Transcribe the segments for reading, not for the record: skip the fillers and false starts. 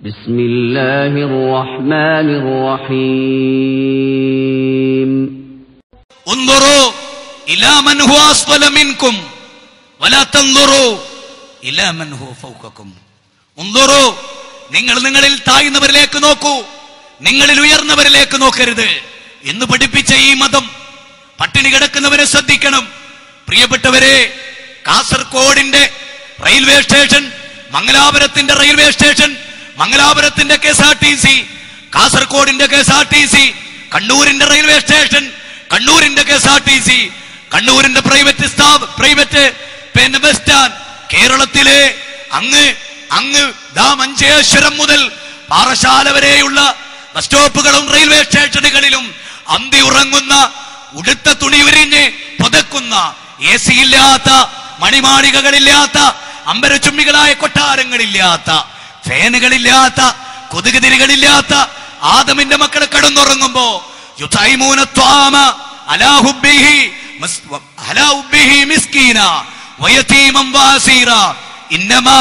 ബിസ്മില്ലാഹിർ റഹ്മാനിർ റഹീം. ഉൻദുറൂ ഇലാ മൻ ഹുവ അസ്ഫല മിൻകും വലാ തൻദുറൂ ഇലാ മൻ ഹുവ ഫൗകകും. ഉൻദുറൂ, നിങ്ങൾ നിങ്ങളിൽ താഴ്ന്നവരിലേക്ക് നോക്കൂ, നിങ്ങളിൽ ഉയർന്നവരിലേക്ക് നോക്കരുത് എന്ന് പഠിപ്പിച്ച ഈ മതം പട്ടിണി കിടക്കുന്നവരെ ശ്രദ്ധിക്കണം. പ്രിയപ്പെട്ടവരെ, കാസർഗോഡിന്റെ റെയിൽവേ സ്റ്റേഷൻ, മംഗലാപുരത്തിന്റെ റെയിൽവേ സ്റ്റേഷൻ, മംഗലാപുരത്തിന്റെ KSRTC, കാസർഗോഡിന്റെ KSRTC, കണ്ണൂരിന്റെ റെയിൽവേ സ്റ്റേഷൻ, കണ്ണൂരിന്റെ KSRTC, കണ്ണൂരിന്റെ പ്രൈവറ്റ് ബസ് സ്റ്റാൻഡ്, കേരളത്തിലെ അങ്ങ് മഞ്ചേശ്വരം മുതൽ പാറശാല വരെയുള്ള ബസ് സ്റ്റോപ്പുകളും റെയിൽവേ സ്റ്റേഷനുകളിലും അന്തി ഉറങ്ങുന്ന, ഉടുത്ത തുണി ഉരിഞ്ഞ് പുതക്കുന്ന, AC ഇല്ലാത്ത, മണിമാളികകളില്ലാത്ത, അമ്പരചുമ്മികളായ കൊട്ടാരങ്ങളില്ലാത്ത, ഫാനുകളില്ലാത്ത, കൊതുകുതിരികളില്ലാത്ത ആദമിന്റെ മക്കൾ കിടന്നുറങ്ങുമ്പോ യുതൈമൂന ത്വാമ അലാ ഹുബ്ബിഹി മിസ്കീന വയതീമൻ വഅസീറ ഇന്നമാ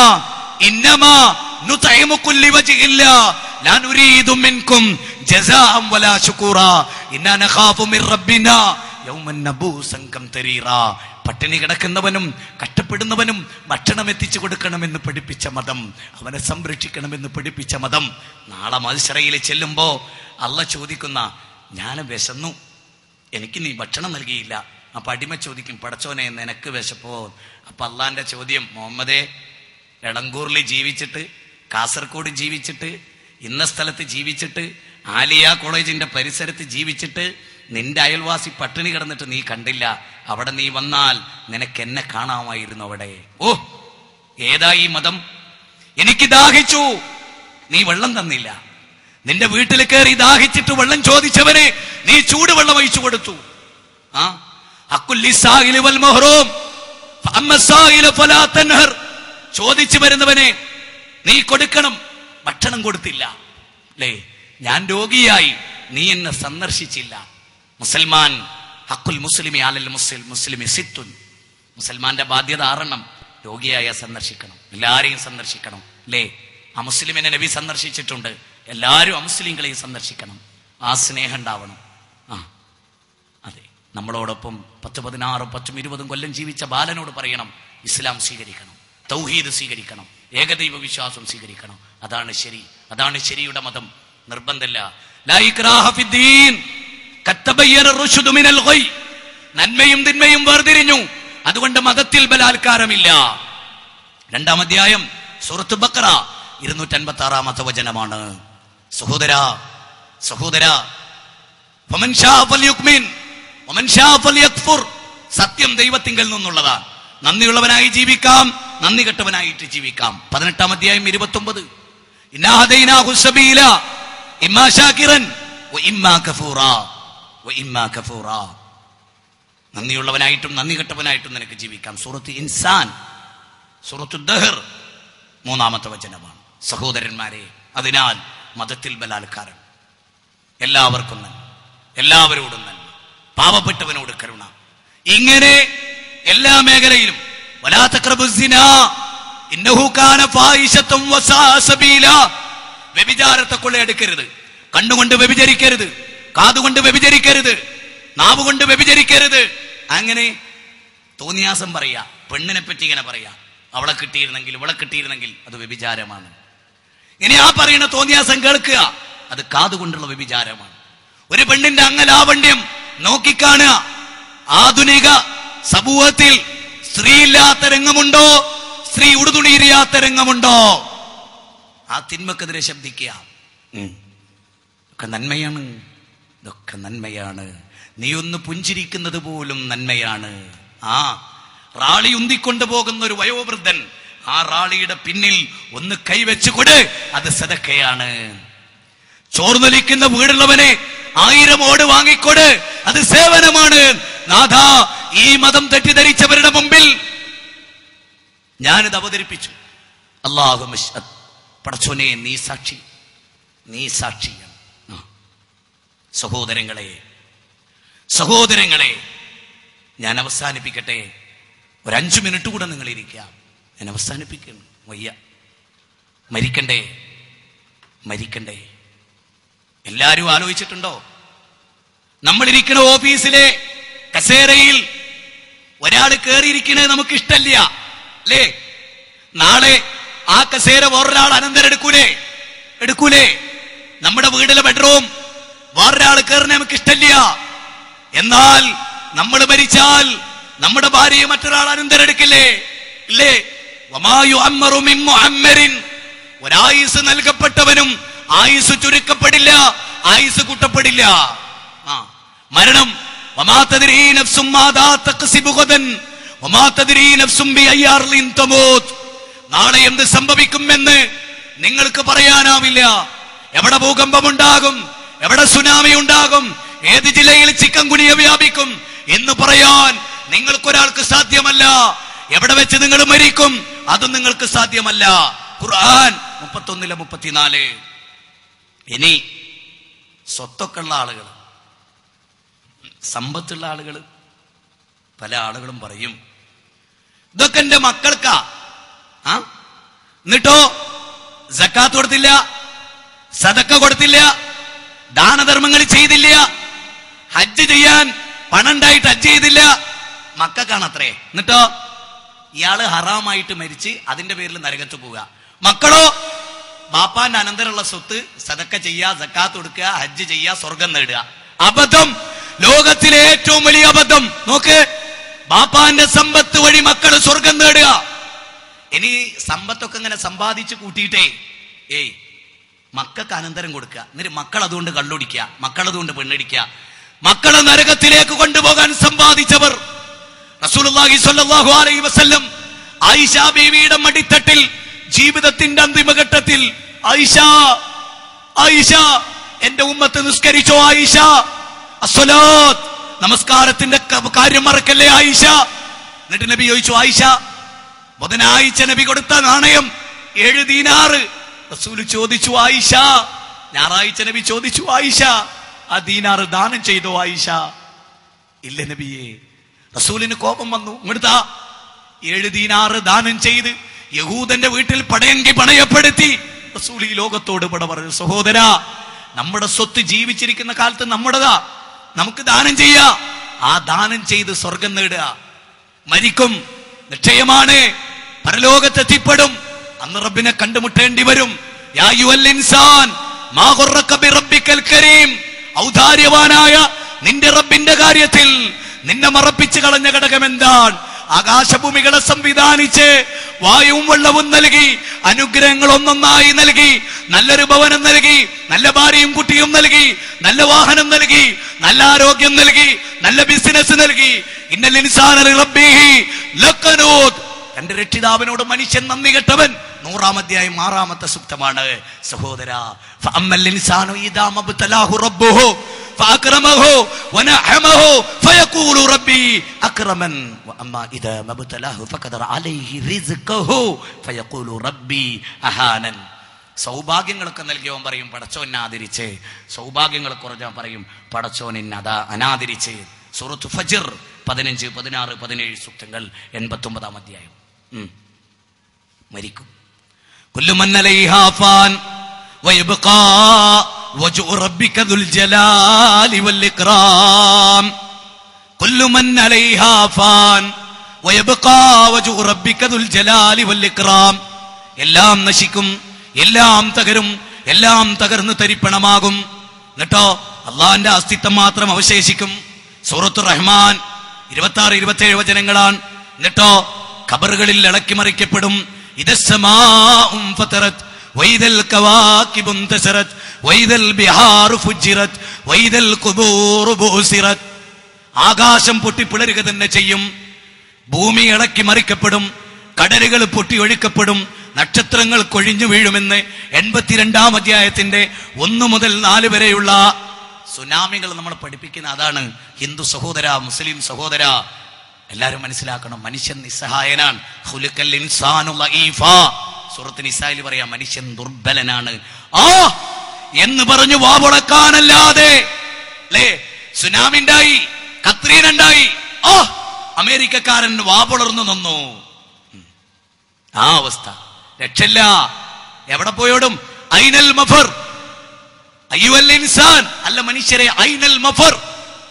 നുതൈമുകും ലിവജ്ഹില്ലാ ലാ നുരീദു മിൻകും ജസാഅൻ വലാ ശുകൂറാ ഇന്നാ നഖാഫു മിർ റബ്ബിനാ യൗമൻ നബൂസൻ ഖംതരീറാ. പട്ടിണി കിടക്കുന്നവനും കഷ്ടപ്പെടുന്നവനും ഭക്ഷണം എത്തിച്ചു കൊടുക്കണമെന്ന് പഠിപ്പിച്ച മതം, അവനെ സംരക്ഷിക്കണമെന്ന് പഠിപ്പിച്ച മതം. നാളെ മത്സരയിൽ ചെല്ലുമ്പോ അള്ളാഹ് ചോദിക്കുന്ന, ഞാൻ വിശന്നു, എനിക്ക് നീ ഭക്ഷണം നൽകിയില്ല. അപ്പൊ അടിമ ചോദിക്കും, പടച്ചോനെ നിനക്ക് വിശപ്പോ? അപ്പൊ അള്ളാന്റെ ചോദ്യം, മുഹമ്മദേ, എളങ്കൂറിൽ ജീവിച്ചിട്ട്, കാസർഗോഡ് ജീവിച്ചിട്ട്, ഇന്ന സ്ഥലത്ത് ജീവിച്ചിട്ട്, ആലിയ കോളേജിന്റെ പരിസരത്ത് ജീവിച്ചിട്ട്, നിന്റെ അയൽവാസി പട്ടിണി കിടന്നിട്ട് നീ കണ്ടില്ല. അവിടെ നീ വന്നാൽ നിനക്ക് എന്നെ കാണാമായിരുന്നു അവിടെ. ഓ, ഏതാ ഈ മതം? എനിക്ക് ദാഹിച്ചു, നീ വെള്ളം തന്നില്ല. നിന്റെ വീട്ടിൽ കയറി ദാഹിച്ചിട്ട് വെള്ളം ചോദിച്ചവനെ നീ ചൂടുവെള്ളം ഒഴിച്ചു കൊടുത്തു. ചോദിച്ചു വരുന്നവനെ നീ കൊടുക്കണം, ഭക്ഷണം കൊടുത്തില്ല. അല്ലേ, ഞാൻ രോഗിയായി, നീ എന്നെ സന്ദർശിച്ചില്ല. മുസൽമാൻ ഹഖുൽ മുസ്ലിമി അലൽ മുസ്ലിമി സിത്തുൻ. മുസൽമാന്റെ ബാധ്യത 6 രോഗിയായ സന്ദർശിക്കണം, എല്ലാരെയും സന്ദർശിക്കണം. അല്ലേ, ആ മുസ്ലിമിനെ നബി സന്ദർശിച്ചിട്ടുണ്ട്. എല്ലാവരും അമുസ്ലിങ്ങളെയും സന്ദർശിക്കണം. ആ സ്നേഹം ഉണ്ടാവണം. അതെ, നമ്മളോടൊപ്പം 10, 16, 10, 20 കൊല്ലം ജീവിച്ച ബാലനോട് പറയണം, ഇസ്ലാം സ്വീകരിക്കണം, തൗഹീദ് സ്വീകരിക്കണം, ഏകദൈവ വിശ്വാസം സ്വീകരിക്കണം. അതാണ് ശരി, അതാണ് ശരിയുടെ മതം. നിർബന്ധമില്ല. ലാ ഇക്റാഹ ഫിദ്ദീൻ ഖദ് തബയ്യന റുശ്ദു മിനൽ ഗയ്. നന്മയും തിന്മയും വേർതിരിഞ്ഞു, അതുകൊണ്ട് മതത്തിൽ ബലാത്കാരമില്ല. 2-ാം അധ്യായം സൂറത്ത് ബഖറ 256-ാമത്തെ വചനമാണ്. സഹോദരാ, ഫമൻ ശാ ഫൽയുക്മിൻ വമൻ ശാ ഫൽയക്ഫുർ. സത്യം ദൈവത്തിങ്കൽ നിന്നുള്ളതാണ്. നന്ദിയുള്ളവനായി ജീവിക്കാം, നന്ദി കെട്ടവനായിട്ട് ജീവിക്കാം. 18-ാം അധ്യായം 29. ഇന്നാ ഹദൈനാഹു സബീല ഇമ്മാ ശാകിറൻ വഇമ്മാ കഫൂറാ. നന്ദിയുള്ളവനായിട്ടും നന്ദി കെട്ടവനായിട്ടും നിനക്ക് ജീവിക്കാം. സൂറത്ത് ഇൻസാൻ, സൂറത്തു ദഹർ 3-ാമത്തെ വചനമാണ്. സഹോദരന്മാരെ, അതിനാൽ മതത്തിൽ ബലാത്കാരം, എല്ലാവർക്കും നന്മ, എല്ലാവരോടും നന്മ, പാവപ്പെട്ടവനോട് കരുണ, ഇങ്ങനെ എല്ലാ മേഖലയിലും. വലാ തഖ്റബുസ്സിനാ ഇന്നഹു കാന ഫാഹിശതൻ വസാഅ സബീലാ. വ്യഭിചാരത്തെ കൊള്ളയെടുക്കരുത്. കണ്ണുകൊണ്ട് വ്യഭിചരിക്കരുത്, കാതുകൊണ്ട് വ്യഭിചരിക്കരുത്, നാവുകൊണ്ട് വ്യഭിചരിക്കരുത്. അങ്ങനെ തോന്നിയാസം പറയാ, പെണ്ണിനെ പറ്റി ഇങ്ങനെ പറയാ, അവളെ കിട്ടിയിരുന്നെങ്കിൽ അത് വ്യഭിചാരമാണ്. ഇനി ആ പറയുന്ന തോന്നിയാസം കേൾക്കുക, അത് കാതുകൊണ്ടുള്ള വ്യഭിചാരമാണ്. ഒരു പെണ്ണിന്റെ അംഗലാവണ്യം നോക്കിക്കാണുക. ആധുനിക സമൂഹത്തിൽ സ്ത്രീ ഇല്ലാത്ത രംഗമുണ്ടോ? സ്ത്രീ ഉടുതുണിയിരിയാത്ത രംഗമുണ്ടോ? ആ തിന്മക്കെതിരെ ശബ്ദിക്കുക. ഒക്കെ നന്മയാണ്, ഇതൊക്കെ നന്മയാണ്. നീ ഒന്ന് പുഞ്ചിരിക്കുന്നത് പോലും നന്മയാണ്. റാളി ഉന്തിക്കൊണ്ടു പോകുന്ന ഒരു വയോവൃദ്ധൻ, ആ റാളിയുടെ പിന്നിൽ ഒന്ന് കൈവച്ചുകൊട്, അത് സദക്കയാണ്. ചോർന്നൊലിക്കുന്ന വീടുള്ളവനെ 1000 ഓട് വാങ്ങിക്കൊട്, അത് സേവനമാണ്. നാഥാ, ഈ മതം തെറ്റിദ്ധരിച്ചവരുടെ മുമ്പിൽ ഞാനിത് അവതരിപ്പിച്ചു. അല്ലാഹു മശ്ഹദ്. പടച്ചോനെ, നീ സാക്ഷിയാണ്. സഹോദരങ്ങളെ, ഞാൻ അവസാനിപ്പിക്കട്ടെ. ഒരു 5 മിനിറ്റ് കൂടെ നിങ്ങൾ ഇരിക്കുക. ഞാൻ അവസാനിപ്പിക്കുന്നു. വയ്യ, മരിക്കണ്ടേ? മരിക്കണ്ടേ? എല്ലാരും ആലോചിച്ചിട്ടുണ്ടോ? നമ്മളിരിക്കുന്ന ഓഫീസിലെ കസേരയിൽ ഒരാൾ കയറിയിരിക്കണേ നമുക്ക് ഇഷ്ടല്ല അല്ലേ? നാളെ ആ കസേര വേറൊരാൾ അനന്തരം എടുക്കൂലേ? നമ്മുടെ വീട്ടിലെ ബെഡ്റൂം വേറൊരാൾ കയറുന്ന നമുക്ക് ഇഷ്ടല്ല. എന്നാൽ നമ്മൾ മരിച്ചാൽ നമ്മുടെ ഭാര്യയെ മറ്റൊരാൾ അനന്തരം എടുക്കില്ലേ? ഇല്ലേ? ഒരായുസ് നൽകപ്പെട്ടവനും ആയുസ് ചുരുക്കപ്പെടില്ല, ആയുസ് കൂട്ടപ്പെടില്ല. മരണം നാളെ എന്ത് സംഭവിക്കുമെന്ന് നിങ്ങൾക്ക് പറയാനാവില്ല. എവിടെ ഭൂകമ്പമുണ്ടാകും, എവിടെ സുനാമി ഉണ്ടാകും, ഏത് ജില്ലയിൽ ചിക്കൻ ഗുനിയ വ്യാപിക്കും എന്ന് പറയാൻ നിങ്ങൾക്കൊരാൾക്ക് സാധ്യമല്ല. എവിടെ വെച്ച് നിങ്ങൾ മരിക്കും അതും നിങ്ങൾക്ക് സാധ്യമല്ല. ഖുർആൻ 31:34. ഇനി സ്വത്തൊക്കെ ഉള്ള ആളുകൾ, സമ്പത്തുള്ള ആളുകൾ, പല ആളുകളും പറയും ഇതൊക്കെ എന്റെ മക്കൾക്കാ. എന്നിട്ടോ സക്കാത്ത് കൊടുത്തില്ല, സദക്ക കൊടുത്തില്ല, ദാനധർമ്മങ്ങൾ ചെയ്തില്ല, ഹജ്ജ് ചെയ്യാൻ പണം ഉണ്ടായിട്ട് ഹജ്ജ് ചെയ്തില്ല, മക്കൾക്കാണത്രേ. എന്നിട്ടോ ഇയാള് ഹറാമായിട്ട് മരിച്ച് അതിന്റെ പേരിൽ നരകത്ത് പോവുക. മക്കളോ ബാപ്പാന്റെ അനന്തരമുള്ള സ്വത്ത് സദക്ക ചെയ്യുക, സക്കാത്ത് കൊടുക്കുക, ഹജ്ജ് ചെയ്യുക, സ്വർഗം നേടുക. അബദ്ധം, ലോകത്തിലെ ഏറ്റവും വലിയ അബദ്ധം. നോക്ക്, ബാപ്പാന്റെ സമ്പത്ത് വഴി മക്കൾ സ്വർഗം നേടുക. ഇനി സമ്പത്തൊക്കെ ഇങ്ങനെ സമ്പാദിച്ച് കൂട്ടിയിട്ടേ മക്കൾക്ക് അനന്തരം കൊടുക്കുക. എന്നിട്ട് മക്കൾ അതുകൊണ്ട് കള്ളുടിക്കുക, മക്കൾ അതുകൊണ്ട് പെണ്ണടിക്കുക, മക്കളെ നരകത്തിലേക്ക് കൊണ്ടുപോകാൻ സമ്പാദിച്ചവർ. റസൂലുള്ളാഹി സ്വല്ലല്ലാഹു അലൈഹി വസല്ലം ആയിഷ ബീവിയുടെ മടിത്തട്ടിൽ ജീവിതത്തിന്റെ അന്തിമഘട്ടത്തിൽ ആയിഷ എന്റെ ഉമ്മത്ത് നിസ്കരിച്ചോ ആയിഷ, അസ്സലാത്ത്, നമസ്കാരത്തിന്റെ കാര്യം മറക്കല്ലേ ആയിഷ. എന്നിട്ട് നബി ചോദിച്ചു, ആയിഷ ബുധനാഴ്ച നബി കൊടുത്ത നാണയം 7 ദീനാറ്. റസൂല് ചോദിച്ചു, ആയിഷ. ഞായറാഴ്ച നബി ചോദിച്ചു, ആയിഷ ആ ദീനാറ് ദാനം ചെയ്തോ ആയിഷ? ഇല്ല നബിയെ. റസൂലിന് കോപം വന്നു. ഇങ്ങടുത്താ 7 ദീനാറ് ദാനം ചെയ്ത് യഹൂദന്റെ വീട്ടിൽ പടയങ്കി പണയപ്പെടുത്തി റസൂൽ ഈ ലോകത്തോട് പട പറഞ്ഞു, സഹോദരാ, നമ്മുടെ സ്വത്ത് ജീവിച്ചിരിക്കുന്ന കാലത്ത് നമ്മുടേതാ, നമുക്ക് ദാനം ചെയ്യാ. ആ ദാനം ചെയ്ത് സ്വർഗം നേടുക. മരിക്കും, നിശ്ചയമാണ്, പരലോകത്തെത്തിപ്പെടും, അന്ന് റബ്ബിനെ കണ്ടുമുട്ടേണ്ടി വരും. യാ അയ്യുഹൽ ഇൻസാൻ മാ ഗുർറക ബിറബ്ബിക്കൽ കരീം, ഔദാര്യവാനായ നിന്റെ റബ്ബിന്റെ കാര്യത്തിൽ നിന്നെ മറപ്പിച്ചു കളഞ്ഞ ഘടകം എന്താണ്? ആകാശഭൂമികളെ സംവിധാനിച്ച് വായുവും വെള്ളവും നൽകി, അനുഗ്രഹങ്ങൾ ഒന്നൊന്നായി നൽകി, നല്ലൊരു ഭവനം നൽകി, നല്ല ഭാര്യയും കുട്ടിയും നൽകി, നല്ല വാഹനം നൽകി, നല്ല ആരോഗ്യം നൽകി, നല്ല ബിസിനസ് നൽകി. ഇന്നൽ ഇൻസാന ലിറബ്ബിഹി ലഖനൂദ്, തന്റെ രക്ഷിതാവിനോട് മനുഷ്യൻ നന്ദി കെട്ടവൻ. 100-ാം അധ്യായം 6-ാമത്തെ സൂക്തമാണ് സഹോദരാ. ഫഅമ്മൽ ഇൻസാനു ഇദാ മബ്തലാഹു റബ്ബുഹു ഫഅക്രമഹു വനഅമഹു ഫയഖൂലു റബ്ബി അക്രമൻ വഅമ്മാ ഇദാ മബ്തലാഹു ഫഖദറ അലൈഹി റിസ്ഖഹു ഫയഖൂലു റബ്ബി അഹാനൻ. സൗഭാഗ്യങ്ങളൊക്കെ നൽകിയവൻ പറയും പടച്ചോനെ ആദരിച്ച്, സൗഭാഗ്യങ്ങൾ കുറഞ്ഞവൻ പറയും പടച്ചോനെ അനാദരിച്ച്. സൂറത്ത് ഫജ്ർ 15, 16, 17 സൂക്തങ്ങൾ 89-ാം അധ്യായം. മരിക്കും. കുല്ലു മൻ അലൈഹാ ഫാൻ വയബ്ഖാ വജ്ഹു റബ്ബിക ദുൽ ജലാലി വൽ ഇക്റാം. കുല്ലു മൻ അലൈഹാ ഫാൻ വയബ്ഖാ വജ്ഹു റബ്ബിക ദുൽ ജലാലി വൽ ഇക്റാം. എല്ലാം നശിക്കും, എല്ലാം തകരും, എല്ലാം തകർന്ന് തരിപ്പണമാകും. എന്നിട്ടോ അള്ളാഹുവിന്റെ അസ്തിത്വം മാത്രം അവശേഷിക്കും. സൂറത്തുർ റഹ്മാൻ 26, 27 വചനങ്ങളാണ്. എന്നിട്ടോ ഖബറുകളിൽ ഇളക്കി മറിക്കപ്പെടും. ഇദസ്സമാഉം ഫതറത് വൈദൽ കവാകിബുൻ തസറത് വൈദൽ ബിഹാറു ഫുജ്ജിറത് വൈദൽ ഖുബൂറു ബുസിറത്. ആകാശം പൊട്ടിപ്പിളരുക തന്നെ ചെയ്യും, ഭൂമി ഇളക്കി മറിക്കപ്പെടും, കടലുകൾ പൊട്ടിയൊഴുക്കപ്പെടും, നക്ഷത്രങ്ങൾ കൊഴിഞ്ഞു വീഴുമെന്ന് 82-ാം അധ്യായത്തിന്റെ 1 മുതൽ 4 വരെയുള്ള സുനാമികൾ നമ്മൾ പഠിപ്പിക്കുന്ന അതാണ്. ഹിന്ദു സഹോദര, മുസ്ലിം സഹോദര, എല്ലാവരും മനസ്സിലാക്കണം, മനുഷ്യൻ നിസ്സഹായനാണ്. ഖുലിഖൽ ഇൻസാനു ലഈഫാ. സൂറത്ത് നിസായിൽ പറയാം മനുഷ്യൻ ദുർബലനാണ്. എന്ന് പറഞ്ഞു വാപുളക്കാനല്ലാതെ അല്ലേ, സുനാമി ഉണ്ടായി, കത്രീന ഉണ്ടായി, അമേരിക്കക്കാരൻ വാപുളർന്നു നിന്നു. ആ അവസ്ഥ, രക്ഷല്ല. എവിടെ പോയോടും? ഐനൽ മഫർ അയ്യുൽ ഇൻസാൻ, അല്ല മനുഷ്യരെ, ഐനൽ മഫർ,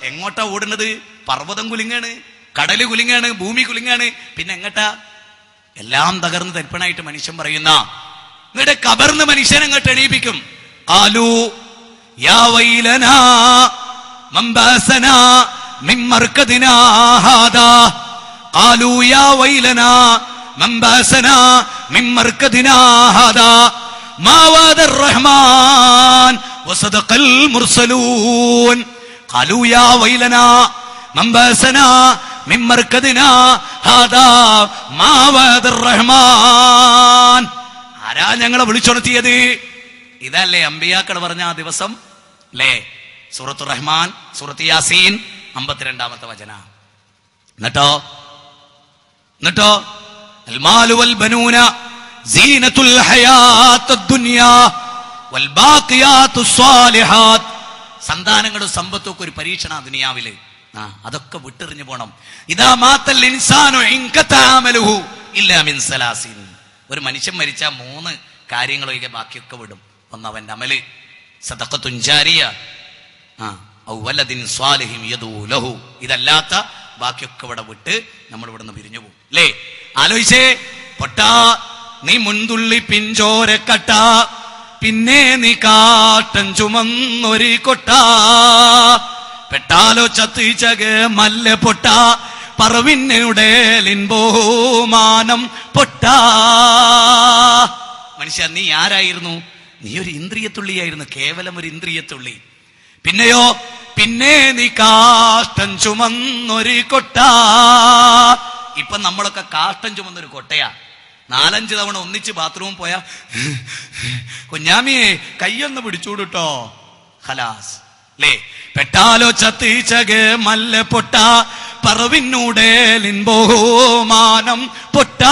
എങ്ങോട്ടാ ഓടുന്നത്? പർവ്വതം കുലുങ്ങാണ്, കടല് കുലുങ്ങാണ്, ഭൂമി കുലുങ്ങാണ്, പിന്നെ എങ്ങട്ടാ? എല്ലാം തകർന്ന് തരിപ്പണായിട്ട് മനുഷ്യൻ പറയുന്ന എന്നിട്ട് കബർന്ന് മനുഷ്യൻ അങ്ങോട്ട് എണീപ്പിക്കും. ഖാലൂ യാ വൈലനാ മൻ ബഅസനാ മിൻ മർകദിനാ ഹാദാ, ഖാലൂ യാ വൈലനാ മൻ ബഅസനാ മിൻ മർകദിനാ ഹാദാ മാ വഅദർ റഹ്മാൻ വസദഖൽ മുർസലൂൻ. ഖാലൂ യാ വൈലനാ മൻ ബഅസനാ മിൻ മർകദിനാ ഹാദാ മാ വഅദർ റഹ്മാൻ. ആരാ ഞങ്ങളെ വിളിച്ചുണർത്തിയത്? ഇതല്ലേ അമ്പിയാക്കൾ പറഞ്ഞ ആ ദിവസം അല്ലേ? സൂറത്തു റഹ്മാൻ, സൂറത്ത് യാസീൻ 52-ാമത്തെ വചന. എന്നിട്ടോ അൽമാലു വൽ ബനൂന സീനത്തുൽ ഹയാത്തുദ് ദുനിയാ വൽ ബാഖിയാത്തുസ് സ്വാലിഹാത്ത്. സന്താനങ്ങളും സമ്പത്തും ഒക്കെ ഒരു പരീക്ഷണ ദുനിയാവില്. അതൊക്കെ വിട്ടെറിഞ്ഞു പോണം. ഇദാ മാത്തൽ ഇൻസാനു ഇൻഖതാ അമലുഹു ഇല്ലാ മിൻ സലാസിൻ. ഒരു മനുഷ്യൻ മരിച്ചാൽ 3 കാര്യങ്ങളൊക്കെ ബാക്കിയൊക്കെ വിടും. ഒന്ന് അവന്റെ അമല്, സദഖത്തുൻ ജാരിയ, ഔ വലദിൻ സ്വാലിഹിൻ യദൂ ലഹു. ഇതല്ലാത്ത ബാക്കിയൊക്കെ ഇവിടെ വിട്ട് നമ്മൾ ഇവിടെ നിന്ന് പിരിഞ്ഞു പോകും അല്ലേ? ആലോചിച്ചേ, പൊട്ടാ നീ മുൻതുള്ളി പിഞ്ചോരക്കട്ട, പിന്നെ നീ കാട്ടൻ ചുമന്നൊരു കൊട്ട, പെട്ടാലോ ചത്തിച്ചക മല്ല പൊട്ട, പറവിന്നുടെ ലിൻബോമാനം പൊട്ട. മനുഷ്യ, നീ ആരായിരുന്നു? നീ ഒരു ഇന്ദ്രിയത്തുള്ളിയായിരുന്നു, കേവലം ഒരു ഇന്ദ്രിയത്തുള്ളി. പിന്നെയോ, പിന്നെ നീ കാഷ്ടം ചുമന്നൊരു കൊട്ട. ഇപ്പൊ നമ്മളൊക്കെ കാഷ്ടം ചുമന്നൊരു കൊട്ടയാ. 4-5 തവണ ഒന്നിച്ച് ബാത്റൂമിൽ പോയാ കുഞ്ഞാമിയെ കയ്യൊന്ന് പിടിച്ചൂടുട്ടോ, ഖലാസ് അല്ലേ? പെട്ടാലോ ചത്തിച്ചക മല്ല പൊട്ട, പറവിന്നൂടെ ലിൻബോമാനം പൊട്ട.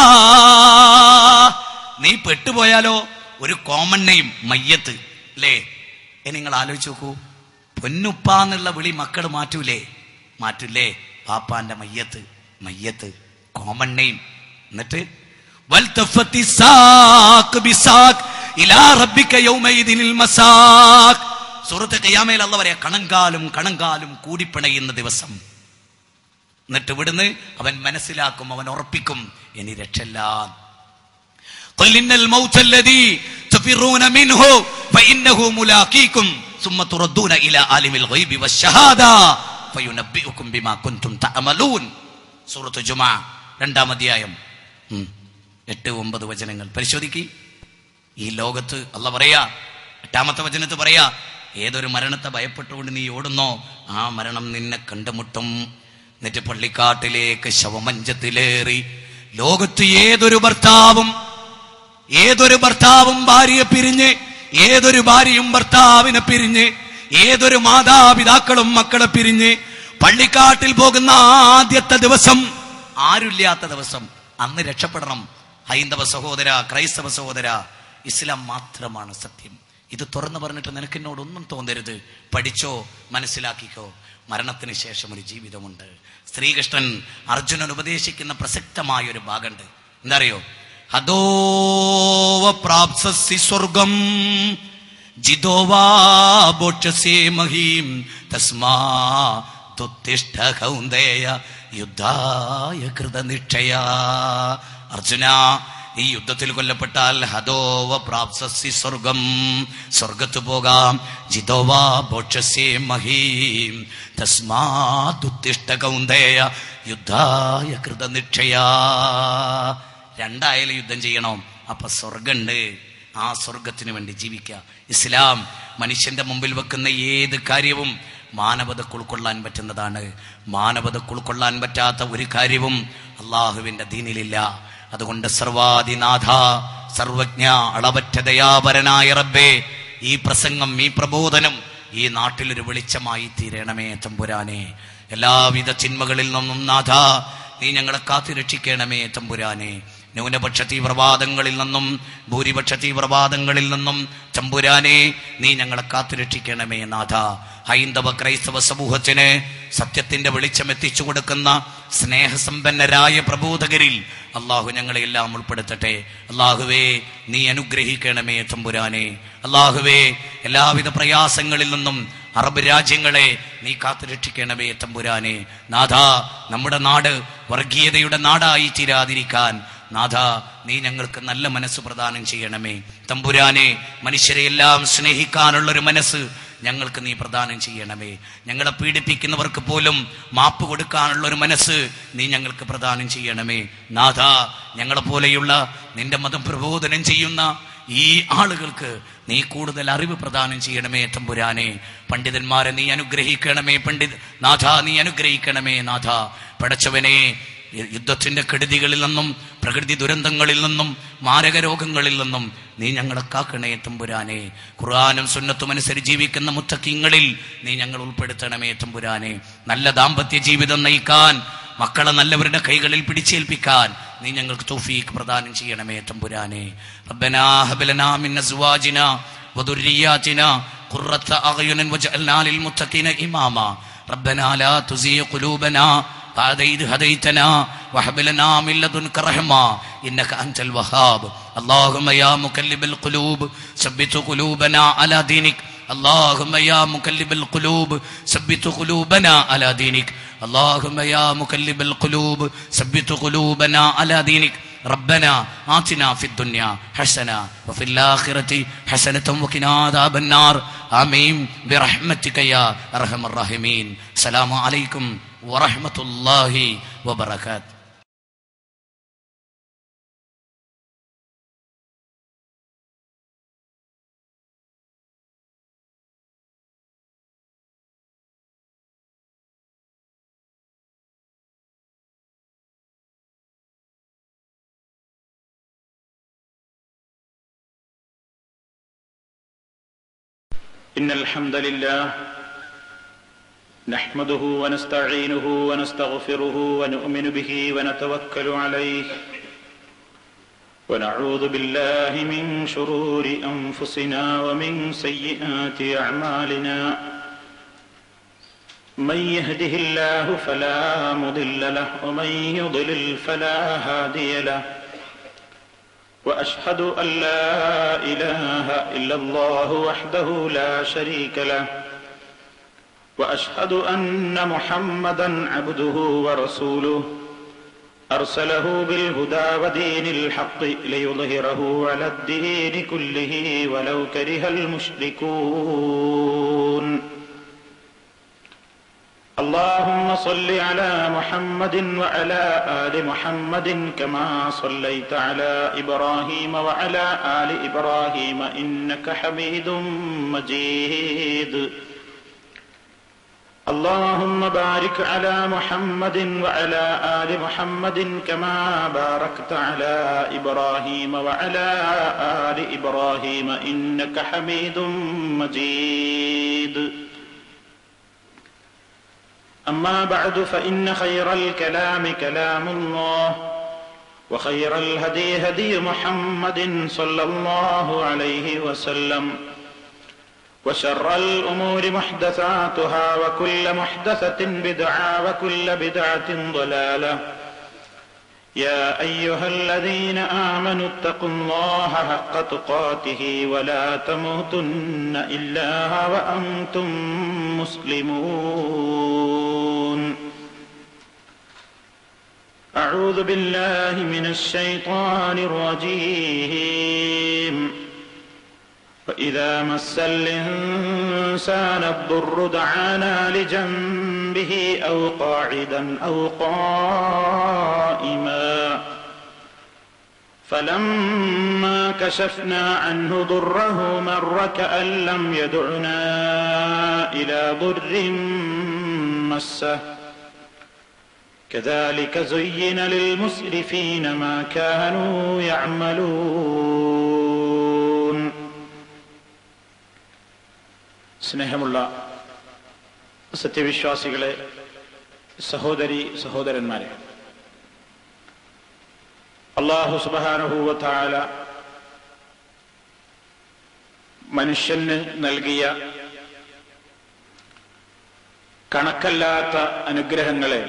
നീ പെട്ടുപോയാലോ ഒരു കോമൺ നെയിം മയ്യത്ത് അല്ലേ? നിങ്ങൾ ആലോചിച്ച് നോക്കൂ, പൊന്നുപ്പാന്നുള്ള വിളി മക്കൾ മാറ്റൂലേ? പാപ്പാന്റെ മയ്യത്ത് കോമൺ നെയിം. എന്നിട്ട് വൽതഫത്തി സാഖ് ബിസാഖ് ഇലാ റബ്ബിക യൗമൈദിനിൽ മസാഖ്. സൂറത്ത് ഖിയാമയിൽ അല്ലാഹു പറയാ, കണങ്കാലും കൂടിപ്പിണയുന്ന ദിവസം. എന്നിട്ട് ഇവിടുന്ന് അവൻ മനസ്സിലാക്കും, അവൻ ഉറപ്പിക്കും, ഇനി രക്ഷയില്ല. ഖുൽ ഇന്നൽ മൗതല്ലദീ തഫിറൂന മിൻഹു ഫഇന്നഹു മുലാഖീകും സുമ്മ തുറദ്ദൂന ഇലാ ആലിമിൽ ഗൈബി വശഹാദ ഫയുനബ്ബിഉകും ബിമാ കുൻതും തഅമലൂൻ. സൂറത്ത് ജുമുഅ 2-ാം അധ്യായം 8-9 വചനങ്ങൾ പരിശോധിക്കി. ഈ ലോകത്ത് അല്ലാഹു പറയാ, 8-ാമത്തെ വചനത്ത് പറയാ, ഏതൊരു മരണത്തെ ഭയപ്പെട്ടുകൊണ്ട് നീ ഓടുന്നോ ആ മരണം നിന്നെ കണ്ടുമുട്ടും. എന്നിട്ട് പള്ളിക്കാട്ടിലേക്ക് ശവമഞ്ചത്തിലേറി ലോകത്ത് ഏതൊരു ഭർത്താവും ഭാര്യയെ പിരിഞ്ഞ്, ഏതൊരു ഭാര്യയും ഭർത്താവിനെ പിരിഞ്ഞ്, ഏതൊരു മാതാപിതാക്കളും മക്കളെ പിരിഞ്ഞ് പള്ളിക്കാട്ടിൽ പോകുന്ന ആദ്യത്തെ ദിവസം, ആരുമില്ലാത്ത ദിവസം, അന്ന് രക്ഷപ്പെടണം. ഹൈന്ദവ സഹോദര, ക്രൈസ്തവ സഹോദര, ഇസ്ലാം മാത്രമാണ് സത്യം. ഇത് തുറന്നു പറഞ്ഞിട്ട് നിനക്കെന്നോടൊന്നും തോന്നരുത്. പഠിച്ചോ, മനസ്സിലാക്കിക്കോ. മരണത്തിന് ശേഷം ഒരു ജീവിതമുണ്ട്. ശ്രീകൃഷ്ണൻ അർജുനൻ ഉപദേശിക്കുന്ന പ്രസക്തമായ ഒരു ഭാഗമുണ്ട്. എന്താ അറിയോ? ഹദോവ പ്രാപ്സസി സ്വർഗം ജിദോവാ ബോക്ഷസേ മഹീം തസ്മാ തുത്തിഷ്ഠ കൗന്ദേയ യുദ്ധായ കൃതനിക്ഷയ. അർജുന, ഈ യുദ്ധത്തിൽ കൊല്ലപ്പെട്ടാൽ ഹദോവ പ്രാപ്സസി സ്വർഗം, സ്വർഗത്ത് പോകാം. ജിദോവാ ബോക്ഷസേ മഹീം തസ്മാ തുത്തിഷ്ഠ കൗന്ദേയ യുദ്ധായ കൃതനിക്ഷയ. രണ്ടായാലും യുദ്ധം ചെയ്യണം. അപ്പൊ സ്വർഗമുണ്ട്, ആ സ്വർഗത്തിന് വേണ്ടി ജീവിക്കുക. ഇസ്ലാം മനുഷ്യന്റെ മുമ്പിൽ വെക്കുന്ന ഏത് കാര്യവും മാനവതക്ക് ഉൾക്കൊള്ളാൻ പറ്റുന്നതാണ്. മാനവതക്ക് ഉൾക്കൊള്ളാൻ പറ്റാത്ത ഒരു കാര്യവും അള്ളാഹുവിന്റെ ദീനിലില്ല. അതുകൊണ്ട് സർവാദിനാഥ, സർവജ്ഞ, അളവറ്റ ദയാപരനായ റബ്ബേ, ഈ പ്രസംഗം, ഈ പ്രബോധനം ഈ നാട്ടിലൊരു വെളിച്ചമായി തീരണമേ തമ്പുരാനെ. എല്ലാവിധ ചിന്മകളിൽ നിന്നും നാഥ നീ ഞങ്ങളെ കാത്തുരക്ഷിക്കണമേ തമ്പുരാനെ. ന്യൂനപക്ഷ തീവ്രവാദങ്ങളിൽ നിന്നും ഭൂരിപക്ഷ തീവ്രവാദങ്ങളിൽ നിന്നും തമ്പുരാനെ നീ ഞങ്ങളെ കാത്തുരക്ഷിക്കണമേ നാഥ. ഹൈന്ദവ ക്രൈസ്തവ സമൂഹത്തിന് സത്യത്തിന്റെ വെളിച്ചം എത്തിച്ചു കൊടുക്കുന്ന സ്നേഹസമ്പന്നരായ പ്രബോധകരിൽ അള്ളാഹു ഞങ്ങളെ എല്ലാം ഉൾപ്പെടുത്തട്ടെ. അള്ളാഹുവേ, നീ അനുഗ്രഹിക്കണമേ തമ്പുരാനെ. അള്ളാഹുവേ, എല്ലാവിധ പ്രയാസങ്ങളിൽ നിന്നും അറബ് രാജ്യങ്ങളെ നീ കാത്തുരക്ഷിക്കണമേ തമ്പുരാനെ. നാഥ, നമ്മുടെ നാട് വർഗീയതയുടെ നാടായി തീരാതിരിക്കാൻ നാഥ നീ ഞങ്ങൾക്ക് നല്ല മനസ്സ് പ്രദാനം ചെയ്യണമേ തമ്പുരാനെ. മനുഷ്യരെ എല്ലാം സ്നേഹിക്കാനുള്ളൊരു മനസ്സ് ഞങ്ങൾക്ക് നീ പ്രദാനം ചെയ്യണമേ. ഞങ്ങളെ പീഡിപ്പിക്കുന്നവർക്ക് പോലും മാപ്പ് കൊടുക്കാനുള്ളൊരു മനസ്സ് നീ ഞങ്ങൾക്ക് പ്രദാനം ചെയ്യണമേ നാഥ. ഞങ്ങളെ പോലെയുള്ള നിന്റെ മതം പ്രബോധനം ചെയ്യുന്ന ഈ ആളുകൾക്ക് നീ കൂടുതൽ അറിവ് പ്രദാനം ചെയ്യണമേ തമ്പുരാനെ. പണ്ഡിതന്മാരെ നീ അനുഗ്രഹിക്കണമേ നാഥ, നീ അനുഗ്രഹിക്കണമേ നാഥ. പടച്ചവനെ, യുദ്ധത്തിന്റെ കെടുതികളിൽ നിന്നും പ്രകൃതി ദുരന്തങ്ങളിൽ നിന്നും മാരക രോഗങ്ങളിൽ നിന്നും നീ ഞങ്ങളെ കാക്കണേ തമ്പുരാനെ. ഖുർആനും സുന്നത്തും അനുസരിച്ച് ജീവിക്കുന്ന മുത്തഖീങ്ങളിൽ നീ ഞങ്ങൾ ഉൾപ്പെടുത്തണമേ തമ്പുരാനെ. നല്ല ദാമ്പത്യ ജീവിതം നയിക്കാൻ, മക്കളെ നല്ലവരുടെ കൈകളിൽ പിടിച്ചേൽപ്പിക്കാൻ നീ ഞങ്ങൾക്ക് തൗഫീഖ് പ്രദാനം ചെയ്യണമേ തമ്പുരാനെ. റബ്ബനാ ഹബ് ലനാ മിൻ അസ്വാജിനാ വദുർരിയാതിനാ ഖുർറത അഅ്യുനിൻ വജഅൽനാ ലിൽ മുത്തഖീന ഇമാമാ. റബ്ബനാ ലാ തുസീ ഖുലൂബനാ بعد إذ هديتنا وهب لنا من لدنك رحمة إنك أنت الوهاب. اللهم يا مقلب القلوب ثبت قلوبنا على دينك. اللهم يا مقلب القلوب ثبت قلوبنا على دينك. اللهم يا مقلب القلوب ثبت قلوبنا على دينك. ربنا آتنا في الدنيا حسنة وفي الآخرة حسنة وقنا عذاب النار. آمين برحمتك يا أرحم الراحمين. السلام عليكم ورحمة الله وبركاته. إن الحمد لله نحمده ونستعينه ونستغفره ونؤمن به ونتوكل عليه ونعوذ بالله من شرور أنفسنا ومن سيئات أعمالنا. من يهده الله فلا مضل له ومن يضلل فلا هادي له. وأشهد أن لا إله إلا الله وحده لا شريك له. وأشهد أن محمدا عبده ورسوله أرسله بالهدى ودين الحق ليظهره على الدين كله ولو كره المشركون. اللهم صل على محمد وعلى آل محمد كما صليت على إبراهيم وعلى آل إبراهيم إنك حميد مجيد. اللهم بارك على محمد وعلى آل محمد كما باركت على إبراهيم وعلى آل إبراهيم إنك حميد مجيد. أما بعد فإن خير الكلام كلام الله وخير الهدي هدي محمد صلى الله عليه وسلم وشر الأمور محدثاتها وكل محدثة بدعة وكل بدعة ضلالة. يا أيها الذين آمنوا اتقوا الله حق تقاته ولا تموتن إلا وأنتم مسلمون. أعوذ بالله من الشيطان الرجيم. وإذا مس الإنسان الضر دعانا لجنبه أو قاعدا أو قائما فلما كشفنا عنه ضره مر كأن لم يدعنا إلى ضر مسه كذلك زين للمسرفين ما كانوا يعملون. സ്നേഹമുള്ള സത്യവിശ്വാസികളെ, സഹോദരി സഹോദരന്മാരെ, അല്ലാഹു സുബ്ഹാനഹു വ തആല മനുഷ്യന് നൽകിയ കണക്കല്ലാത്ത അനുഗ്രഹങ്ങളെ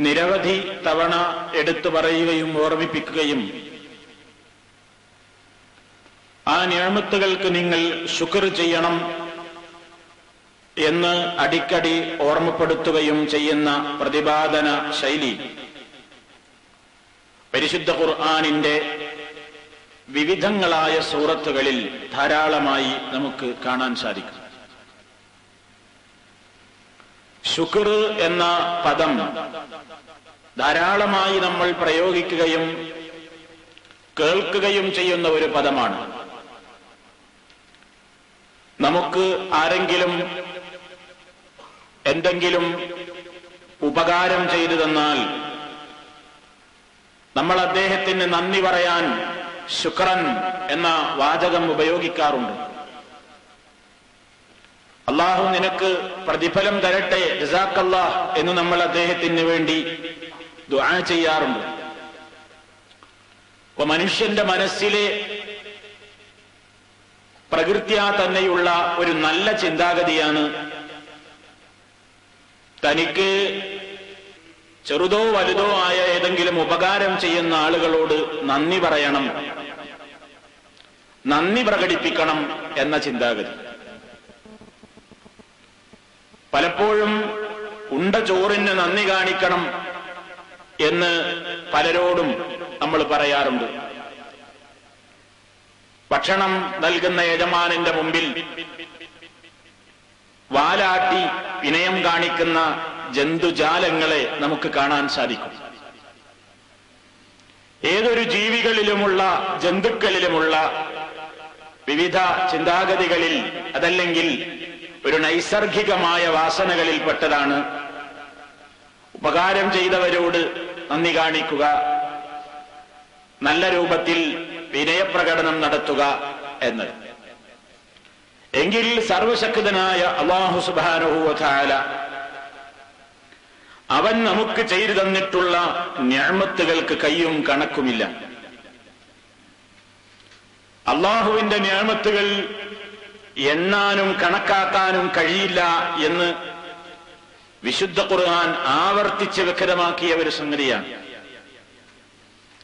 നിരവധി തവണ എടുത്തു പറയുകയും ഓർമ്മിപ്പിക്കുകയും ആ നിഅമത്തുകൾക്ക് നിങ്ങൾ ശുക്ർ ചെയ്യണം എന്ന് അടിക്കടി ഓർമ്മപ്പെടുത്തുകയും ചെയ്യുന്ന പ്രതിപാദന ശൈലി പരിശുദ്ധ ഖുർആനിന്റെ വിവിധങ്ങളായ സൂറത്തുകളിൽ ധാരാളമായി നമുക്ക് കാണാൻ സാധിക്കും. ശുക്ർ എന്ന പദം ധാരാളമായി നമ്മൾ പ്രയോഗിക്കുകയും കേൾക്കുകയും ചെയ്യുന്ന ഒരു പദമാണ്. നമുക്ക് ആരെങ്കിലും എന്തെങ്കിലും ഉപകാരം ചെയ്തു തന്നാൽ നമ്മൾ അദ്ദേഹത്തിന് നന്ദി പറയാൻ ശുക്രൻ എന്ന വാചകം ഉപയോഗിക്കാറുണ്ട്. അള്ളാഹു നിനക്ക് പ്രതിഫലം തരട്ടെ, ജസാക്കല്ലാഹ് എന്ന് നമ്മൾ അദ്ദേഹത്തിന് വേണ്ടി ദുആ ചെയ്യാറുണ്ട്. അപ്പൊ മനുഷ്യന്റെ മനസ്സിലെ പ്രകൃത്യാ തന്നെയുള്ള ഒരു നല്ല ചിന്താഗതിയാണ് തനിക്ക് ചെറുതോ വലുതോ ആയ ഏതെങ്കിലും ഉപകാരം ചെയ്യുന്ന ആളുകളോട് നന്ദി പറയണം, നന്ദി പ്രകടിപ്പിക്കണം എന്ന ചിന്താഗതി. പലപ്പോഴും ഉണ്ട ചോറിന് നന്ദി കാണിക്കണം എന്ന് പലരോടും നമ്മൾ പറയാറുണ്ട്. ഭക്ഷണം നൽകുന്ന യജമാനന്റെ മുമ്പിൽ വാലാട്ടി വിനയം കാണിക്കുന്ന ജന്തുജാലങ്ങളെ നമുക്ക് കാണാൻ സാധിക്കും. ഏതൊരു ജീവികളിലുമുള്ള ജന്തുക്കളിലുമുള്ള വിവിധ ചിന്താഗതികളിൽ അതല്ലെങ്കിൽ ഒരു നൈസർഗികമായ വാസനകളിൽപ്പെട്ടതാണ് ഉപകാരം ചെയ്തവരോട് നന്ദി കാണിക്കുക, നല്ല രൂപത്തിൽ വിനയപ്രകടനം നടത്തുക എന്നത്. എങ്കിൽ സർവശക്തനായ അല്ലാഹു സുബ്ഹാനഹു വ തആല അവൻ നമുക്ക് ചെയ്തു തന്നിട്ടുള്ള നിഅമത്തുകൾക്ക് കയ്യും കണക്കുമില്ല. അല്ലാഹുവിന്റെ നിഅമത്തുകൾ എണ്ണാനും കണക്കാക്കാനും കഴിയില്ല എന്ന് വിശുദ്ധ ഖുർആൻ ആവർത്തിച്ച് വ്യക്തമാക്കിയ ഒരു സംഗതിയാണ്.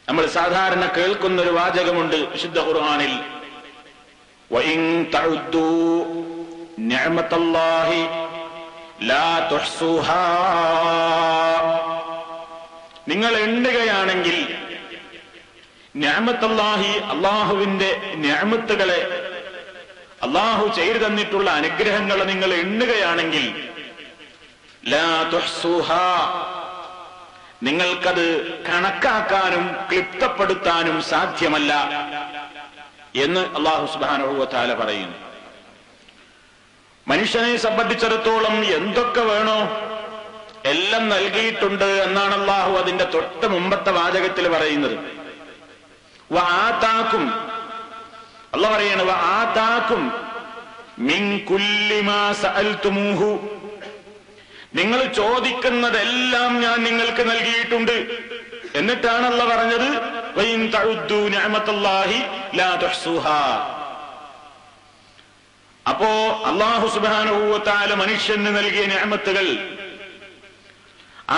നമ്മൾ സാധാരണ കേൾക്കുന്ന ഒരു വാചകമുണ്ട് വിശുദ്ധ ഖുർആനിൽ, വഇൻ തഉദ്ദൂ നിഅമത്തല്ലാഹി ലാ തുഹ്സുഹാ. നിങ്ങൾ എണ്ണുകയാണെങ്കിൽ നിഅമത്തല്ലാഹി, അല്ലാഹുവിന്റെ നിഅമത്തുകളെ, അല്ലാഹു ചെയ്തു തന്നിട്ടുള്ള അനുഗ്രഹങ്ങളെ നിങ്ങൾ എണ്ണുകയാണെങ്കിൽ ലാ തുഹ്സുഹാ, നിങ്ങൾക്കത് കണക്കാക്കാനും ക്ലിപ്തപ്പെടുത്താനും സാധ്യമല്ല എന്ന് അല്ലാഹു സുബ്ഹാനഹു വ തആല പറയുന്നു. മനുഷ്യനെ സംബന്ധിച്ചിടത്തോളം എന്തൊക്കെ വേണോ എല്ലാം നൽകിയിട്ടുണ്ട് എന്നാണ് അല്ലാഹു അതിന്റെ തൊട്ട് മുമ്പത്തെ വാചകത്തിൽ പറയുന്നത്. വആതാകും, അല്ലാഹു പറയാണ്, വആതാകും മിൻ കുല്ലി മാ സഅൽതുമൂഹു, നിങ്ങൾ ചോദിക്കുന്നതെല്ലാം ഞാൻ നിങ്ങൾക്ക് നൽകിയിട്ടുണ്ട്. എന്നിട്ടാണ് അല്ലാഹു പറഞ്ഞത് വഇൻ തഉദ്ദൂ നിഅമത്തല്ലാഹി ലാ തുഹ്സുഹാ. അപ്പോ അല്ലാഹു സുബ്ഹാനഹു വ തആല മനുഷ്യന് നൽകിയ നിഅമത്തുകൾ,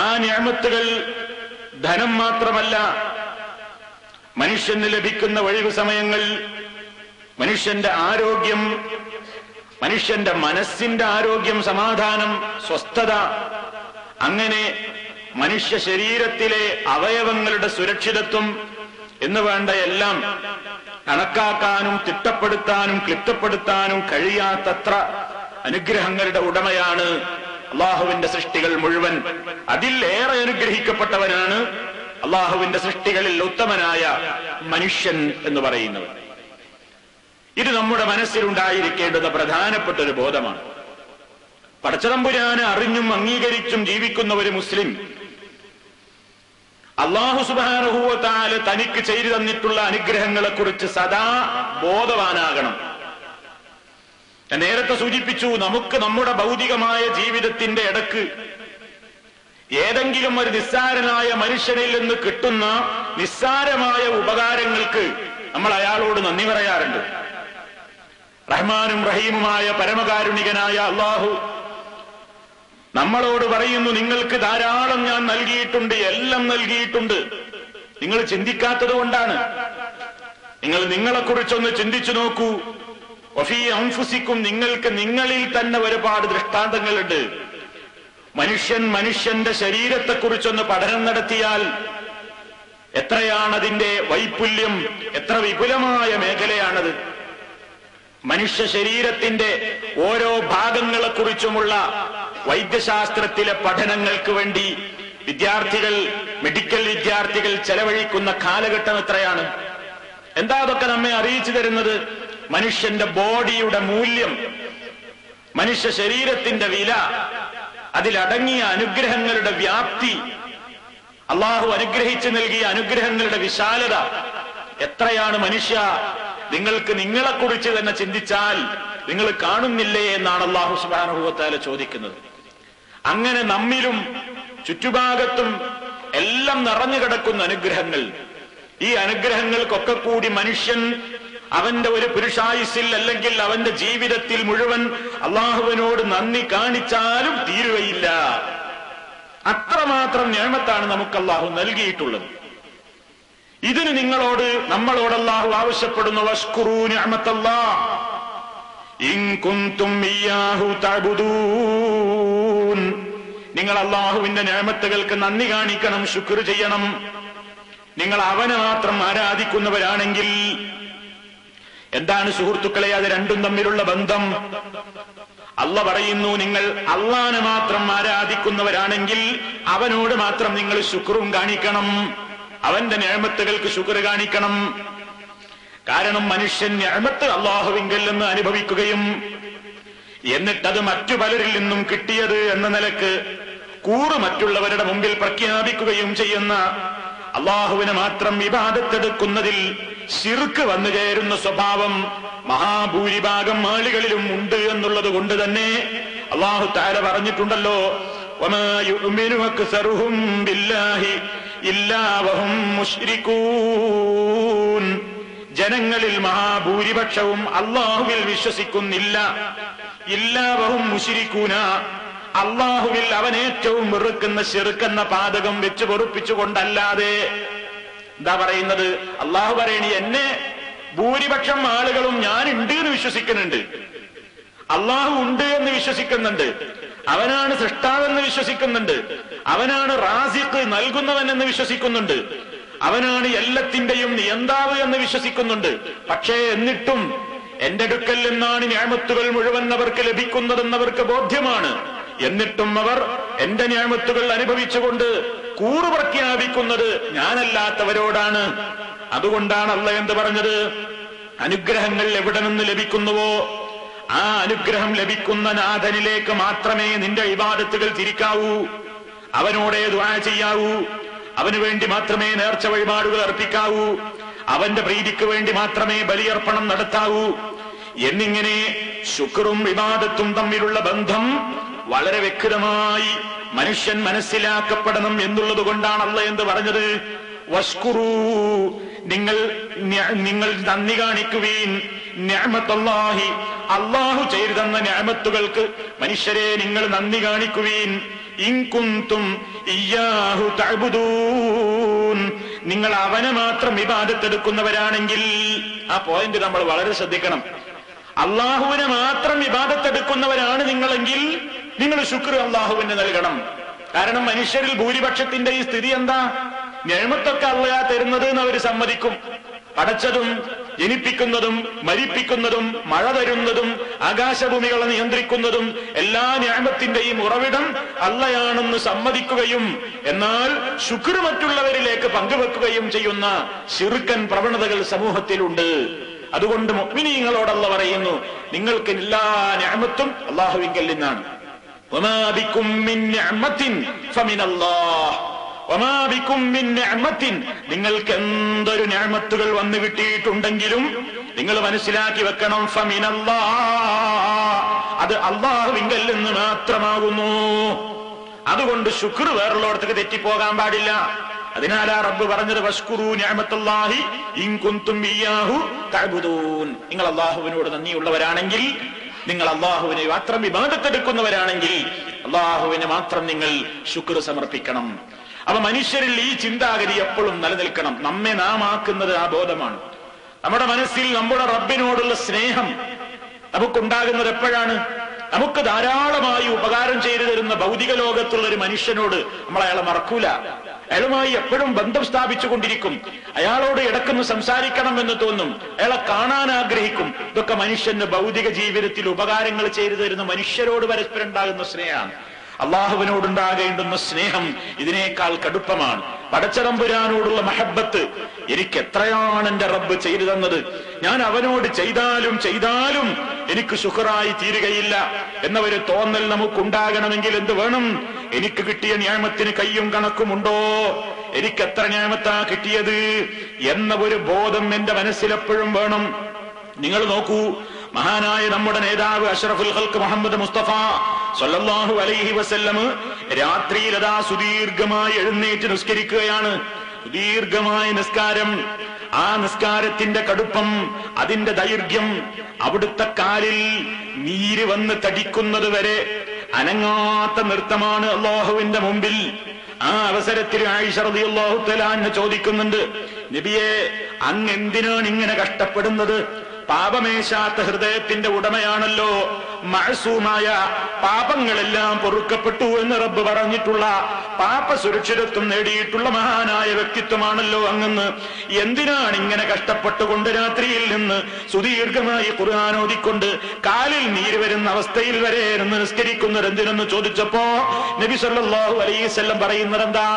ആ നിഅമത്തുകൾ ധനം മാത്രമല്ല, മനുഷ്യന് ലഭിക്കുന്ന ഒഴിവു സമയങ്ങൾ, മനുഷ്യന്റെ ആരോഗ്യം, മനുഷ്യന്റെ മനസ്സിന്റെ ആരോഗ്യം, സമാധാനം, സ്വസ്ഥത, അങ്ങനെ മനുഷ്യ ശരീരത്തിലെ അവയവങ്ങളുടെ സുരക്ഷിതത്വം എന്ന് വേണ്ട എല്ലാം കണക്കാക്കാനും തിട്ടപ്പെടുത്താനും ക്ലിപ്തപ്പെടുത്താനും കഴിയാത്തത്ര അനുഗ്രഹങ്ങളുടെ ഉടമയാണ് അള്ളാഹുവിന്റെ സൃഷ്ടികൾ മുഴുവൻ. അതിലേറെ അനുഗ്രഹിക്കപ്പെട്ടവനാണ് അള്ളാഹുവിന്റെ സൃഷ്ടികളിൽ ഉത്തമനായ മനുഷ്യൻ എന്ന് പറയുന്നത്. ഇത് നമ്മുടെ മനസ്സിലുണ്ടായിരിക്കേണ്ടുന്ന പ്രധാനപ്പെട്ട ഒരു ബോധമാണ്. പടച്ചതമ്പുരാനെ അറിഞ്ഞും അംഗീകരിച്ചും ജീവിക്കുന്ന ഒരു മുസ്ലിം അല്ലാഹു സുബ്ഹാനഹു വ തആല തനിക്ക് ചെയ്തു തന്നിട്ടുള്ള അനുഗ്രഹങ്ങളെ കുറിച്ച് സദാ ബോധവാനാകണം. ഞാൻ നേരത്തെ സൂചിപ്പിച്ചു, നമുക്ക് നമ്മുടെ ഭൗതികമായ ജീവിതത്തിന്റെ ഇടക്ക് ഏതെങ്കിലും ഒരു നിസ്സാരനായ മനുഷ്യനിൽ നിന്ന് കിട്ടുന്ന നിസ്സാരമായ ഉപകാരങ്ങൾക്ക് നമ്മൾ അയാളോട് നന്ദി പറയാറുണ്ട്. റഹ്മാനും റഹീമുമായ പരമകാരുണികനായ അല്ലാഹു നമ്മളോട് പറയുന്നു, നിങ്ങൾക്ക് ധാരാളം ഞാൻ നൽകിയിട്ടുണ്ട്, എല്ലാം നൽകിയിട്ടുണ്ട്. നിങ്ങൾ ചിന്തിക്കാത്തത് കൊണ്ടാണ്. നിങ്ങൾ നിങ്ങളെക്കുറിച്ചൊന്ന് ചിന്തിച്ചു നോക്കൂ. വഫീ അൻഫുസിക്കും, നിങ്ങൾക്ക് നിങ്ങളിൽ തന്നെ ഒരുപാട് ദൃഷ്ടാന്തങ്ങളുണ്ട്. മനുഷ്യന്റെ ശരീരത്തെക്കുറിച്ചൊന്ന് പഠനം നടത്തിയാൽ എത്രയാണ് അതിന്റെ വൈപുല്യം, എത്ര വിപുലമായ മേഖലയാണത്. മനുഷ്യ ശരീരത്തിന്റെ ഓരോ ഭാഗങ്ങളെക്കുറിച്ചുമുള്ള വൈദ്യശാസ്ത്രത്തിലെ പഠനങ്ങൾക്ക് വേണ്ടി മെഡിക്കൽ വിദ്യാർത്ഥികൾ ചെലവഴിക്കുന്ന കാലഘട്ടം എത്രയാണ്? എന്താ അതൊക്കെ നമ്മെ അറിയിച്ചു തരുന്നത്? മനുഷ്യന്റെ ബോഡിയുടെ മൂല്യം, മനുഷ്യ ശരീരത്തിന്റെ വില, അതിലടങ്ങിയ അനുഗ്രഹങ്ങളുടെ വ്യാപ്തി, അള്ളാഹു അനുഗ്രഹിച്ചു നൽകിയ അനുഗ്രഹങ്ങളുടെ വിശാലത എത്രയാണ്. മനുഷ്യ, നിങ്ങൾക്ക് നിങ്ങളെക്കുറിച്ച് തന്നെ ചിന്തിച്ചാൽ നിങ്ങൾ കാണുന്നില്ലേ എന്നാണ് അള്ളാഹു സുബ്ഹാനഹു വ തആല ചോദിക്കുന്നത്. അങ്ങനെ നമ്മിലും ചുറ്റുഭാഗത്തും എല്ലാം നിറഞ്ഞു കിടക്കുന്ന അനുഗ്രഹങ്ങൾ, ഈ അനുഗ്രഹങ്ങൾക്കൊക്കെ കൂടി മനുഷ്യൻ അവന്റെ ഒരു പുരുഷായുസ്സിൽ അല്ലെങ്കിൽ അവന്റെ ജീവിതത്തിൽ മുഴുവൻ അള്ളാഹുവിനോട് നന്ദി കാണിച്ചാലും തീരുകയില്ല. അത്രമാത്രം നിഅമത്താണ് നമുക്ക് അള്ളാഹു നൽകിയിട്ടുള്ളത്. ഇതിന് നമ്മളോട് അള്ളാഹു ആവശ്യപ്പെടുന്നു, വഷ്കുറൂ നിഅമത്തല്ലാഹ് ഇൻ കുൻതും ഇയ്യാഹു തഅബുദൂൻ. നിങ്ങൾ അള്ളാഹുവിന്റെ നിഅമത്തുകൾക്ക് നന്ദി കാണിക്കണം, ശുക്ർ ചെയ്യണം. നിങ്ങൾ അവനെ മാത്രം ആരാധിക്കുന്നവരാണെങ്കിൽ. എന്താണ് സുഹൃത്തുക്കളെ അത് രണ്ടും തമ്മിലുള്ള ബന്ധം? അള്ളാഹ് പറയുന്നു, നിങ്ങൾ അള്ളാഹനെ മാത്രം ആരാധിക്കുന്നവരാണെങ്കിൽ അവനോട് മാത്രം നിങ്ങൾ ശുക്റും കാണിക്കണം, അവന്റെ നിഅമത്തുകൾക്ക് ശുക്ർ കാണിക്കണം. കാരണം മനുഷ്യൻ നിഅമത്ത് അള്ളാഹുവിങ്കൽ നിന്ന് അനുഭവിക്കുകയും എന്നിട്ടത് മറ്റു പലരിൽ നിന്നും കിട്ടിയത് എന്ന നിലക്ക് മറ്റുള്ളവരുടെ മുമ്പിൽ പ്രഖ്യാപിക്കുകയും ചെയ്യുന്ന, അള്ളാഹുവിനെ മാത്രം ഇബാദത്തെടുക്കുന്നതിൽ ശിർക്ക് വന്നു ചേരുന്ന സ്വഭാവം മഹാഭൂരിഭാഗം ആളുകളിലും ഉണ്ട് എന്നുള്ളത് കൊണ്ട് തന്നെ അള്ളാഹു തആല പറഞ്ഞിട്ടുണ്ടല്ലോ, വമാ യുഅ്മിനു അക്സറുഹും ബില്ലാഹി ഇല്ലാ വഹും മുശ്രികൂൻ. ജനങ്ങളിൽ മഹാഭൂരിപക്ഷവും അള്ളാഹുവിൽ വിശ്വസിക്കുന്നില്ല. ഇല്ലാ വഹും മുശ്രികൂന, അള്ളാഹുവിൽ അവൻ ഏറ്റവും വെറുക്കുന്ന ശിർക്കെന്ന പാതകം വെച്ച് വെറുപ്പിച്ചുകൊണ്ടല്ലാതെ. എന്താ പറയുന്നത്? അള്ളാഹു പറയണി, എന്നെ ഭൂരിപക്ഷം ആളുകളും ഞാൻ ഉണ്ട് എന്ന് വിശ്വസിക്കുന്നുണ്ട്, അള്ളാഹു ഉണ്ട് എന്ന് വിശ്വസിക്കുന്നുണ്ട്, അവനാണ് സൃഷ്ടാവെന്ന് വിശ്വസിക്കുന്നുണ്ട്, അവനാണ് റാസിഖ് നൽകുന്നവൻ എന്ന് വിശ്വസിക്കുന്നുണ്ട്, അവനാണ് എല്ലാത്തിന്റെയും നിയന്താവ് എന്ന് വിശ്വസിക്കുന്നുണ്ട്. പക്ഷേ എന്നിട്ടും എന്റെ അടുക്കൽ നിന്നാണ് നിഅമത്തുകൾ മുഴുവൻ അവർക്ക് ലഭിക്കുന്നതെന്നവർക്ക് ബോധ്യമാണ്. എന്നിട്ടും അവർ എന്റെ നിഅമത്തുകൾ അനുഭവിച്ചുകൊണ്ട് പ്രഖ്യാപിക്കുന്നത് ഞാനല്ലാത്തവരോടാണ്. അതുകൊണ്ടാണ് അല്ലാഹ് എന്ത് പറഞ്ഞത്? അനുഗ്രഹങ്ങൾ എവിടെ നിന്ന് ലഭിക്കുന്നുവോ ആ അനുഗ്രഹം ലഭിക്കുന്ന നാഥനിലേക്ക് മാത്രമേ നിന്റെ ഇബാദത്തുകൾ തിരിക്കാവൂ, അവനോടേ ദുആ ചെയ്യാവൂ, അവന് വേണ്ടി മാത്രമേ നേർച്ച വഴിപാടുകൾ അർപ്പിക്കാവൂ, അവന്റെ പ്രീതിക്ക് വേണ്ടി മാത്രമേ ബലിയർപ്പണം നടത്താവൂ എന്നിങ്ങനെ ശുക്റും ഇബാദത്തും തമ്മിലുള്ള ബന്ധം വളരെ വ്യക്തമായി മനുഷ്യൻ മനസ്സിലാക്കപ്പെടണം എന്നുള്ളത് കൊണ്ടാണ് അല്ലാഹ് എന്ത് പറഞ്ഞത്? വഷ്കുറൂ, നിങ്ങൾ നന്ദി കാണിക്കുവീൻ, നിഅമത്തല്ലാഹി, അല്ലാഹു ചെയ്തു തന്ന നിഅമത്തുകൾക്ക് മനുഷ്യരെ നിങ്ങൾ നന്ദി കാണിക്കുവീൻ. ഇൻ കുൻതും ഇയ്യാഹു തഅബുദൂൻ, നിങ്ങൾ അവനെ മാത്രം ഇബാദത്തെടുക്കുന്നവരാണെങ്കിൽ. ആ പോയിന്റ് നമ്മൾ വളരെ ശ്രദ്ധിക്കണം. അള്ളാഹുവിനെ മാത്രം ഇബാദത്തെടുക്കുന്നവരാണ് നിങ്ങളെങ്കിൽ നിങ്ങൾ ശുക്ർ അള്ളാഹുവിന് നൽകണം. കാരണം മനുഷ്യരിൽ ഭൂരിപക്ഷത്തിന്റെ ഈ സ്ഥിതി എന്താ? നിഅമത്തൊക്കെ അല്ലാഹ് തരുന്നത് എന്ന് അവർ സമ്മതിക്കും. പടച്ചതും ജനിപ്പിക്കുന്നതും മരിപ്പിക്കുന്നതും മഴ തരുന്നതും ആകാശഭൂമികളെ നിയന്ത്രിക്കുന്നതും എല്ലാ നിഅമത്തിന്റെയും ഉറവിടം അല്ലാഹയാണെന്ന് സമ്മതിക്കുകയും എന്നാൽ ശുക്ർ മറ്റുള്ളവരിലേക്ക് പങ്കുവെക്കുകയും ചെയ്യുന്ന ശിർക്കൻ പ്രവണതകൾ സമൂഹത്തിലുണ്ട്. അതുകൊണ്ട് മുഅ്മിനീങ്ങളോട് അല്ലാഹ് പറയുന്നു, നിങ്ങൾക്ക് എല്ലാ നിഅമത്തും അല്ലാഹുവിങ്കൽ നിന്നാണ്. വമാ ബികും മിൻ നിഅമത്തിൻ ഫമിനല്ലാഹ്, വമാ ബികും മിൻ നിഅമത്തിൻ, നിങ്ങൾക്ക് എന്തൊരു നിഅമത്തുകൾ വന്നു കിട്ടിയിട്ടുണ്ടെങ്കിലും നിങ്ങൾ മനസ്സിലാക്കി വെക്കണം, ഫമിനല്ലാഹ്, അത് അല്ലാഹുവിങ്കൽ നിന്ന് മാത്രമാകുന്നു. അതുകൊണ്ട് ശുക്ർ വേറുള്ളവർക്ക് തെറ്റിപ്പോകാൻ പാടില്ല. അതിനാലാ റബ്ബ് പറഞ്ഞത് വഷ്കുറൂ നിഅമത്തല്ലാഹി ഇൻ കുൻതും ഇയ്യാഹു തഅബുദൂൻ. നിങ്ങൾ അല്ലാഹുവിനോട് നന്ദിയുള്ളവരാണെങ്കിൽ, നിങ്ങൾ അല്ലാഹുവിനെ മാത്രം ഇബാദത്തെടുക്കുന്നവരാണെങ്കിൽ അല്ലാഹുവിന് മാത്രം നിങ്ങൾ ശുക്ർ സമർപ്പിക്കണം. അപ്പൊ മനുഷ്യരിൽ ഈ ചിന്താഗതി എപ്പോഴും നിലനിൽക്കണം. നമ്മെ നാം ആക്കുന്നത് ആ ബോധമാണ്. നമ്മുടെ മനസ്സിൽ നമ്മുടെ റബ്ബിനോടുള്ള സ്നേഹം നമുക്കുണ്ടാകുന്നത് എപ്പോഴാണ്? നമുക്ക് ധാരാളമായി ഉപകാരം ചെയ്തു തരുന്ന ഭൗതിക ലോകത്തുള്ള ഒരു മനുഷ്യനോട് നമ്മൾ അയാളെ മറക്കൂല. അയാളുമായി എപ്പോഴും ബന്ധം സ്ഥാപിച്ചു കൊണ്ടിരിക്കും. അയാളോട് ഇടക്കൊന്ന് സംസാരിക്കണം എന്ന് തോന്നും. അയാളെ കാണാൻ ആഗ്രഹിക്കും. ഇതൊക്കെ മനുഷ്യന് ഭൗതിക ജീവിതത്തിൽ ഉപകാരങ്ങൾ ചെയ്തു തരുന്ന മനുഷ്യരോട് പരസ്പരം ഉണ്ടാകുന്ന സ്നേഹമാണ്. അള്ളാഹുവിനോടുണ്ടാകേണ്ടുന്ന സ്നേഹം ഇതിനേക്കാൾ കടുപ്പമാണ്. പടച്ചതമ്പുരാനോടുള്ള മഹബത്ത്, എനിക്ക് എത്രയാണ് എന്റെ റബ്ബ് ചെയ്തു തന്നത്, ഞാൻ അവനോട് ചെയ്താലും ചെയ്താലും എനിക്ക് ശുക്റായി തീരുകയില്ല എന്ന ഒരു തോന്നൽ നമുക്കുണ്ടാകണമെങ്കിൽ എന്ത് വേണം? എനിക്ക് കിട്ടിയ നിഅമത്തിന് കയ്യും കണക്കുമുണ്ടോ, എനിക്ക് എത്ര നിഅമത്താ കിട്ടിയത് എന്ന ഒരു ബോധം എന്റെ മനസ്സിലെപ്പോഴും വേണം. നിങ്ങൾ നോക്കൂ, മഹാനായ നമ്മുടെ നേതാവ് അഷ്റഫുൽ ഖൽഖ് മുഹമ്മദ് മുസ്തഫ സല്ലല്ലാഹു അലൈഹി വസല്ലം രാത്രിയിൽ അതാ സുദീർഘമായി എഴുന്നേറ്റ് നിസ്കരിക്കുകയാണ്. സുദീർഘമായ നിസ്കാരം. ആ നിസ്കാരത്തിന്റെ കടുപ്പം, അതിന്റെ ദൈർഘ്യം, അവിടുത്തെ കാലിൽ നീര് വന്ന് തടിക്കുന്നത് വരെ അനങ്ങാത്ത നൃത്തമാണ് അല്ലാഹുവിന്റെ മുമ്പിൽ. ആ അവസരത്തിൽ ആയിഷ റളിയല്ലാഹു തആല അൻഹ ചോദിക്കുന്നുണ്ട്, നബിയെ, അങ്ങ് എന്തിനാണ് ഇങ്ങനെ കഷ്ടപ്പെടുന്നത്? പാപമേശാത്ത ഹൃദയത്തിന്റെ ഉടമയാണല്ലോ, മഅസൂമായ പാപങ്ങളെല്ലാം പൊറുക്കപ്പെട്ടു എന്ന് റബ്ബ് പറഞ്ഞിട്ടുള്ള, പാപ സുരക്ഷിതത്വം നേടിയിട്ടുള്ള മഹാനായ വ്യക്തിത്വമാണല്ലോ അങ്ങെന്ന്. എന്തിനാണ് ഇങ്ങനെ കഷ്ടപ്പെട്ടുകൊണ്ട് രാത്രിയിൽ നിന്ന് സുദീർഘമായി ഖുർആൻ ഓതിക്കൊണ്ട് കാലിൽ നീര് വരുന്ന അവസ്ഥയിൽ വരെ നിന്ന് നിസ്കരിക്കുന്നത് എന്തിനെന്ന് ചോദിച്ചപ്പോ നബി സല്ലല്ലാഹു അലൈഹി വസല്ലം പറയുന്നത് എന്താ?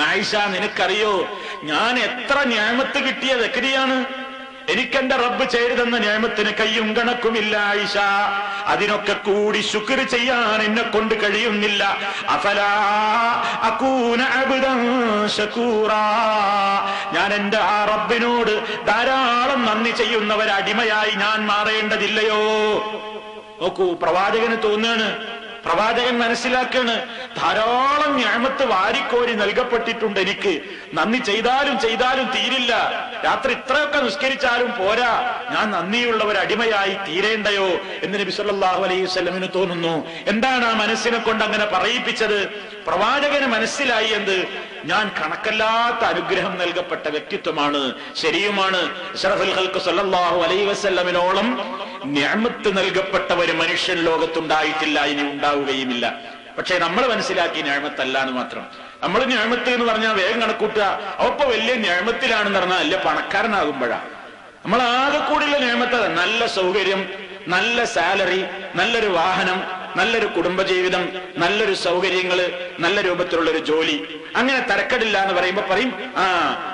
ആയിഷ, നിനക്കറിയോ ഞാൻ എത്ര നിഅമത്ത് കിട്ടിയ വ്യക്തിയാണ്? എനിക്കെന്റെ റബ്ബ് ചെയ്തു തന്ന നിഅമത്തിന് കയ്യും കണക്കുമില്ല ആയിഷ. അതിനൊക്കെ കൂടി ശുക്ർ ചെയ്യാൻ എന്നെ കൊണ്ട് കഴിയുന്നില്ല. അഫലാ അകൂന അബ്ദൻ ശകൂറാ, ഞാൻ എന്റെ ആ റബ്ബിനോട് ധാരാളം നന്ദി ചെയ്യുന്നവരടിമയായി ഞാൻ മാറേണ്ടതില്ലയോ? നോക്കൂ, പ്രവാചകന് തോന്നുകയാണ്, പ്രവാചകൻ മനസ്സിലാക്കാണ്, ധാരാളം നിഅമത്ത് വാരിക്കോരി നൽകപ്പെട്ടിട്ടുണ്ട് എനിക്ക്, നന്ദി ചെയ്താലും ചെയ്താലും തീരില്ല, രാത്രി ഇത്രയൊക്കെ നിസ്കരിച്ചാലും പോരാ, ഞാൻ നന്ദിയുള്ളവർ അടിമയായി തീരേണ്ടയോ എന്ന് നബി സല്ലല്ലാഹു അലൈഹി വസല്ലമിന് തോന്നുന്നു. എന്താണ് ആ മനസ്സിനെ കൊണ്ട് അങ്ങനെ പറയിപ്പിച്ചത്? പ്രവാചകന് മനസ്സിലായി എന്ത്? ഞാൻ കണക്കല്ലാത്ത അനുഗ്രഹം നൽകപ്പെട്ട വ്യക്തിത്വമാണ്, ശരിയുമാണ്. അഷ്റഫുൽ ഖൽഖ് സല്ലല്ലാഹു അലൈഹി വസല്ലമിനോളം നിഅമത്ത് നൽകപ്പെട്ട ഒരു മനുഷ്യൻ ലോകത്തുണ്ടായിട്ടില്ല, ഇനി ഉണ്ടാവുകയുമില്ല. പക്ഷെ നമ്മൾ മനസ്സിലാക്കി നിഅമത്തല്ല എന്ന് മാത്രം. നമ്മൾ നിഅമത്ത് എന്ന് പറഞ്ഞാൽ വേഗം കണക്കൂട്ടുക, അപ്പൊ വലിയ നിഅമത്തിലാണെന്ന് പറഞ്ഞാൽ അല്ല, പണക്കാരനാകുമ്പോഴാണ്. നമ്മൾ ആകെ കൂടിയുള്ള നിഅമത്ത് നല്ല സൗകര്യം, നല്ല സാലറി, നല്ലൊരു വാഹനം, നല്ലൊരു കുടുംബജീവിതം, നല്ലൊരു സൗകര്യങ്ങള്, നല്ല രൂപത്തിലുള്ളൊരു ജോലി, അങ്ങനെ തരക്കടില്ല എന്ന് പറയുമ്പോ പറയും, ആ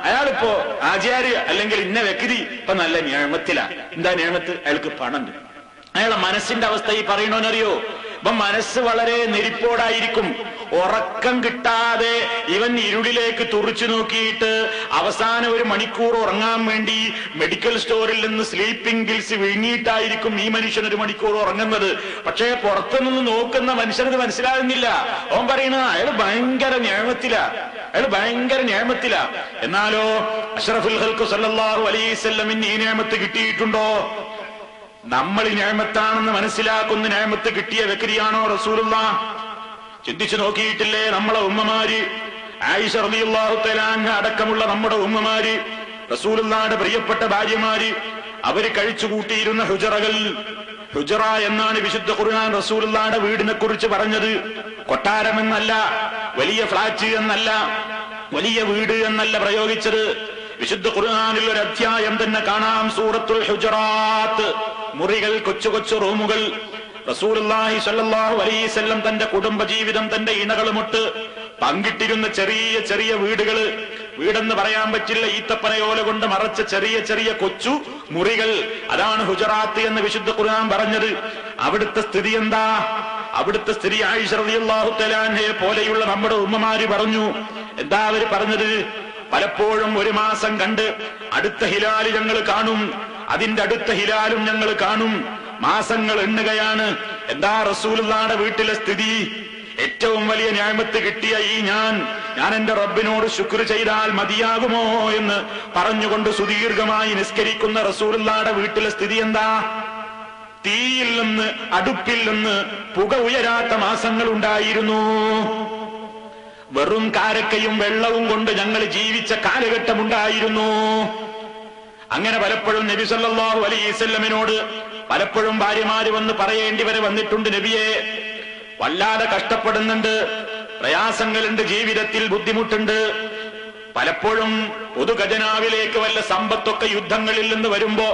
അയാളിപ്പോ ആചാര്യ അല്ലെങ്കിൽ ഇന്ന വ്യക്തി ഇപ്പൊ നല്ല നിയമത്തിലാ. എന്താ നിയമത്ത്? അയാൾക്ക് പണുണ്ട്. അയാളെ മനസ്സിന്റെ അവസ്ഥ ഈ പറയണോന്നറിയോ? ഇപ്പൊ മനസ്സ് വളരെ നെരിപ്പോടായിരിക്കും. ഉറക്കം കിട്ടാതെ ഇവൻ ഇരുളിലേക്ക് തുറിച്ചു നോക്കിയിട്ട് അവസാനം ഒരു മണിക്കൂർ ഉറങ്ങാൻ വേണ്ടി മെഡിക്കൽ സ്റ്റോറിൽ നിന്ന് സ്ലീപ്പിംഗ് പിൽസ് വിഴുങ്ങിയിട്ടായിരിക്കും ഈ മനുഷ്യൻ ഒരു മണിക്കൂർ ഉറങ്ങുന്നത്. പക്ഷേ പുറത്തുനിന്ന് നോക്കുന്ന മനുഷ്യനത് മനസ്സിലാകുന്നില്ല. അവൻ പറയുന്നത് അയാൾ ഭയങ്കര നിയമത്തിലാ, അയാൾ ഭയങ്കര നിയമത്തിലാ. എന്നാലോ അഷ്റഫുൽ ഖൽഖ് സല്ലല്ലാഹു അലൈഹി വസല്ലമിന് ഈ നിയമത്ത് കിട്ടിയിട്ടുണ്ടോ? നമ്മൾ ഈ നിഅമത്താണെന്ന് മനസ്സിലാക്കുന്ന നിഅമത്ത് കിട്ടിയ വ്യക്തിയാണോ റസൂലുള്ളാഹ്? ചിന്തിച്ചു നോക്കിയിട്ടില്ലേ? നമ്മളെ ഉമ്മമാര്, ആയിഷ റളിയല്ലാഹു തആല അൻഹ അടക്കമുള്ള നമ്മുടെ ഉമ്മമാര്, റസൂലുള്ളാഹിയുടെ പ്രിയപ്പെട്ട ഭാര്യമാര്, അവര് കഴിച്ചുകൂട്ടിയിരുന്ന ഹുജറകൾ. ഹുജറ എന്നാണ് വിശുദ്ധ ഖുർആൻ റസൂലുള്ളാഹിയുടെ വീടിനെ കുറിച്ച് പറഞ്ഞത്. കൊട്ടാരമെന്നല്ല, വലിയ ഫ്ലാറ്റ് എന്നല്ല, വലിയ വീട് എന്നല്ല പ്രയോഗിച്ചത്. വിശുദ്ധ ഖുർആനിൽ ഒരു അധ്യായം തന്നെ കാണാം, സൂറത്തുൽ ഹുജറാത്ത്. മുറികൾ, കൊച്ചു കൊച്ചു റൂമുകൾ. റസൂലുള്ളാഹി സ്വല്ലല്ലാഹു അലൈഹി വസല്ലം തന്റെ കുടുംബജീവിതം, തന്റെ ഇണകളുമൊട്ട് പങ്കിട്ടിരുന്ന ചെറിയ ചെറിയ വീടുകള്. വീടെന്ന് പറയാൻ പറ്റില്ല, ഈത്തപ്പനയോല കൊണ്ട് മറച്ച ചെറിയ ചെറിയ കൊച്ചു മുറികൾ. അതാണ് ഹുജറാത്ത് എന്ന് വിശുദ്ധ ഖുർആൻ പറഞ്ഞത്. അവിടുത്തെ സ്ഥിതി എന്താ? അവിടുത്തെ സ്ഥിതി ആയിഷ റളിയല്ലാഹു തആല അൻഹയെ പോലെയുള്ള നമ്മുടെ ഉമ്മമാര് പറഞ്ഞു. എന്താ അവര് പറഞ്ഞത്? പലപ്പോഴും ഒരു മാസം കണ്ട് അടുത്ത ഹിലാല് ഞങ്ങൾ കാണും, അതിന്റെ അടുത്ത ഹിലാലും ഞങ്ങൾ കാണും. മാസങ്ങൾ എണ്ണുകയാണ്. എന്താ റസൂലുള്ളാഹിയുടെ വീട്ടിലെ സ്ഥിതി? ഏറ്റവും വലിയ നിഅമത്ത് കിട്ടിയ ഈ ഞാൻ എന്റെ റബ്ബിനോട് ശുക്ർ ചെയ്താൽ മതിയാകുമോ എന്ന് പറഞ്ഞുകൊണ്ട് സുദീർഘമായി നിസ്കരിക്കുന്ന റസൂലുള്ളാഹിയുടെ വീട്ടിലെ സ്ഥിതി എന്താ? തീയിൽ നിന്ന്, അടുപ്പിൽ നിന്ന് പുക ഉയരാത്ത മാസങ്ങൾ ഉണ്ടായിരുന്നു. വെറും കാരക്കയും വെള്ളവും കൊണ്ട് ഞങ്ങൾ ജീവിച്ച കാലഘട്ടമുണ്ടായിരുന്നു. അങ്ങനെ പലപ്പോഴും നബി സല്ലല്ലാഹു അലൈഹി വസല്ലമിനോട് പലപ്പോഴും ഭാര്യമാര് വന്ന് പറയേണ്ടി വരെ വന്നിട്ടുണ്ട്, നബിയെ വല്ലാതെ കഷ്ടപ്പെടുന്നുണ്ട്, പ്രയാസങ്ങളുണ്ട്, ജീവിതത്തിൽ ബുദ്ധിമുട്ടുണ്ട്. പലപ്പോഴും പൊതു ഖജനാവിലേക്ക് വല്ല സമ്പത്തൊക്കെ യുദ്ധങ്ങളിൽ നിന്ന് വരുമ്പോ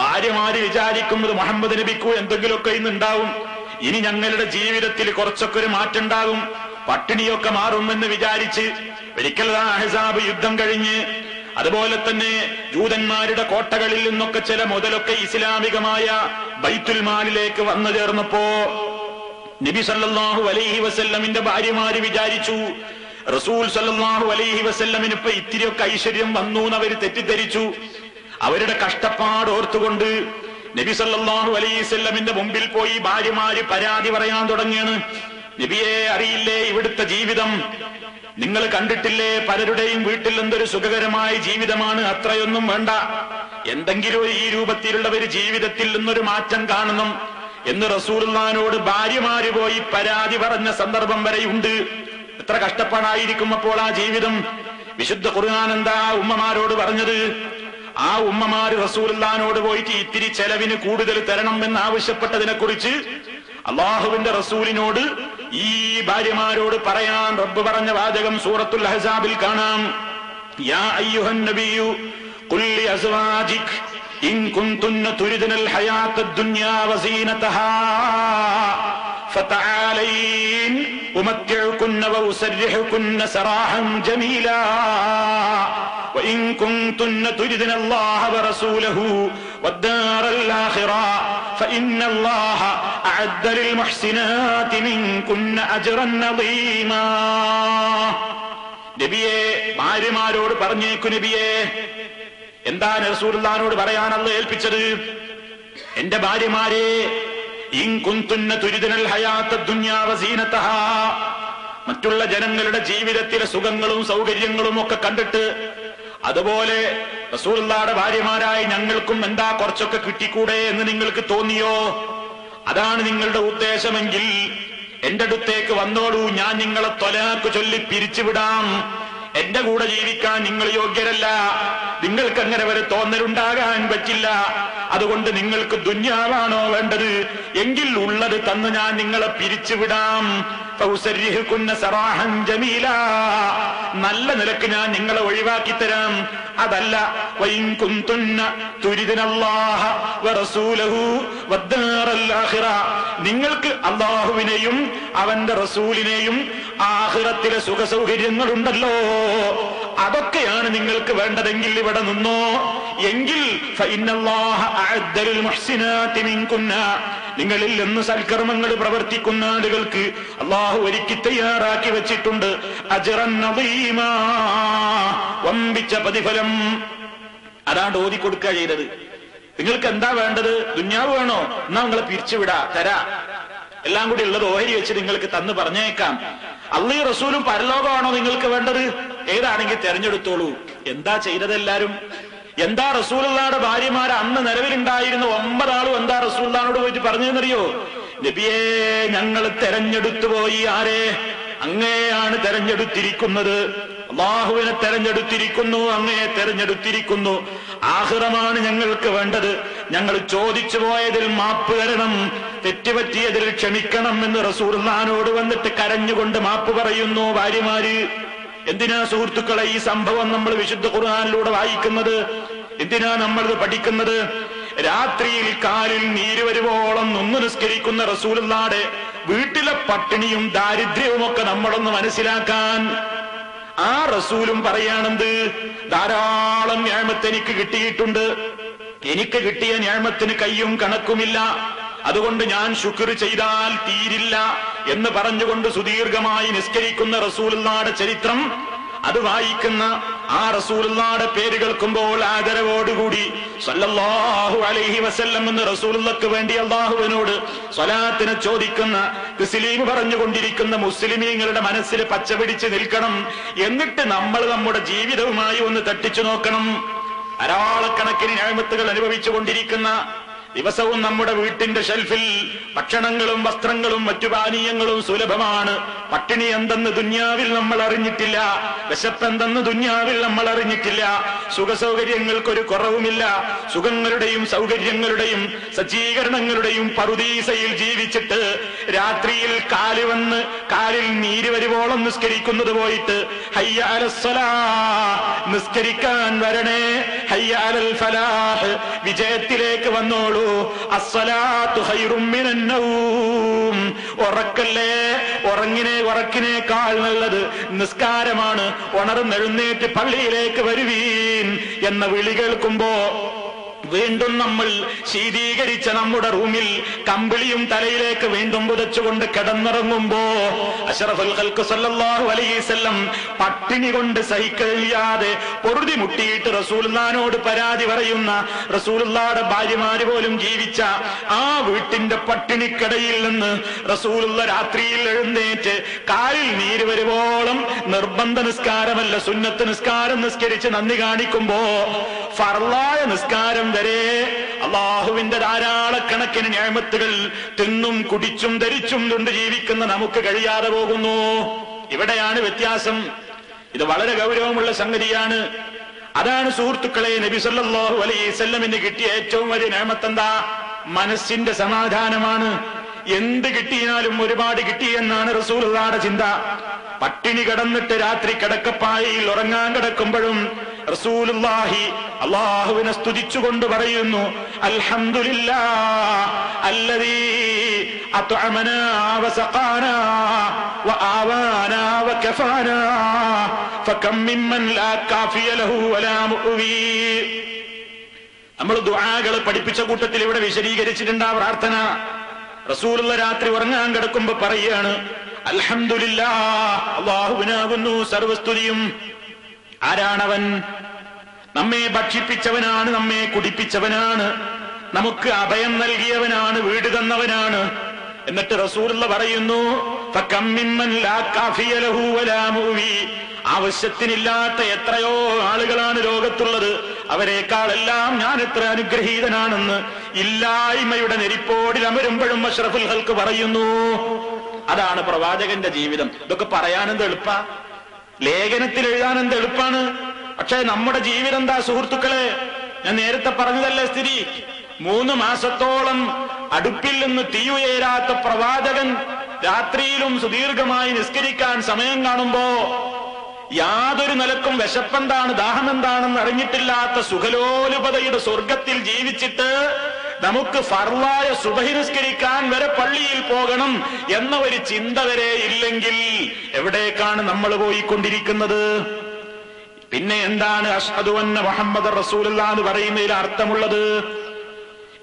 ഭാര്യമാര് വിചാരിക്കുന്നത് മുഹമ്മദ് നബിക്കു എന്തെങ്കിലുമൊക്കെ ഇന്നുണ്ടാവും, ഇനി ഞങ്ങളുടെ ജീവിതത്തിൽ കുറച്ചൊക്കെ ഒരു മാറ്റം ഉണ്ടാകും, പട്ടിണിയൊക്കെ മാറുമെന്ന് വിചാരിച്ച് ഒരിക്കൽ അഹ്സാബ് യുദ്ധം കഴിഞ്ഞ് അതുപോലെ തന്നെ ജൂതന്മാരുടെ കോട്ടകളിൽ നിന്നൊക്കെ ചില മുതലൊക്കെ ഇസ്ലാമികമായ ബൈത്തുൽ മാലിലേക്ക് വന്നു ചേർന്നപ്പോ നബി സല്ലല്ലാഹു അലൈഹി വസല്ലമിന്റെ ഭാര്യമാര് വിചാരിച്ചു റസൂൽ സല്ലല്ലാഹു അലൈഹി വസല്ലമിന് ഇപ്പൊ ഇത്തിരിയൊക്കെ ഐശ്വര്യം വന്നു എന്നവര് തെറ്റിദ്ധരിച്ചു. അവരുടെ കഷ്ടപ്പാട് ഓർത്തുകൊണ്ട് നബി സല്ലല്ലാഹു അലൈഹി വസല്ലമിന്റെ മുമ്പിൽ പോയി ഭാര്യമാര് പരാതി പറയാൻ തുടങ്ങിയാണ്. നബിയെ, അറിയില്ലേ ഇവിടുത്തെ ജീവിതം? നിങ്ങൾ കണ്ടിട്ടില്ലേ? പലരുടെയും വീട്ടിൽ എന്തൊരു സുഖകരമായ ജീവിതമാണ്, അത്രയൊന്നും വേണ്ട, എന്തെങ്കിലും ഈ രൂപത്തിലുള്ളവർ ജീവിതത്തിൽ നിന്നൊരു മാറ്റം കാണണം എന്ന് റസൂലുള്ളാഹിനോട് ഭാര്യമാര് പോയി പരാതി പറഞ്ഞ സന്ദർഭം വരെയുണ്ട്. എത്ര കഷ്ടപ്പാടായിരിക്കും അപ്പോൾ ആ ജീവിതം. വിശുദ്ധ ഖുർആൻ എന്താ ഉമ്മമാരോട് പറഞ്ഞത്? ആ ഉമ്മമാര് റസൂലുള്ളാഹിനോട് പോയിട്ട് ഇത്തിരി ചെലവിന് കൂടുതൽ തരണം എന്ന് ആവശ്യപ്പെട്ടതിനെ കുറിച്ച് അള്ളാഹുവിന്റെ റസൂലിനോട് ഈ ഭാര്യമാരോട് പറയാൻ റബ്ബ് പറഞ്ഞ വാചകം സൂറത്തുൽ അഹ്സാബിൽ കാണാം. യാ അയ്യുഹൻ നബിയു ഖുൽ ലി അസ്വാജിക് ഇൻ കുൻതുന്ന തുരിദുനൽ ഹയാത്തദ് ദുനിയാ വസീനതഹാ ഫതആലൈൻ ഉമത്തിഉകുന്ന വഉസർരിഹുകുന്ന സറാഹൻ ജമീലാ وإن كنتن تردن الله ورسوله والدار الآخرة فإن الله أعد للمحسنات منكن أجرا عظيما. നബിയെ, ഭാര്യമാരോട് പറഞ്ഞേക്കു നബിയെ. എന്താണ് റസൂലുള്ളാഹിനോട് പറയാനല്ല ഏൽപ്പിച്ചത്? എന്റെ ഭാര്യമാരെ, ഇൻ കുൻതുന്ന തുരിദുനൽ ഹയാത്തദ് ദുനിയാ വസീനതഹാ, മറ്റുള്ള ജനങ്ങളുടെ ജീവിതത്തിലെ സുഖങ്ങളും സൗകര്യങ്ങളും ഒക്കെ കണ്ടിട്ട് അതുപോലെ റസൂലുള്ളാഹിയുടെ ഭാര്യമാരായി ഞങ്ങൾക്കും എന്താ കുറച്ചൊക്കെ കിട്ടിക്കൂടെ എന്ന് നിങ്ങൾക്ക് തോന്നിയോ? അതാണ് നിങ്ങളുടെ ഉദ്ദേശമെങ്കിൽ എന്റെ അടുത്തേക്ക് വന്നോളൂ, ഞാൻ നിങ്ങളെ ത്വലാഖ് ചൊല്ലി പിരിച്ചുവിടാം. എന്റെ കൂടെ ജീവിക്കാൻ നിങ്ങൾ യോഗ്യരല്ല, നിങ്ങൾക്ക് അങ്ങനെ വരെ തോന്നലുണ്ടാകാൻ പറ്റില്ല. അതുകൊണ്ട് നിങ്ങൾക്ക് ദുന്യാവാണോ വേണ്ടത്? എങ്കിൽ ഉള്ളത് തന്ന് ഞാൻ നിങ്ങളെ പിരിച്ചുവിടാം. നല്ല നിലക്ക് ഞാൻ നിങ്ങളെ ഒഴിവാക്കി തരാം. അതല്ല, നിങ്ങൾക്ക് അള്ളാഹുവിനെയും അവന്റെ റസൂലിനെയും ആഖിറത്തിലെ സുഖ സൗകര്യങ്ങളുണ്ടല്ലോ, അതൊക്കെയാണ് നിങ്ങൾക്ക് വേണ്ടതെങ്കിൽ ഇവിടെ നിന്നോ. എങ്കിൽ നിങ്ങളിൽ നിന്ന് സൽക്കർമ്മങ്ങൾ പ്രവർത്തിക്കുന്ന ആളുകൾക്ക് അള്ളാഹു ഒരുക്കി തയ്യാറാക്കി വെച്ചിട്ടുണ്ട് അജ്റൻ അദീമാ, വമ്പിച്ച പ്രതിഫലം. അതാണ് ഓതി കൊടുക്കുക ചെയ്തത്. നിങ്ങൾക്ക് എന്താ വേണ്ടത്? ദുന്യാവ് വേണോ? എന്നാ നിങ്ങളെ പിരിച്ചുവിടാ, തരാ. എല്ലാം കൂടി ഉള്ളത് ഓഹരി വെച്ച് നിങ്ങൾക്ക് തന്ന് പറഞ്ഞേക്കാം. അള്ളാഹുവും റസൂലും പരലോകമാണോ നിങ്ങൾക്ക് വേണ്ടത്? ഏതാണെങ്കിൽ തെരഞ്ഞെടുത്തോളൂ. എന്താ ചെയ്തതെല്ലാരും? എന്താ റസൂലുള്ളാഹിയുടെ ഭാര്യമാര് അന്ന് നിലവിലുണ്ടായിരുന്ന 9 ആളും എന്താ റസൂലുള്ളാഹിനോട് പോയിട്ട് പറഞ്ഞതെന്നറിയോ? നബിയേ, ഞങ്ങൾ തെരഞ്ഞെടുത്തു പോയി. ആരെ? അങ്ങയെയാണ് തെരഞ്ഞെടുത്തിരിക്കുന്നത്. അള്ളാഹുവിനെ തെരഞ്ഞെടുത്തിരിക്കുന്നു, അങ്ങയെ തെരഞ്ഞെടുത്തിരിക്കുന്നു. ആഖിറമാണ് ഞങ്ങൾക്ക് വേണ്ടത്. ഞങ്ങൾ ചോദിച്ചു പോയതിൽ മാപ്പ് തരണം, തെറ്റുപറ്റിയതിൽ ക്ഷമിക്കണം എന്ന് റസൂലുള്ളാഹിനോട് വന്നിട്ട് കരഞ്ഞുകൊണ്ട് മാപ്പ് പറയുന്നു ഭാര്യമാര്. എന്തിനാ സുഹൃത്തുക്കളെ ഈ സംഭവം നമ്മൾ വിശുദ്ധ ഖുർആനിലൂടെ വായിക്കുന്നത്? എന്തിനാ നമ്മളിത് പഠിക്കുന്നത്? രാത്രിയിൽ കാലിൽ നീര് വരുവോളം നിന്ന് നിസ്കരിക്കുന്ന റസൂലുള്ളാഹിയുടെ വീട്ടിലെ പട്ടിണിയും ദാരിദ്ര്യവും ഒക്കെ നമ്മളൊന്ന് മനസ്സിലാക്കാൻ. ആ റസൂലും പറയാണെന്ത്? ധാരാളം നിഅമത്ത് എനിക്ക് കിട്ടിയിട്ടുണ്ട്, എനിക്ക് കിട്ടിയ നിഅമത്തിന് കയ്യും കണക്കുമില്ല, അതുകൊണ്ട് ഞാൻ ശുക്ർ ചെയ്താൽ തീരില്ല എന്ന് പറഞ്ഞുകൊണ്ട് സുദീർഘമായി നിസ്കരിക്കുന്ന റസൂലുള്ളാഹിയുടെ ചരിത്രം അത് വായിക്കുന്ന ആ റസൂലുള്ളാഹിയുടെ പേര് കേൾക്കുമ്പോൾ ആദരവോടുകൂടി സല്ലല്ലാഹു അലൈഹി വസല്ലം എന്ന് റസൂലുള്ളാഹിക്ക് വേണ്ടി അല്ലാഹുവിനോട് സ്വലാത്തിനെ ചോദിക്കുന്ന തസ്ലീം പറഞ്ഞുകൊണ്ടിരിക്കുന്ന മുസ്ലിമീങ്ങളുടെ മനസ്സിൽ പച്ചപിടിച്ച് നിൽക്കണം. എന്നിട്ട് നമ്മൾ നമ്മുടെ ജീവിതവുമായി ഒന്ന് തട്ടിച്ചു നോക്കണം. ധാരാളക്കണക്കിന് നിഅമത്തുകൾ അനുഭവിച്ചുകൊണ്ടിരിക്കുന്ന, ദിവസവും നമ്മുടെ വീട്ടിന്റെ ഷെൽഫിൽ ഭക്ഷണങ്ങളും വസ്ത്രങ്ങളും മറ്റു പാനീയങ്ങളും സുലഭമാണ്. പട്ടിണി എന്തെന്ന് ദുന്യാവിൽ നമ്മൾ അറിഞ്ഞിട്ടില്ല, വിശപ്പെന്തെന്ന് ദുന്യാവിൽ നമ്മൾ അറിഞ്ഞിട്ടില്ല. സുഖസൗകര്യങ്ങൾക്കൊരു കുറവുമില്ല. സുഖങ്ങളുടെയും സൗകര്യങ്ങളുടെയും സജ്ജീകരണങ്ങളുടെയും പറുദീസയിൽ ജീവിച്ചിട്ട് രാത്രിയിൽ കാല് വന്ന് കാലിൽ നീര് വരുവോളം നിസ്കരിക്കുന്നത് പോയിട്ട് ഹയ്യ അലസ്സലാ, നിസ്കരിക്കാൻ വരണേ, ഹയ്യ അലൽ ഫലാഹ്, വിജയത്തിലേക്ക് വന്നോളൂ, അസ്സലാത്തു ഖൈറും മിനൻ നൗം, ഉറക്കല്ലേ, ഉറക്കിനേക്കാൾ നല്ലത് നിസ്കാരമാണ്, ഉണർന്നെഴുന്നേറ്റ് പള്ളിയിലേക്ക് വരുവീൻ എന്ന വിളി കേൾക്കുമ്പോ വീണ്ടും നമ്മൾ ശീതീകരിച്ച നമ്മുടെ റൂമിൽ കമ്പിളിയും തലയിലേക്ക് വീണ്ടും പുതച്ചുകൊണ്ട് കിടന്നിറങ്ങുമ്പോ അഷ്റഫുൽ ഖൽഖ് സല്ലല്ലാഹു അലൈഹി വസല്ലം പട്ടിണി കൊണ്ട് സഹിക്കഴിയാതെ പൊറുതി മുട്ടിയിട്ട് റസൂലുള്ളാഹിനോട് പരാതി പറയുന്ന, റസൂലുള്ളാഹിയുടെ ഭാര്യമാര് പോലും ജീവിച്ച ആ വീട്ടിന്റെ പട്ടിണിക്കടയിൽ നിന്ന് റസൂലുള്ള രാത്രിയിൽ എഴുന്നേറ്റ് കാലിൽ നീര് വരുവോളം നിർബന്ധ നിസ്കാരമല്ല സുന്നത്ത് നിസ്കാരം നിസ്കരിച്ച് നന്ദി കാണിക്കുമ്പോ ഫർളായ നിസ്കാരം വരെ അള്ളാഹുവിന്റെ ധാരാളക്കണക്കിന് നിഅമത്തുകൾ തിന്നും കുടിച്ചും ധരിച്ചും കൊണ്ട് ജീവിക്കുന്ന നമുക്ക് കഴിയാതെ പോകുന്നു. ഇവിടെയാണ് വ്യത്യാസം. ഇത് വളരെ ഗൗരവമുള്ള സംഗതിയാണ്. അതാണ് സുഹൃത്തുക്കളെ നബി സല്ലല്ലാഹു അലൈഹി വസല്ലമിന് കിട്ടിയ ഏറ്റവും വലിയ നിഅമത്ത് എന്താ? മനസ്സിന്റെ സമാധാനമാണ്. എന്ത് കിട്ടിയാലും ഒരുപാട് കിട്ടിയെന്നാണ് റസൂലുള്ളാഹിയുടെ ചിന്ത. പട്ടിണി കിടന്നിട്ട് രാത്രി കിടക്കപ്പായയിൽ ഉറങ്ങാൻ കിടക്കുമ്പോഴും റസൂലുള്ളാഹി അല്ലാഹുവിനെ സ്തുതിച്ചുകൊണ്ട് പറയുന്നു, അൽഹംദുലില്ലാഹ് അല്ലദീ അത്അമനാ വസഖാനാ വആവാനാ വകഫാനാ ഫകം മിമ്മൻ ലാ കാഫിയ ലഹു വലാ മുഅവി. നമ്മൾ ദുആകൾ പഠിപ്പിച്ച കൂട്ടത്തിൽ ഇവിടെ വിശദീകരിച്ചിട്ടുണ്ട് ആ പ്രാർത്ഥന. റസൂലുള്ള രാത്രി ഉറങ്ങാൻ കിടക്കുമ്പോ പറയാണ്, അൽഹംദുലില്ലാഹ്, അല്ലാഹുവിനാകുന്നു സർവസ്തുതിയും. ആരാണവൻ? നമ്മെ ഭക്ഷിപ്പിച്ചവനാണ്, നമ്മെ കുടിപ്പിച്ചവനാണ്, നമുക്ക് അഭയം നൽകിയവനാണ്, വീട് തന്നവനാണ്. എന്നിട്ട് റസൂലുള്ള പറയുന്നു, ഫകം മിമ്മൻ ലാ കാഫിയ ലഹു വലാ മുഅവി. ആവശ്യത്തിനില്ലാത്ത എത്രയോ ആളുകളാണ് ലോകത്തുള്ളത്, അവരെക്കാളെല്ലാം ഞാൻ എത്ര അനുഗ്രഹീതനാണെന്ന് ഇല്ലായ്മയുടെ നെരിപ്പോടിൽ അമരുമ്പോഴും അഷ്റഫുൽ ഖൽഖ് പറയുന്നു. അതാണ് പ്രവാചകന്റെ ജീവിതം. ഇതൊക്കെ പറയാനെന്ത് എളുപ്പ, ലേഖനത്തിൽ എഴുതാനെന്ത് എളുപ്പാണ്. പക്ഷേ നമ്മുടെ ജീവിതം എന്താ സുഹൃത്തുക്കളെ? ഞാൻ നേരത്തെ പറഞ്ഞതല്ലേ സ്ഥിതി. 3 മാസത്തോളം അടുപ്പിൽ നിന്ന് തീയുയരാത്ത പ്രവാചകൻ രാത്രിയിലും സുദീർഘമായി നിസ്കരിക്കാൻ സമയം കാണുമ്പോ യാതൊരു നിലക്കും വിശപ്പെന്താണ് ദാഹമെന്താണെന്ന് അറിഞ്ഞിട്ടില്ലാത്ത സുഖലോലുപതയുടെ സ്വർഗത്തിൽ ജീവിച്ചിട്ട് നമുക്ക് ഫർളായ സുബഹി നിസ്കരിക്കാൻ വരെ പള്ളിയിൽ പോകണം എന്ന ഒരു ചിന്ത വരെ ഇല്ലെങ്കിൽ എവിടേക്കാണ് നമ്മൾ പോയിക്കൊണ്ടിരിക്കുന്നത്? പിന്നെ എന്താണ് അഷ്ഹദു അന്ന മുഹമ്മദ് റസൂലുള്ളാഹി എന്ന് പറയുന്നതിൽ അർത്ഥമുള്ളത്?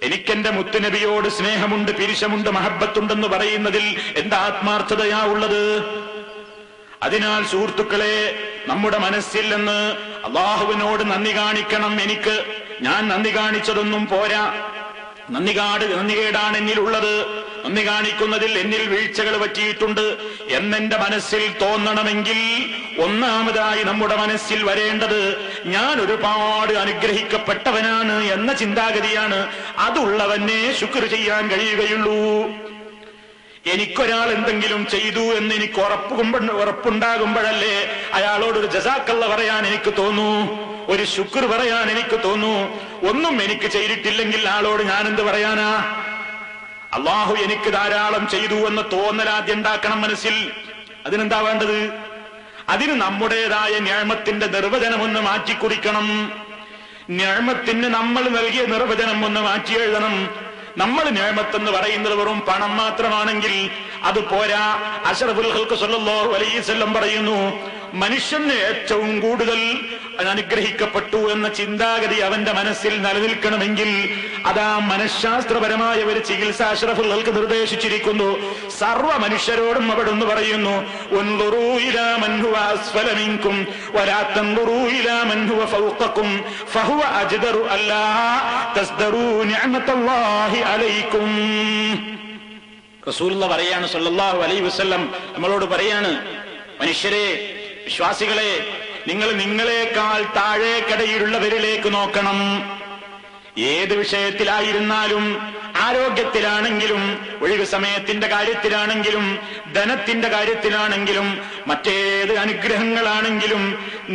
എനിക്കെന്റെ മുത്തുനബിയോട് സ്നേഹമുണ്ട്, പിരിശമുണ്ട്, മഹബത്തുണ്ടെന്ന് പറയുന്നതിൽ എന്താ ആത്മാർത്ഥതയാ ഉള്ളത്? അതിനാൽ സുഹൃത്തുക്കളെ, നമ്മുടെ മനസ്സിൽ നിന്ന് അള്ളാഹുവിനോട് നന്ദി കാണിക്കണം. ഞാൻ നന്ദി കാണിച്ചതൊന്നും പോരാ, നന്ദികേടാണ് എന്നിലുള്ളത്, നന്ദി കാണിക്കുന്നതിൽ എന്നിൽ വീഴ്ചകൾ പറ്റിയിട്ടുണ്ട് എന്നെന്റെ മനസ്സിൽ തോന്നണമെങ്കിൽ ഒന്നാമതായി നമ്മുടെ മനസ്സിൽ വരേണ്ടത് ഞാൻ ഒരുപാട് അനുഗ്രഹിക്കപ്പെട്ടവനാണ് എന്ന ചിന്താഗതിയാണ്. അതുള്ളവനെ ശുക്ർ ചെയ്യാൻ കഴിയുകയുള്ളൂ. എനിക്കൊരാൾ എന്തെങ്കിലും ചെയ്തു എന്ന് എനിക്ക് ഉറപ്പുണ്ടാകുമ്പോഴല്ലേ അയാളോടൊരു ജസാക്കല്ല പറയാൻ എനിക്ക് തോന്നൂ, ഒരു ശുക്ർ പറയാൻ എനിക്ക് തോന്നൂ. ഒന്നും എനിക്ക് ചെയ്തിട്ടില്ലെങ്കിൽ ആളോട് ഞാൻ എന്ത് പറയാനാ? അള്ളാഹു എനിക്ക് ധാരാളം ചെയ്തു എന്ന് തോന്നലാദ്യം ഉണ്ടാക്കണം മനസ്സിൽ. അതിനെന്താ വേണ്ടത്? അതിന് നമ്മുടേതായ നിഅമത്തിന്റെ നിർവചനം ഒന്ന് മാറ്റിക്കുറിക്കണം. നിഅമത്തിന് നമ്മൾ നൽകിയ നിർവചനം ഒന്ന് മാറ്റി എഴുതണം. നമ്മൾ നിഅമത്ത് പറയുന്നത് വെറും പണം മാത്രമാണെങ്കിൽ അത് പോരാ. അഷ്റഫുൽ ഖൽഖ് സല്ലല്ലാഹു അലൈഹി വസല്ലം പറയുന്നു, മനുഷ്യന് ഏറ്റവും കൂടുതൽ അനുഗ്രഹിക്കപ്പെട്ടു എന്ന ചിന്താഗതി അവന്റെ മനസ്സിൽ നിലനിൽക്കണമെങ്കിൽ അതാ മനഃശാസ്ത്രപരമായ ഒരു ചികിത്സ അഷ്റഫുകൾക്ക് നിർദ്ദേശിച്ചിരിക്കുന്നു. സർവ്വ മനുഷ്യരോടും അവിടുന്ന് പറയുന്നു, ഉൻദുറൂ ഇലാ മൻ ഹുവ അസ്ഫല മിൻകും വലാ തൻദുറൂ ഇലാ മൻ ഹുവ ഫൗഖക്കും ഫഹുവ അജ്ദറു അല്ലാ തസ്ദറൂ നിഅമത്തല്ലാഹി അലൈക്കും. റസൂലുള്ളാഹി പറയാണ് സല്ലല്ലാഹു അലൈഹി വസല്ലം നമ്മളോട് പറയാണ്, മനുഷ്യരെ, വിശ്വാസികളെ, നിങ്ങൾ നിങ്ങളെക്കാൾ താഴേക്കടയിലുള്ളവരിലേക്ക് നോക്കണം. ഏത് വിഷയത്തിലായിരുന്നാലും, ആരോഗ്യത്തിലാണെങ്കിലും, ഒഴിവ് സമയത്തിന്റെ കാര്യത്തിലാണെങ്കിലും, ധനത്തിന്റെ കാര്യത്തിലാണെങ്കിലും, മറ്റേത് അനുഗ്രഹങ്ങളാണെങ്കിലും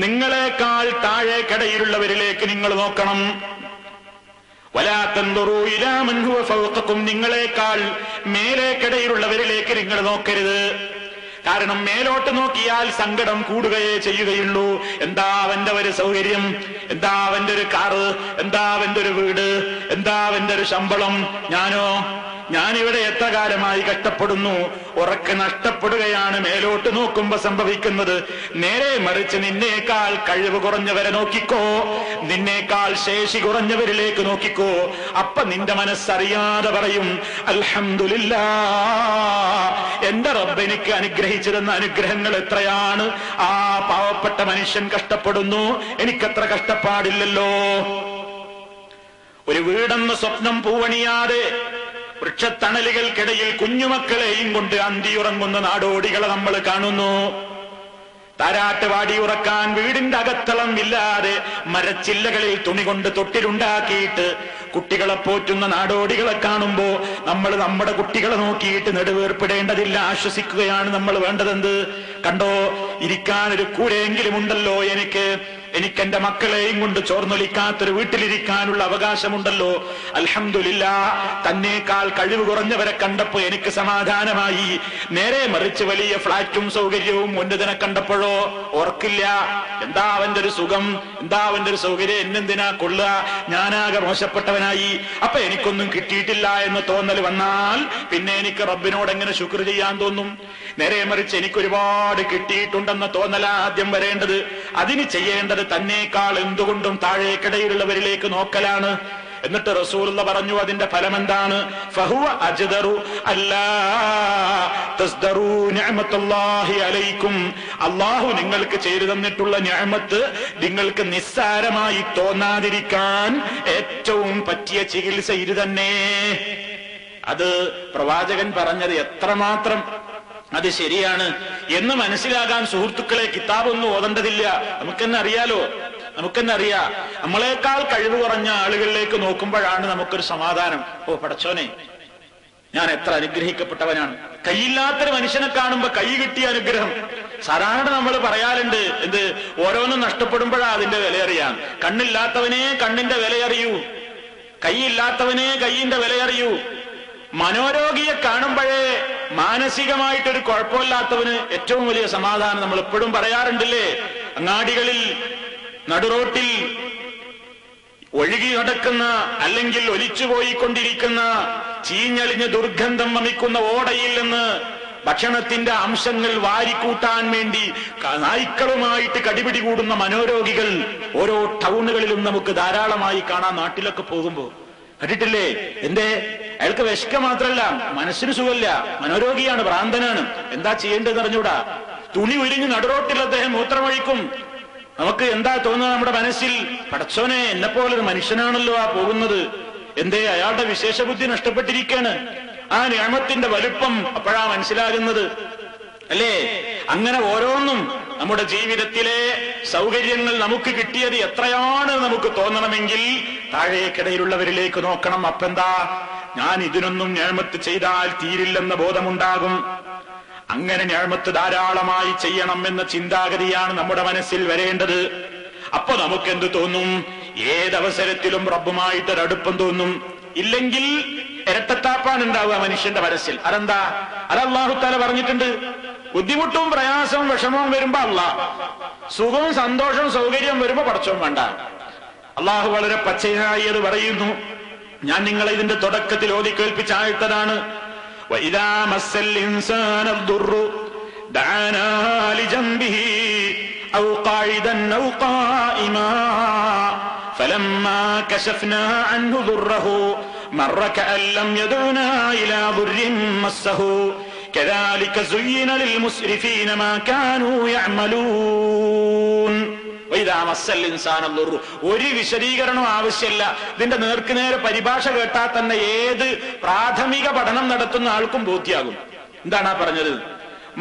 നിങ്ങളെക്കാൾ താഴേക്കടയിലുള്ളവരിലേക്ക് നിങ്ങൾ നോക്കണം. വലാ തൻദുറൂ ഇലാ മൻ ഹുവ ഫൗഖക്കും, നിങ്ങളെക്കാൾ മേലേക്കിടയിലുള്ളവരിലേക്ക് നിങ്ങൾ നോക്കരുത്. കാരണം മേലോട്ട് നോക്കിയാൽ സങ്കടം കൂടുകയേ ചെയ്യുകയുള്ളൂ. എന്താ അവന്റെ ഒരു സൗകര്യം, എന്താ അവന്റെ ഒരു കാറ്, എന്താ അവന്റെ ഒരു വീട്, എന്താ അവന്റെ ഒരു ശമ്പളം, ഞാനിവിടെ എത്ര കാലമായി കഷ്ടപ്പെടുന്നു. ഉറക്കെ നഷ്ടപ്പെടുകയാണ് മേലോട്ട് നോക്കുമ്പോ സംഭവിക്കുന്നത്. നേരെ മറിച്ച് നിന്നേക്കാൾ കഴിവ് കുറഞ്ഞവരെ നോക്കിക്കോ, നിന്നേക്കാൾ ശേഷി കുറഞ്ഞവരിലേക്ക് നോക്കിക്കോ. അപ്പൊ നിന്റെ മനസ്സറിയാതെ പറയും, അൽഹംദുലില്ലാഹ്, എന്റെ റബ്ബ് എനിക്ക് അനുഗ്രഹിച്ചു തന്ന അനുഗ്രഹങ്ങൾ എത്രയാണ്. ആ പാവപ്പെട്ട മനുഷ്യൻ കഷ്ടപ്പെടുന്നു, എനിക്കത്ര കഷ്ടപ്പാടില്ലല്ലോ. ഒരു വീടെന്ന സ്വപ്നം പൂവണിയാതെ വൃക്ഷത്തണലുകൾക്കിടയിൽ കുഞ്ഞുമക്കളെയും കൊണ്ട് അന്തിയുറങ്ങുന്ന നാടോടികളെ നമ്മൾ കാണുന്നു. താരാട്ട് പാടിയുറക്കാൻ വീടിന്റെ അകത്തളം ഇല്ലാതെ മരച്ചില്ലകളിൽ തുണി കൊണ്ട് തൊട്ടിലുണ്ടാക്കിയിട്ട് കുട്ടികളെ പോറ്റുന്ന നാടോടികളെ കാണുമ്പോ നമ്മൾ നമ്മുടെ കുട്ടികളെ നോക്കിയിട്ട് നെടുവേർപ്പെടേണ്ടതില്ല, ആശ്വസിക്കുകയാണ് നമ്മൾ വേണ്ടതെന്ത്. കണ്ടോ, ഇരിക്കാനൊരു കൂരെങ്കിലും ഉണ്ടല്ലോ എനിക്ക് എന്റെ മക്കളെയും കൊണ്ട് ചോർന്നൊലിക്കാത്തൊരു വീട്ടിലിരിക്കാനുള്ള അവകാശമുണ്ടല്ലോ. അൽഹംദുലില്ലാഹ്, തന്നേക്കാൾ കഴിവ് കുറഞ്ഞവരെ കണ്ടപ്പോ എനിക്ക് സമാധാനമായി. നേരെ മറിച്ച് വലിയ ഫ്ളാറ്റും സൗകര്യവും ഉന്നതനെ കണ്ടപ്പോഴോ ഓർക്കില്ല. എന്താ അവന്റെ ഒരു സുഖം, എന്താ അവന്റെ ഒരു സൗകര്യം, എന്നെന്തിനാ കൊള്ളുക, ഞാനാകെ മോശപ്പെട്ടവനായി. അപ്പൊ എനിക്കൊന്നും കിട്ടിയിട്ടില്ല എന്ന് തോന്നൽ വന്നാൽ പിന്നെ എനിക്ക് റബ്ബിനോട് എങ്ങനെ ശുക്ർ ചെയ്യാൻ തോന്നും? നേരെ മറിച്ച് എനിക്ക് ഒരുപാട് കിട്ടിയിട്ടുണ്ടെന്ന തോന്നല ആദ്യം വരേണ്ടത്. അതിന് ചെയ്യേണ്ടത് തന്നേക്കാൾ എന്തുകൊണ്ടും താഴേക്കിടയിലുള്ളവരിലേക്ക് നോക്കലാണ്. എന്നിട്ട് റസൂലുള്ളാഹി പറഞ്ഞു, അതിന്റെ ഫലം എന്താണ്? ഫഹുവ അജ്ദറു അല്ലാ തസ്ദറൂ നിഅമത്തല്ലാഹി അലൈക്കും. അല്ലാഹു നിങ്ങൾക്ക് ചെയ്തു തന്നിട്ടുള്ള നിഅമത്ത് നിങ്ങൾക്ക് നിസ്സാരമായി തോന്നാതിരിക്കാൻ ഏറ്റവും പറ്റിയ ചികിത്സ ഇത് തന്നെ. അത് പ്രവാചകൻ പറഞ്ഞത് എത്രമാത്രം അത് ശരിയാണ് എന്ന് മനസ്സിലാകാൻ സുഹൃത്തുക്കളെ കിതാബൊന്നും ഓതേണ്ടതില്ല. നമുക്കെന്നെ അറിയാലോ, നമുക്കെന്നറിയാം. നമ്മളെക്കാൾ കഴിവ് കുറഞ്ഞ ആളുകളിലേക്ക് നോക്കുമ്പോഴാണ് നമുക്കൊരു സമാധാനം. ഓ പടച്ചോനെ, ഞാൻ എത്ര അനുഗ്രഹിക്കപ്പെട്ടവനാണ്. കൈയില്ലാത്തൊരു മനുഷ്യനെ കാണുമ്പോ കൈ കിട്ടിയ അനുഗ്രഹം. സാധാരണ നമ്മൾ പറയാറുണ്ട്, എന്ത്, ഓരോന്നും നഷ്ടപ്പെടുമ്പോഴാ അതിന്റെ വിലയറിയാൻ. കണ്ണില്ലാത്തവനെ കണ്ണിന്റെ വിലയറിയൂ, കൈയില്ലാത്തവനെ കൈയിന്റെ വിലയറിയൂ. മനോരോഗിയെ കാണുമ്പോഴേ മാനസികമായിട്ടൊരു കുഴപ്പമില്ലാത്തവന് ഏറ്റവും വലിയ സമാധാനം. നമ്മൾ എപ്പോഴും പറയാറുണ്ടല്ലേ, അങ്ങാടികളിൽ നടുറോട്ടിൽ ഒഴുകി നടക്കുന്ന അല്ലെങ്കിൽ ഒലിച്ചുപോയിക്കൊണ്ടിരിക്കുന്ന ചീഞ്ഞളിഞ്ഞ് ദുർഗന്ധം വമിക്കുന്ന ഓടയിൽ നിന്ന് ഭക്ഷണത്തിന്റെ അംശങ്ങൾ വാരിക്കൂട്ടാൻ വേണ്ടി നായ്ക്കളുമായിട്ട് കടിപിടി കൂടുന്ന മനോരോഗികൾ ഓരോ ടൗണുകളിലും നമുക്ക് ധാരാളമായി കാണാൻ. നാട്ടിലൊക്കെ പോകുമ്പോ കണ്ടിട്ടില്ലേ? എന്തേ? അയാൾക്ക് വിശക്ക മാത്രല്ല, മനസ്സിന് സുഖമില്ല, മനോരോഗിയാണ്, ഭ്രാന്തനാണ്. എന്താ ചെയ്യേണ്ടതെന്ന് അറിഞ്ഞൂടാ. തുണി ഉരിഞ്ഞ് നടുറോട്ടിൽ അദ്ദേഹം മൂത്രമൊഴിക്കും. നമുക്ക് എന്താ തോന്നുന്നത് നമ്മുടെ മനസ്സിൽ? പടച്ചോനെ, എന്നെപ്പോലൊരു മനുഷ്യനാണല്ലോ ആ പോകുന്നത്. എന്തേ? അയാളുടെ വിശേഷ ബുദ്ധി നഷ്ടപ്പെട്ടിരിക്കുകയാണ്. ആ നിഅമത്തിന്റെ വലുപ്പം അപ്പോഴാ മനസ്സിലാകുന്നത്, അല്ലേ? അങ്ങനെ ഓരോന്നും നമ്മുടെ ജീവിതത്തിലെ സൗകര്യങ്ങൾ നമുക്ക് കിട്ടിയത് എത്രയാണ് നമുക്ക് തോന്നണമെങ്കിൽ താഴേക്കിടയിലുള്ളവരിലേക്ക് നോക്കണം. അപ്പെന്താ, ഞാൻ ഇതിനൊന്നും നിഅമത്ത് ചെയ്താൽ തീരില്ലെന്ന ബോധമുണ്ടാകും. അങ്ങനെ നിഅമത്ത് ധാരാളമായി ചെയ്യണം എന്ന ചിന്താഗതിയാണ് നമ്മുടെ മനസ്സിൽ വരേണ്ടത്. അപ്പൊ നമുക്കെന്ത് തോന്നും? ഏതവസരത്തിലും റബ്ബുമായിട്ടൊരടുപ്പം തോന്നും. ഇല്ലെങ്കിൽ ഇരട്ടത്താപ്പാൻ ഉണ്ടാവുക മനുഷ്യന്റെ മനസ്സിൽ. അതെന്താ? അത് അല്ലാഹു തആല പറഞ്ഞിട്ടുണ്ട്. ബുദ്ധിമുട്ടും പ്രയാസവും വിഷമവും വരുമ്പോ അല്ലാഹ്, സുഖവും സന്തോഷവും സൗകര്യം വരുമ്പോ പടച്ചോൻ വേണ്ട. അല്ലാഹു വളരെ പച്ചയായി അത് പറയുന്നു. ഞാൻ നിങ്ങളെ ഇതിന്റെ തുടക്കത്തിൽ ഓതി കേൾപ്പിച്ച ആയത്താണ്. وَإِذَا مَسَّ الْإِنسَانَ الضُّرُّ دَعَانَا لِجَنبِهِ ഔ ഖായിദൻ ഔ ഖായിമാ ഫലമ്മാ കശഫ്നാ അൻഹു ദുർറഹു മറ കഅൻ ലം യദുനാ ഇലാ ദുർരിൻ മസ്സഹു കദാലിക സുയ്യിന ലിൽ മുസ്രിഫീന മാ കാനൂ യഅമലൂൻ. ഒരു വിശദീകരണം ആവശ്യമില്ല. ഇതിന്റെ നേർക്കുനേരെ പരിഭാഷ കേട്ടാൽ തന്നെ ഏത് പ്രാഥമിക പഠനം നടത്തുന്ന ആൾക്കും ബോധ്യാകും. എന്താണ് ആ പറഞ്ഞത്?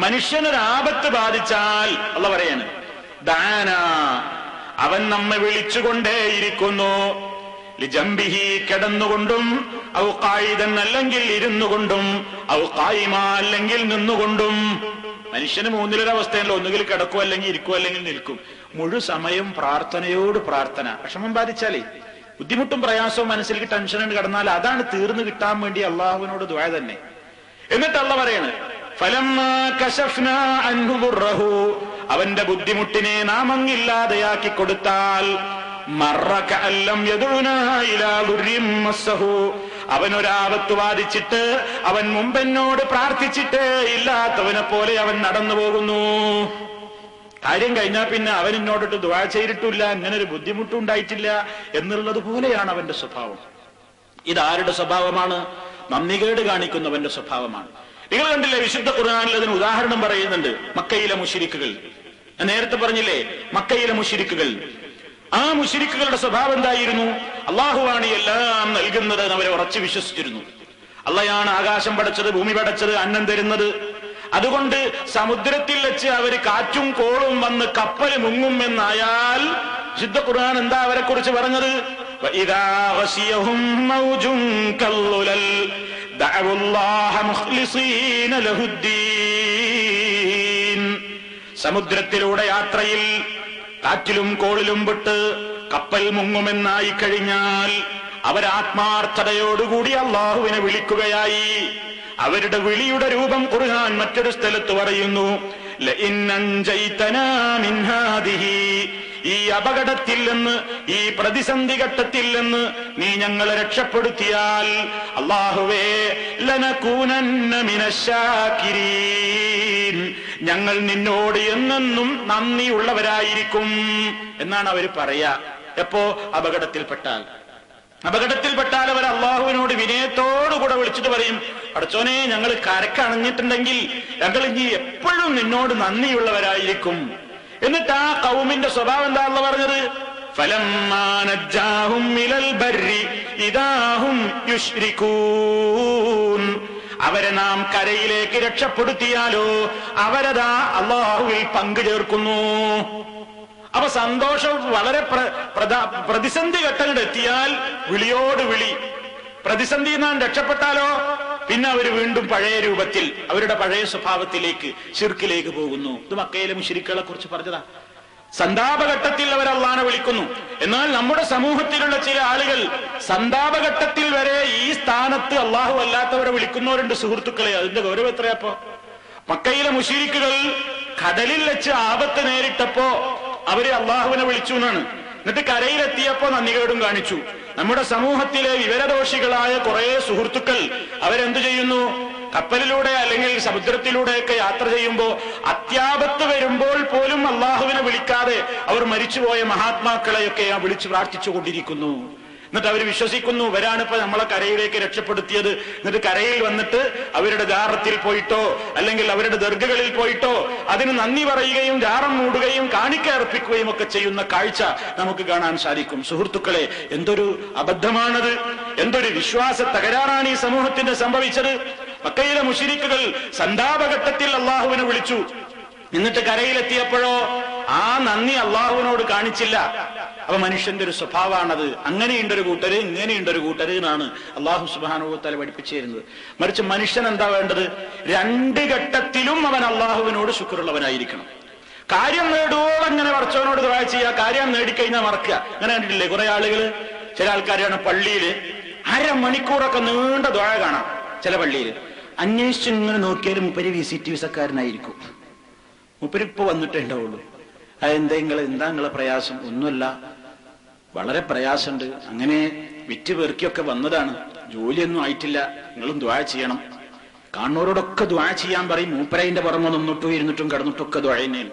മനുഷ്യനൊരാപത്ത് ബാധിച്ചാൽ അള്ളാഹു പറയാണ്, ദാന, അവൻ നമ്മെ വിളിച്ചുകൊണ്ടേയിരിക്കുന്നു. ലിജംബിഹി, കിടന്നുകൊണ്ടും, ഔ ഖായിദൻ, അല്ലെങ്കിൽ ഇരുന്നുകൊണ്ടും, ഔ ഖായിമ, അല്ലെങ്കിൽ നിന്നുകൊണ്ടും. മനുഷ്യന് മൂന്നിലൊരവസ്ഥയല്ലോ, ഒന്നുകിൽ കിടക്കും, അല്ലെങ്കിൽ ഇരിക്കും, അല്ലെങ്കിൽ നിൽക്കും. മുഴുസമയം പ്രാർത്ഥനയോട് പ്രാർത്ഥന. വിഷമം ബാധിച്ചാലേ, ബുദ്ധിമുട്ടും പ്രയാസവും മനസ്സിലേക്ക് ടെൻഷനും കിടന്നാൽ അതാണ് തീർന്നു കിട്ടാൻ വേണ്ടി അള്ളാഹുവിനോട് ദുആ തന്നെ. എന്നിട്ട് അള്ളാഹു പറയാണ്, ഫലമ്മാ കശഫ്നാ അൻഹു ദുർറഹു, അവന്റെ ബുദ്ധിമുട്ടിനെ നാം അങ്ങില്ലാതെയാക്കി കൊടുത്താൽ, മറ കഅൻ ലം യദുനാ ഇലാ ദുർരിൻ മസ്സഹു, അവനൊരാപത്ത് ബാധിച്ചിട്ട് അവൻ മുമ്പെന്നോട് പ്രാർത്ഥിച്ചിട്ടേ ഇല്ലാത്തവനെ പോലെ അവൻ നടന്നു പോകുന്നു. കാര്യം കഴിഞ്ഞാൽ പിന്നെ അവൻ എന്നോടിട്ട് ദുആ ചെയ്തിട്ടില്ല, അങ്ങനെ ഒരു ബുദ്ധിമുട്ടുണ്ടായിട്ടില്ല എന്നുള്ളത് പോലെയാണ് അവന്റെ സ്വഭാവം. ഇതാരുടെ സ്വഭാവമാണ്? നന്ദികേട് കാണിക്കുന്നവന്റെ സ്വഭാവമാണ്. നിങ്ങൾ കണ്ടില്ലേ, വിശുദ്ധ ഖുർആനിൽ അതിന് ഉദാഹരണം പറയുന്നുണ്ട്. മക്കയിലെ മുശ്രിക്കുകൾ, ഞാൻ നേരത്തെ പറഞ്ഞില്ലേ, മക്കയിലെ മുശ്രിക്കുകൾ. ആ മുശ്രിക്കുകളുടെ സ്വഭാവം എന്തായിരുന്നു? അള്ളാഹുവാണ് എല്ലാം നൽകുന്നത് എന്ന് അവരെ ഉറച്ചു വിശ്വസിച്ചിരുന്നു. അള്ളയാണ് ആകാശം പടച്ചത്, ഭൂമി പടച്ചത്, അന്നം തരുന്നത്. അതുകൊണ്ട് സമുദ്രത്തിൽ വെച്ച് അവര് കാറ്റും കോളും വന്ന് കപ്പൽ മുങ്ങും എന്നായാൽ വിശുദ്ധ ഖുർആൻ എന്താ അവരെ കുറിച്ച് പറഞ്ഞത്? വഇദാ ഗശിയഹും മൗജുൻ കല്ലുലൽ ദഅവുല്ലാഹ മുഖ്ലിസീന ലഹുദ്ദീൻ. സമുദ്രത്തിലൂടെ യാത്രയിൽ കാറ്റിലും കോളിലും വിട്ട് കപ്പൽ മുങ്ങുമെന്നായി കഴിഞ്ഞാൽ അവരാത്മാർത്ഥതയോടുകൂടി അള്ളാഹുവിനെ വിളിക്കുകയായി. അവരുടെ വിളിയുടെ രൂപം ഖുർആൻ മറ്റൊരു സ്ഥലത്ത് പറയുന്നു, ലഇൻ അൻജൈതനാ മിൻ ഹാദിഹി, ഈ അപകടത്തിൽ നിന്ന്, ഈ പ്രതിസന്ധി ഘട്ടത്തിൽ നിന്ന് നീ ഞങ്ങളെ രക്ഷപ്പെടുത്തിയാൽ, അല്ലാഹുവേ, ലനകൂനന്ന മിനശ്ശാകിരീൻ, ഞങ്ങൾ നിന്നോട് എന്നെന്നും നന്ദിയുള്ളവരായിരിക്കും എന്നാണ് അവർ പറയാ. എപ്പോ? അപകടത്തിൽപ്പെട്ടാൽ അവർ അള്ളാഹുവിനോട് വിനയത്തോടുകൂടെ വിളിച്ചിട്ട് പറയും, പടച്ചോനെ, ഞങ്ങൾ കരക്കണഞ്ഞിട്ടുണ്ടെങ്കിൽ ഞങ്ങൾ ഇനി എപ്പോഴും നിന്നോട് നന്ദിയുള്ളവരായിരിക്കും. എന്നിട്ട് ആ ഖൗമിന്റെ സ്വഭാവം എന്താ അള്ളാഹു പറഞ്ഞത്? ഫലമ്മാ നജ്ജാഹും ഇലൽ ബർരി ഇദാ ഹും യുശ്രികൂൻ. അവരെ നാം കരയിലേക്ക് രക്ഷപ്പെടുത്തിയാലോ അവരതാ അള്ളാഹുവിൽ പങ്കു ചേർക്കുന്നു. അപ്പൊ സന്തോഷം വളരെ പ്രതിസന്ധി ഘട്ടങ്ങൾ എത്തിയാൽ വിളിയോട് വിളി. പ്രതിസന്ധി നാം രക്ഷപ്പെട്ടാലോ പിന്നെ അവർ വീണ്ടും പഴയ രൂപത്തിൽ, അവരുടെ പഴയ സ്വഭാവത്തിലേക്ക്, ശിർക്കിലേക്ക് പോകുന്നു. ഇത് മക്കയിലെ മുശ്രിക്കുകളെ കുറിച്ച് പറഞ്ഞതാ. സന്താപഘട്ടത്തിൽ അവർ അള്ളാനെ വിളിക്കുന്നു. എന്നാൽ നമ്മുടെ സമൂഹത്തിലുള്ള ചില ആളുകൾ സന്താപഘട്ടത്തിൽ വരെ ഈ സ്ഥാനത്ത് അള്ളാഹു അല്ലാത്തവരെ വിളിക്കുന്നവരുണ്ട്. സുഹൃത്തുക്കളെ, അതിന്റെ ഗൗരവം എത്രയപ്പോ? മക്കയിലെ മുശ്രിക്കുകൾ കടലിൽ വെച്ച് ആപത്ത് നേരിട്ടപ്പോ അവര് അള്ളാഹുവിനെ വിളിച്ചു എന്നാണ്. എന്നിട്ട് കരയിലെത്തിയപ്പോ നന്ദികേടും കാണിച്ചു. നമ്മുടെ സമൂഹത്തിലെ വിവരദോഷികളായ കുറെ സുഹൃത്തുക്കൾ അവരെന്തു ചെയ്യുന്നു? കപ്പലിലൂടെ അല്ലെങ്കിൽ സമുദ്രത്തിലൂടെയൊക്കെ യാത്ര ചെയ്യുമ്പോൾ അത്യാപത്ത് വരുമ്പോൾ പോലും അള്ളാഹുവിനെ വിളിക്കാതെ അവർ മരിച്ചുപോയ മഹാത്മാക്കളെയൊക്കെ വിളിച്ച് പ്രാർത്ഥിച്ചു കൊണ്ടിരിക്കുന്നു. എന്നിട്ട് അവർ വിശ്വസിക്കുന്നു, വരാണിപ്പോ നമ്മളെ കരയിലേക്ക് രക്ഷപ്പെടുത്തിയത്. എന്നിട്ട് കരയിൽ വന്നിട്ട് അവരുടെ ജാറത്തിൽ പോയിട്ടോ അല്ലെങ്കിൽ അവരുടെ ദർഗകളിൽ പോയിട്ടോ അതിന് നന്ദി പറയുകയും ജാറം മൂടുകയും കാണിക്ക അർപ്പിക്കുകയും ഒക്കെ ചെയ്യുന്ന കാഴ്ച നമുക്ക് കാണാൻ സാധിക്കും. സുഹൃത്തുക്കളെ, എന്തൊരു അബദ്ധമാണത്! എന്തൊരു വിശ്വാസ തകരാറാണ് ഈ സമൂഹത്തിന് സംഭവിച്ചത്! മക്കയിലെ മുശ്രിക്കുകൾ സന്താപഘട്ടത്തിൽ അള്ളാഹുവിനെ വിളിച്ചു. എന്നിട്ട് കരയിലെത്തിയപ്പോഴോ ആ നന്ദി അള്ളാഹുവിനോട് കാണിച്ചില്ല. അപ്പൊ മനുഷ്യന്റെ ഒരു സ്വഭാവമാണത്. അങ്ങനെയുണ്ടൊരു കൂട്ടര്, ഇങ്ങനെയുണ്ടൊരു കൂട്ടര് എന്നാണ് അള്ളാഹു സുബ്ഹാനഹു വ തആല പഠിപ്പിച്ചിരുന്നത്. മറിച്ച് മനുഷ്യൻ എന്താ വേണ്ടത്? രണ്ട് ഘട്ടത്തിലും അവൻ അള്ളാഹുവിനോട് ശുക്റുള്ളവനായിരിക്കണം. കാര്യം നേടുവോളം അങ്ങനെ പടച്ചവനോട് ദുആ ചെയ്യുക, കാര്യം നേടിക്കഴിഞ്ഞാൽ മറക്കുക. അങ്ങനെ കണ്ടിട്ടില്ലേ കുറെ ആളുകള്? ചില ആൾക്കാരാണ് പള്ളിയില് അരമണിക്കൂറൊക്കെ നീണ്ട ദുആ കാണാം. ചില പള്ളിയിൽ അന്വേഷിച്ച് ഇങ്ങനെ നോക്കിയാൽ മുപ്പര് വിസിറ്റ് വിസക്കാരനായിരിക്കും. മുപ്പരിപ്പോ വന്നിട്ടേ ഉണ്ടാവുള്ളൂ. എന്താ നിങ്ങളെ പ്രയാസം? ഒന്നുമല്ല, വളരെ പ്രയാസമുണ്ട്, അങ്ങനെ വിറ്റ് പെറുക്കിയൊക്കെ വന്നതാണ്, ജോലിയൊന്നും ആയിട്ടില്ല, നിങ്ങളും ദുആ ചെയ്യണം. കാണുന്നവരോടൊക്കെ ദുആ ചെയ്യാൻ പറയും. മൂപ്പരയിന്റെ പുറമെ നിന്നിട്ടും ഇരുന്നിട്ടും കിടന്നിട്ടൊക്കെ ദുആ തന്നെയാണ്.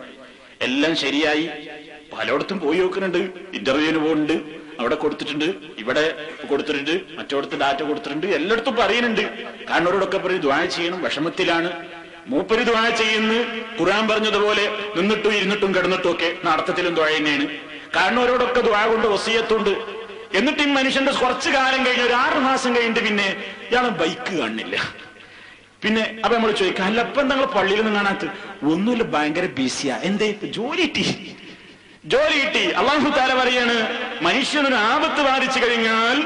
എല്ലാം ശരിയായി. പലയിടത്തും പോയി നോക്കുന്നുണ്ട്, ഇന്റർവ്യൂവിന് പോകുന്നുണ്ട്, അവിടെ കൊടുത്തിട്ടുണ്ട്, ഇവിടെ കൊടുത്തിട്ടുണ്ട്, മറ്റോടത്ത് ഡാറ്റ കൊടുത്തിട്ടുണ്ട്, എല്ലായിടത്തും പറയുന്നുണ്ട്. കാണുന്നവരോടൊക്കെ പറയും ദുആ ചെയ്യണം, വിഷമത്തിലാണ്. മൂപ്പര് ദുആ ചെയ്യുന്നു, ഖുർആൻ പറഞ്ഞതുപോലെ നിന്നിട്ടും ഇരുന്നിട്ടും കിടന്നിട്ടും ഒക്കെ അർത്ഥത്തിലും ദുആ തന്നെയാണ്. കാണുന്നവരോടൊക്കെ ദുആ കൊണ്ട് വസിയത്തുണ്ട്. എന്നിട്ട് ഈ മനുഷ്യന്റെ കുറച്ചു കാലം കഴിഞ്ഞ് ഒരു 6 മാസം കഴിഞ്ഞിട്ട് പിന്നെ ഇയാളെ ബൈക്ക് കാണുന്നില്ല. പിന്നെ അപ്പൊ നമ്മൾ ചോദിക്കാം, അല്ല ഇപ്പൊ നിങ്ങൾ പള്ളിയിലൊന്നും കാണാത്ത? ഒന്നുമില്ല, ഭയങ്കര ബിസിയാ. എന്തേ? ജോലി കിട്ടി. അല്ലാഹു തആല പറയാണ്, മനുഷ്യനൊരു ആപത്ത് ബാധിച്ചു കഴിഞ്ഞാൽ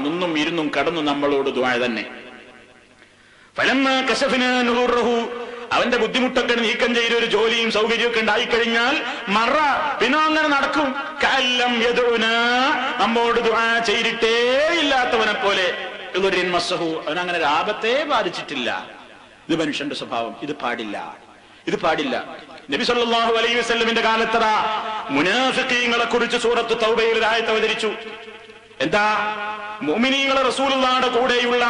നിന്നും ഇരുന്നും കടന്നു നമ്മളോട് ദുആ തന്നെ. അവന്റെ ബുദ്ധിമുട്ടൊക്കെ നീക്കം ചെയ്ത ഒരു ജോലിയും സൗകര്യമൊക്കെ ഉണ്ടായിക്കഴിഞ്ഞാൽ പിന്നെ അങ്ങനെ നടക്കും. നമ്മോട് ദുആ ചെയ്തിട്ടേ ഇല്ലാത്തവനെ പോലെ അവനങ്ങനെ ലാഭത്തെ ബാധിച്ചിട്ടില്ല. ഇത് മനുഷ്യന്റെ സ്വഭാവം. ഇത് പാടില്ല. നബി സല്ലല്ലാഹു അലൈഹി വസല്ലമിന്റെ കാലത്തറ മുനാഫിഖീങ്ങളെ കുറിച്ച് സൂറത്ത് തൗബയിൽ ഒരു ആയത്ത് അവതരിച്ചു. എന്താ? മുഅ്മിനീങ്ങളെ റസൂലുള്ളാഹിയുടെ കൂടെയുള്ള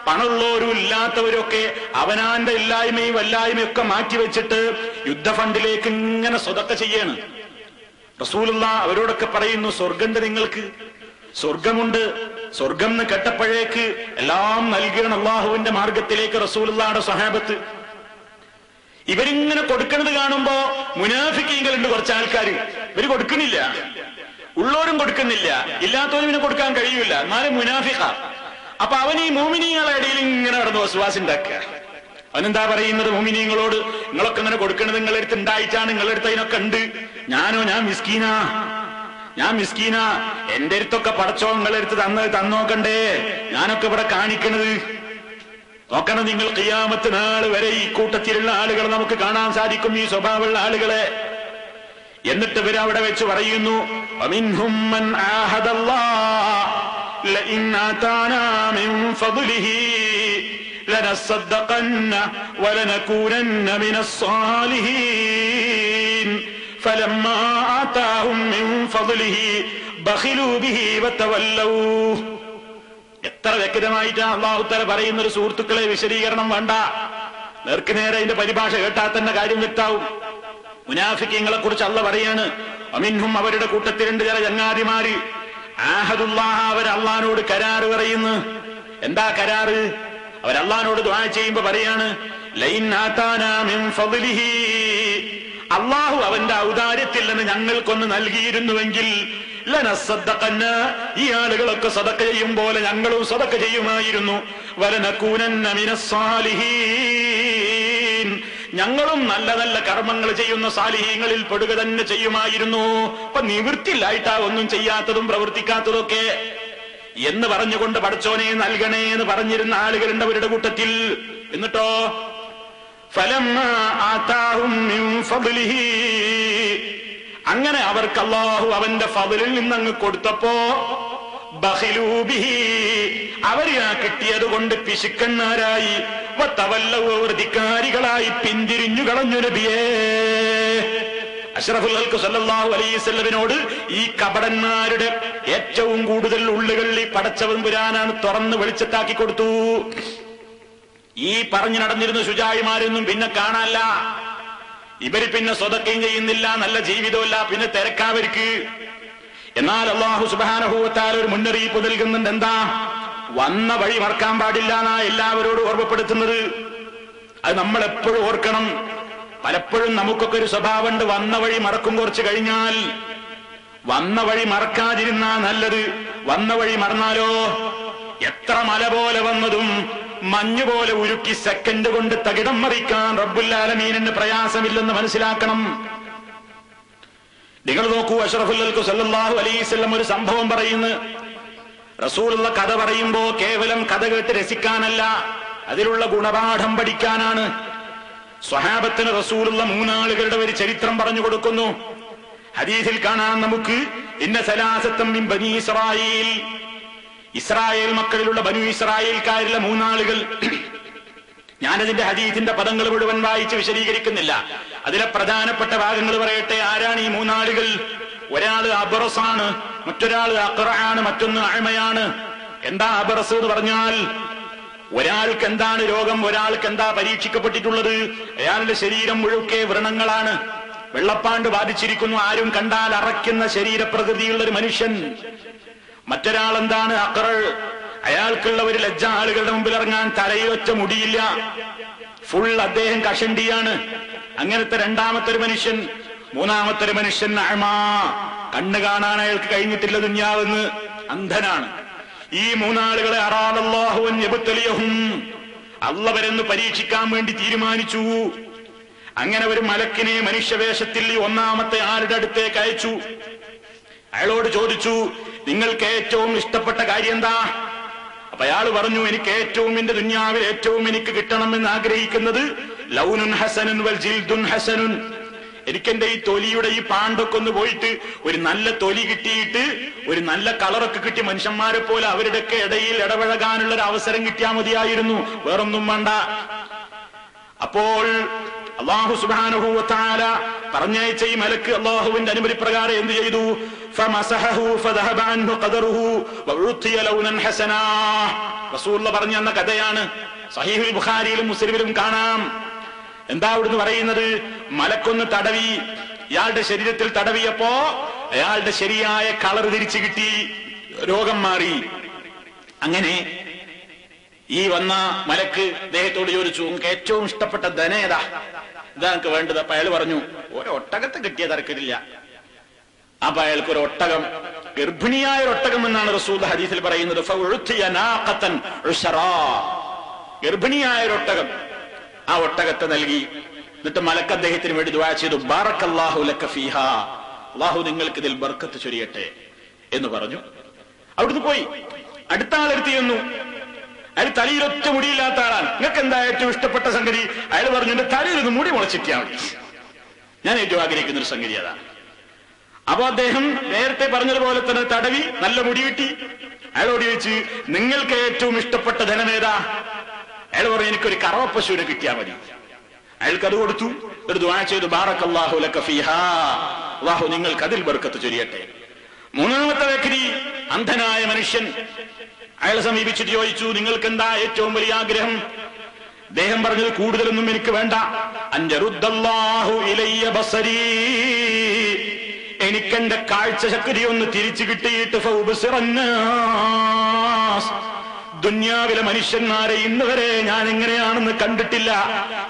പണമുള്ളവരും ഇല്ലാത്തവരൊക്കെ അവനാന്റെ ഇല്ലായ്മയും വല്ലായ്മയും ഒക്കെ മാറ്റിവെച്ചിട്ട് യുദ്ധഫണ്ടിലേക്ക് ഇങ്ങനെ സ്വതക്ക ചെയ്യാണ്. റസൂലുള്ളാഹി അവരോടൊക്കെ പറയുന്നു, സ്വർഗമുണ്ട്, നിങ്ങൾക്ക് സ്വർഗമുണ്ട്. സ്വർഗം എന്ന് കേട്ടപ്പോഴേക്ക് എല്ലാം നൽകുകയാണ് അള്ളാഹുവിന്റെ മാർഗത്തിലേക്ക് റസൂലുള്ളാഹിയുടെ സ്വഹാബത്ത്. ഇവരിങ്ങനെ കൊടുക്കുന്നത് കാണുമ്പോ മുനാഫിക്കീങ്ങളുണ്ട് കുറച്ച് ആൾക്കാർ. ഇവര് കൊടുക്കുന്നില്ല, ഉള്ളവരും കൊടുക്കുന്നില്ല, ഇല്ലാത്തവരും ഇവന് കൊടുക്കാൻ കഴിയൂല, എന്നാലും മുനാഫിഖ. അപ്പൊ അവൻ ഈ മോമിനീങ്ങളുടെ ഇടയിൽ ഇങ്ങനെ നടന്ന് വസ്വാസ് ഉണ്ടാക്കുക. അവനെന്താ പറയുന്നത് മോമിനീങ്ങളോട്? നിങ്ങളൊക്കെ ഇങ്ങനെ കൊടുക്കണത് നിങ്ങളുടെ അടുത്ത് ഉണ്ടായിട്ടാണ്, നിങ്ങളുടെ അടുത്ത് അതിനൊക്കെ ഉണ്ട്. ഞാൻ മിസ്കീന. എന്റെ അടുത്തൊക്കെ പടച്ചോ നിങ്ങളുടെ അടുത്ത് തന്നോക്കണ്ടേ? ഞാനൊക്കെ ഇവിടെ കാണിക്കണത് നോക്കണം. നിങ്ങൾ ഖിയാമത്ത് നാൾ വരെ ഈ കൂട്ടത്തിലുള്ള ആളുകളെ നമുക്ക് കാണാൻ സാധിക്കും, ഈ സ്വഭാവമുള്ള ആളുകളെ. എന്നിട്ട് ഇവർ അവിടെ വെച്ച് പറയുന്നു, വമിൻഹും മൻ ആഹദല്ലാഹ് ലഇൻ ആതാനാ മിൻ ഫദ്ലിഹി ലനസ്സദ്ദഖന്ന വലനകൂനന്ന മിനസ് സാലിഹീൻ ഫലമ്മാ ആതാഹും മിൻ ഫദ്ലിഹി ബഖിലൂ ബിഹി വതവല്ലൂ. എത്ര വ്യക്തമായിട്ടാണ് അല്ലാഹു തആല പറയുന്നൊരു സുഹൃത്തുക്കളെ, വിശദീകരണം വേണ്ട. നേർക്ക് നേരെ അതിന്റെ പരിഭാഷ കേട്ടാൽ തന്നെ കാര്യം വ്യക്താവും. മുനാഫിക്കീങ്ങളെ കുറിച്ച് അല്ലാഹു പറയാണ്, അമിൻഹും അവരുടെ കൂട്ടത്തിലുണ്ട് ചില ചങ്ങാതിമാര് ആഹദുല്ലാഹ്, അവർ അള്ളാഹിനോട് കരാറ് പറയുന്നു. എന്താ കരാറ്? അവർ അള്ളാഹിനോട് ദുആ ചെയ്യുമ്പോ പറയാണ്, ലൈൻ ആതാനാ മിൻ ഫദ്ലിഹി, അള്ളാഹു അവന്റെ ഔദാര്യത്തിൽ നിന്ന് ഞങ്ങൾക്കൊന്ന് നൽകിയിരുന്നുവെങ്കിൽ ലനസ്സദ്ദഖന്ന, ഈ ആളുകളൊക്കെ സദഖ ചെയ്യും പോലെ ഞങ്ങളും സദഖ ചെയ്യുമായിരുന്നു. വലനകൂനന്ന മിനസ് സാലിഹീൻ, ഞങ്ങളും നല്ല നല്ല കർമ്മങ്ങൾ ചെയ്യുന്ന സാലിഹീങ്ങളിൽ പെടുക തന്നെ ചെയ്യുമായിരുന്നു. അപ്പൊ നിവൃത്തിയില്ലായിട്ടാ ഒന്നും ചെയ്യാത്തതും പ്രവർത്തിക്കാത്തതൊക്കെ എന്ന് പറഞ്ഞുകൊണ്ട് പടച്ചോനെ നൽകണേ എന്ന് പറഞ്ഞിരുന്ന ആളുകളുണ്ട് അവരുടെ കൂട്ടത്തിൽ. എന്നിട്ടോ ഫലമ്മാ ആതാഹും മിൻ ഫദ്ലിഹി, അങ്ങനെ അവർക്ക് അല്ലാഹു അവന്റെ ഫദ്ലിൽ നിന്നങ്ങ് കൊടുത്തപ്പോ ബഖിലൂ ബിഹി, അവർ ആ കിട്ടിയത് കൊണ്ട് പിശുക്കന്മാരായി, വതവല്ലൗ, അവർ ധിക്കാരികളായി പിന്തിരിഞ്ഞു കളഞ്ഞു നബിയേ. അഷ്റഫുൽ ഖൽഖ് സല്ലല്ലാഹു അലൈഹി വസല്ലമിനോട് ഈ കപടന്മാരുടെ ഏറ്റവും കൂടുതൽ ഉള്ളുകൾ ഈ പടച്ചവൻ പുരാനാണ് തുറന്ന് വെളിച്ചത്താക്കി കൊടുത്തു. ഈ പറഞ്ഞു നടന്നിരുന്ന ശുജായിമാരൊന്നും പിന്നെ കാണാല്ല. ഇവര് പിന്നെ സ്വതക്കയും ചെയ്യുന്നില്ല, നല്ല ജീവിതമല്ല, പിന്നെ തിരക്കാവർക്ക്. എന്നാൽ അല്ലാഹു സുബ്ഹാനഹു വ തആല ഒരു മുന്നറിയിപ്പ് നൽകുന്നുണ്ട്. എന്താ? വന്ന വഴി മറക്കാൻ പാടില്ല എന്നാ എല്ലാവരോടും ഓർമ്മപ്പെടുത്തുന്നത്. അത് നമ്മൾ എപ്പോഴും ഓർക്കണം. പലപ്പോഴും നമുക്കൊക്കെ ഒരു സ്വഭാവമുണ്ട്, വന്ന വഴി മറക്കും കുറച്ച് കഴിഞ്ഞാൽ. വന്ന വഴി മറക്കാതിരുന്നാ നല്ലത്. വന്ന വഴി മറന്നാലോ എത്ര മല പോലെ വന്നതും മഞ്ഞുപോലെ ഉരുക്കി സെക്കൻഡ് കൊണ്ട് തകിടം മറിക്കാൻ റബ്ബുൽ ആലമീനിന് പ്രയാസമില്ലെന്ന് മനസ്സിലാക്കണം. നിങ്ങൾ നോക്കൂ, അഷ്റഫുൽ ഖൽഖ് സല്ലല്ലാഹു അലൈഹി വസല്ലം ഒരു സംഭവം പറയുന്നു. റസൂലുള്ള കഥ പറയുമ്പോ കേവലം കഥ കേട്ട് രസിക്കാനല്ല, അതിലുള്ള ഗുണപാഠം പഠിക്കാനാണ്. സ്വഹാബത്തിന് റസൂലുള്ള 3 ആളുകളുടെ ഒരു ചരിത്രം പറഞ്ഞു കൊടുക്കുന്നു. ഹദീസിൽ കാണാൻ നമുക്ക്, ഇന്ന സലാസത്തും മിൻ ബനീ ഇസ്രായീൽ, ഇസ്രായേൽ മക്കളിലുള്ള ബനു ഇസ്രായേൽക്കാരിലെ 3 ആളുകൾ. ഞാനതിന്റെ ഹദീസിന്റെ പദങ്ങൾ മുഴുവൻ വായിച്ച് വിശദീകരിക്കുന്നില്ല. അതിലെ പ്രധാനപ്പെട്ട ഭാഗങ്ങൾ പറയട്ടെ. ആരാണ് ഈ 3 ആളുകൾ? ഒരാള് അബ്റസാണ്, മറ്റൊരാള് അഖ്റആണ്, മറ്റൊന്ന് അഅമയാണ്. എന്താ അബ്റസ് എന്ന് പറഞ്ഞാൽ? ഒരാൾക്ക് എന്താണ് രോഗം, ഒരാൾക്ക് എന്താ പരീക്ഷിക്കപ്പെട്ടിട്ടുള്ളത്? അയാളുടെ ശരീരം മുഴുക്കെ വ്രണങ്ങളാണ്, വെള്ളപ്പാണ്ട് ബാധിച്ചിരിക്കുന്നു, ആരും കണ്ടാൽ അറയ്ക്കുന്ന ശരീരപ്രകൃതിയുള്ള ഒരു മനുഷ്യൻ. മറ്റൊരാൾ എന്താണ് അഖറ, അയാൾക്കുള്ള ഒരു ലജ്ജ, ആളുകളുടെ മുമ്പിൽ ഇറങ്ങാൻ തലയിലൊറ്റ മുടിയില്ല, ഫുൾ അദ്ദേഹം കഷണ്ടിയാണ്. അങ്ങനത്തെ രണ്ടാമത്തെ ഒരു മനുഷ്യൻ. മൂന്നാമത്തെ ഒരു മനുഷ്യൻ അഅ്മാ, കണ്ണ് കാണാൻ അയാൾക്ക് കഴിഞ്ഞിട്ടില്ല ദുനിയാവെന്ന്, അന്ധനാണ്. ഈ മൂന്നാളുകളെ അറാദല്ലാഹു അൻ യബ്തലിയഹും, അല്ലാഹു അവരെന്ന് പരീക്ഷിക്കാൻ വേണ്ടി തീരുമാനിച്ചു. അങ്ങനെ ഒരു മലക്കിനെ മനുഷ്യവേഷത്തിൽ ഒന്നാമത്തെ ആളുടെ അടുത്തേക്ക് അയച്ചു. അയാളോട് ചോദിച്ചു, നിങ്ങൾക്ക് ഏറ്റവും ഇഷ്ടപ്പെട്ട കാര്യം എന്താ? അപ്പൊ അയാൾ പറഞ്ഞു, എനിക്ക് ഏറ്റവും എന്റെ ദുനിയാവിൽ ഏറ്റവും എനിക്ക് കിട്ടണമെന്ന് ആഗ്രഹിക്കുന്നത് ലൗനുൻ ഹസനുൻ വൽ ജിൽദുൻ ഹസനുൻ, എനിക്കെന്റെ ഈ തൊലിയുടെ ഈ പാണ്ടൊക്കെ ഒന്ന് പോയിട്ട് ഒരു നല്ല തൊലി കിട്ടിയിട്ട് ഒരു നല്ല കളറൊക്കെ കിട്ടി മനുഷ്യന്മാരെ പോലെ അവരുടെയൊക്കെ ഇടയിൽ ഇടപഴകാനുള്ള ഒരു അവസരം കിട്ടിയാൽ മതിയായിരുന്നു, വേറൊന്നും വേണ്ട. അപ്പോൾ അല്ലാഹു സുബ്ഹാനഹു വ തആല പറഞ്ഞയച്ച ഈ മലക്ക് അല്ലാഹുവിന്റെ അനുമതി പ്രകാരം എന്ത് ചെയ്തു? ഫമസഹഹു ഫദഹബ അൻഹു ഖദറുഹു വഉതിയ ലൗനൻ ഹസനാ. റസൂലുള്ളാഹി പറഞ്ഞ എന്ന കഥയാണ്, സഹീഹുൽ ബുഖാരിയിലും മുസ്ലിമിലും കാണാം. എന്താ അവിടുന്ന് പറയുന്നത്? മലക്കൊന്ന് തടവി, ഇയാളുടെ ശരീരത്തിൽ തടവിയപ്പോ അയാളുടെ ശരിയായ കളർ തിരിച്ചു കിട്ടി, രോഗം മാറി. അങ്ങനെ ഈ വന്ന മലക്ക് അദ്ദേഹത്തോട് ചോദിച്ചു, നിങ്ങൾക്ക് ഏറ്റവും ഇഷ്ടപ്പെട്ട ധനം ഏതാ? ഇതാ എനിക്ക് വേണ്ടത്. അപ്പൊ അയാൾ പറഞ്ഞു, ഒരു ഒട്ടകത്തെ കിട്ടിയ തരക്കില്ല. അപ്പൊ അയാൾക്ക് ഒരു ഒട്ടകം, ഗർഭിണിയായ ഒരു ഒട്ടകം എന്നാണ് റസൂൽ ഹദീസിൽ പറയുന്നത്. ഗർഭിണിയായ ഒരു ഒട്ടകം, ആ ഒട്ടകത്തെ നൽകി. എന്നിട്ട് മലക്ക് അദ്ദേഹത്തിന് വേണ്ടി ദുആ ചെയ്തു, ബാറക്കല്ലാഹു ലക ഫീഹാ, അല്ലാഹു നിങ്ങൾക്ക് ഇതിൽ ബർക്കത്ത് ചൊരിയട്ടെ എന്ന് പറഞ്ഞു. അവിടുന്ന് പോയി അടുത്ത ആളെടുത്ത് ചെന്നു. അയാൾ തലയിലൊറ്റ മുടിയില്ലാത്ത ആളാണ്. നിങ്ങൾക്ക് എന്താ ഏറ്റവും ഇഷ്ടപ്പെട്ട സംഗതി? അയാൾ പറഞ്ഞു, എന്റെ തലയിലൊന്ന് മുടി മുളച്ചിട്ടാ മതി, ഞാൻ ഏറ്റവും ആഗ്രഹിക്കുന്ന ഒരു സംഗതി അതാണ്. അപ്പൊ അദ്ദേഹം നേരത്തെ പറഞ്ഞതുപോലെ തന്നെ തടവി നല്ല മുടി കിട്ടി. അയാളോട് ചോദിച്ച്, നിങ്ങൾക്ക് ഏറ്റവും ഇഷ്ടപ്പെട്ട ധനമേതാ? അയാൾ പറഞ്ഞു, എനിക്കൊരു കറവ പശുവിനെ കിട്ടിയാൽ മതി. അയാൾക്ക് അത് കൊടുത്തു. ഒരു ദുആ ചെയ്തു, ബാറക്കല്ലാഹു ലക ഫീഹാ, അല്ലാഹു നിങ്ങൾക്ക് അതിൽ ബർക്കത്ത് ചൊരിയട്ടെ. മൂന്നാമത്തെ വ്യക്തി അന്ധനായ മനുഷ്യൻ. അയാളെ സമീപിച്ചിട്ട് ചോദിച്ചു, നിങ്ങൾക്ക് എന്താ ഏറ്റവും വലിയ ആഗ്രഹം? അദ്ദേഹം പറഞ്ഞത്, കൂടുതലൊന്നും എനിക്ക് വേണ്ട, അൻജറുദ്ദല്ലാഹു ഇലയ്യ ബസരീ, എനിക്കെന്റെ കാഴ്ച ശക്തി ഒന്ന് തിരിച്ചു കിട്ടിയിട്ട് ഫൗബസിറന്നാസ്, ദുന്യാവിലെ മനുഷ്യന്മാരെ ഇന്ന് വരെ ഞാൻ എങ്ങനെയാണെന്ന് കണ്ടിട്ടില്ല,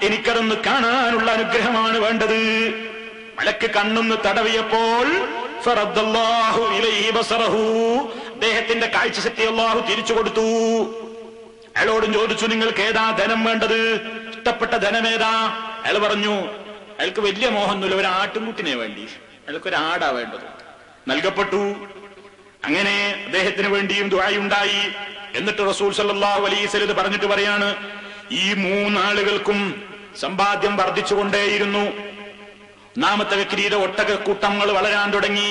എനിക്കതൊന്ന് കാണാനുള്ള അനുഗ്രഹമാണ് വേണ്ടത്. മലക്ക് കണ്ണൊന്ന് തടവിയപ്പോൾ ഫറദ്ദല്ലാഹു ഇലൈഹി ബസറഹു, അദ്ദേഹത്തിന്റെ കാഴ്ചശക്തി അല്ലാഹു തിരിച്ചു കൊടുത്തു. അയാളോടും ചോദിച്ചു, നിങ്ങൾക്ക് ഏതാ ധനം വേണ്ടത്? ഇഷ്ടപ്പെട്ട ധനമേതാ? അയാൾ പറഞ്ഞു, അയാൾക്ക് വലിയ മോഹമൊന്നുമില്ല, ഒരു ആട്ടുംകുട്ടിനെ വേണ്ടി, അയാൾക്കൊരു ആടാ വേണ്ടത്. നൽകപ്പെട്ടു. അങ്ങനെ അദ്ദേഹത്തിന് വേണ്ടിയും ദുആയുണ്ടായി. എന്നിട്ട് റസൂൽ സല്ലല്ലാഹു അലൈഹി വസല്ലം പറഞ്ഞിട്ട് പറയാണ്, ഈ മൂന്നാളുകൾക്കും സമ്പാദ്യം വർദ്ധിച്ചുകൊണ്ടേയിരുന്നു. ഒന്നാമത്തെ വ്യക്തിയുടെ ഒട്ടകക്കൂട്ടങ്ങൾ വളരാൻ തുടങ്ങി,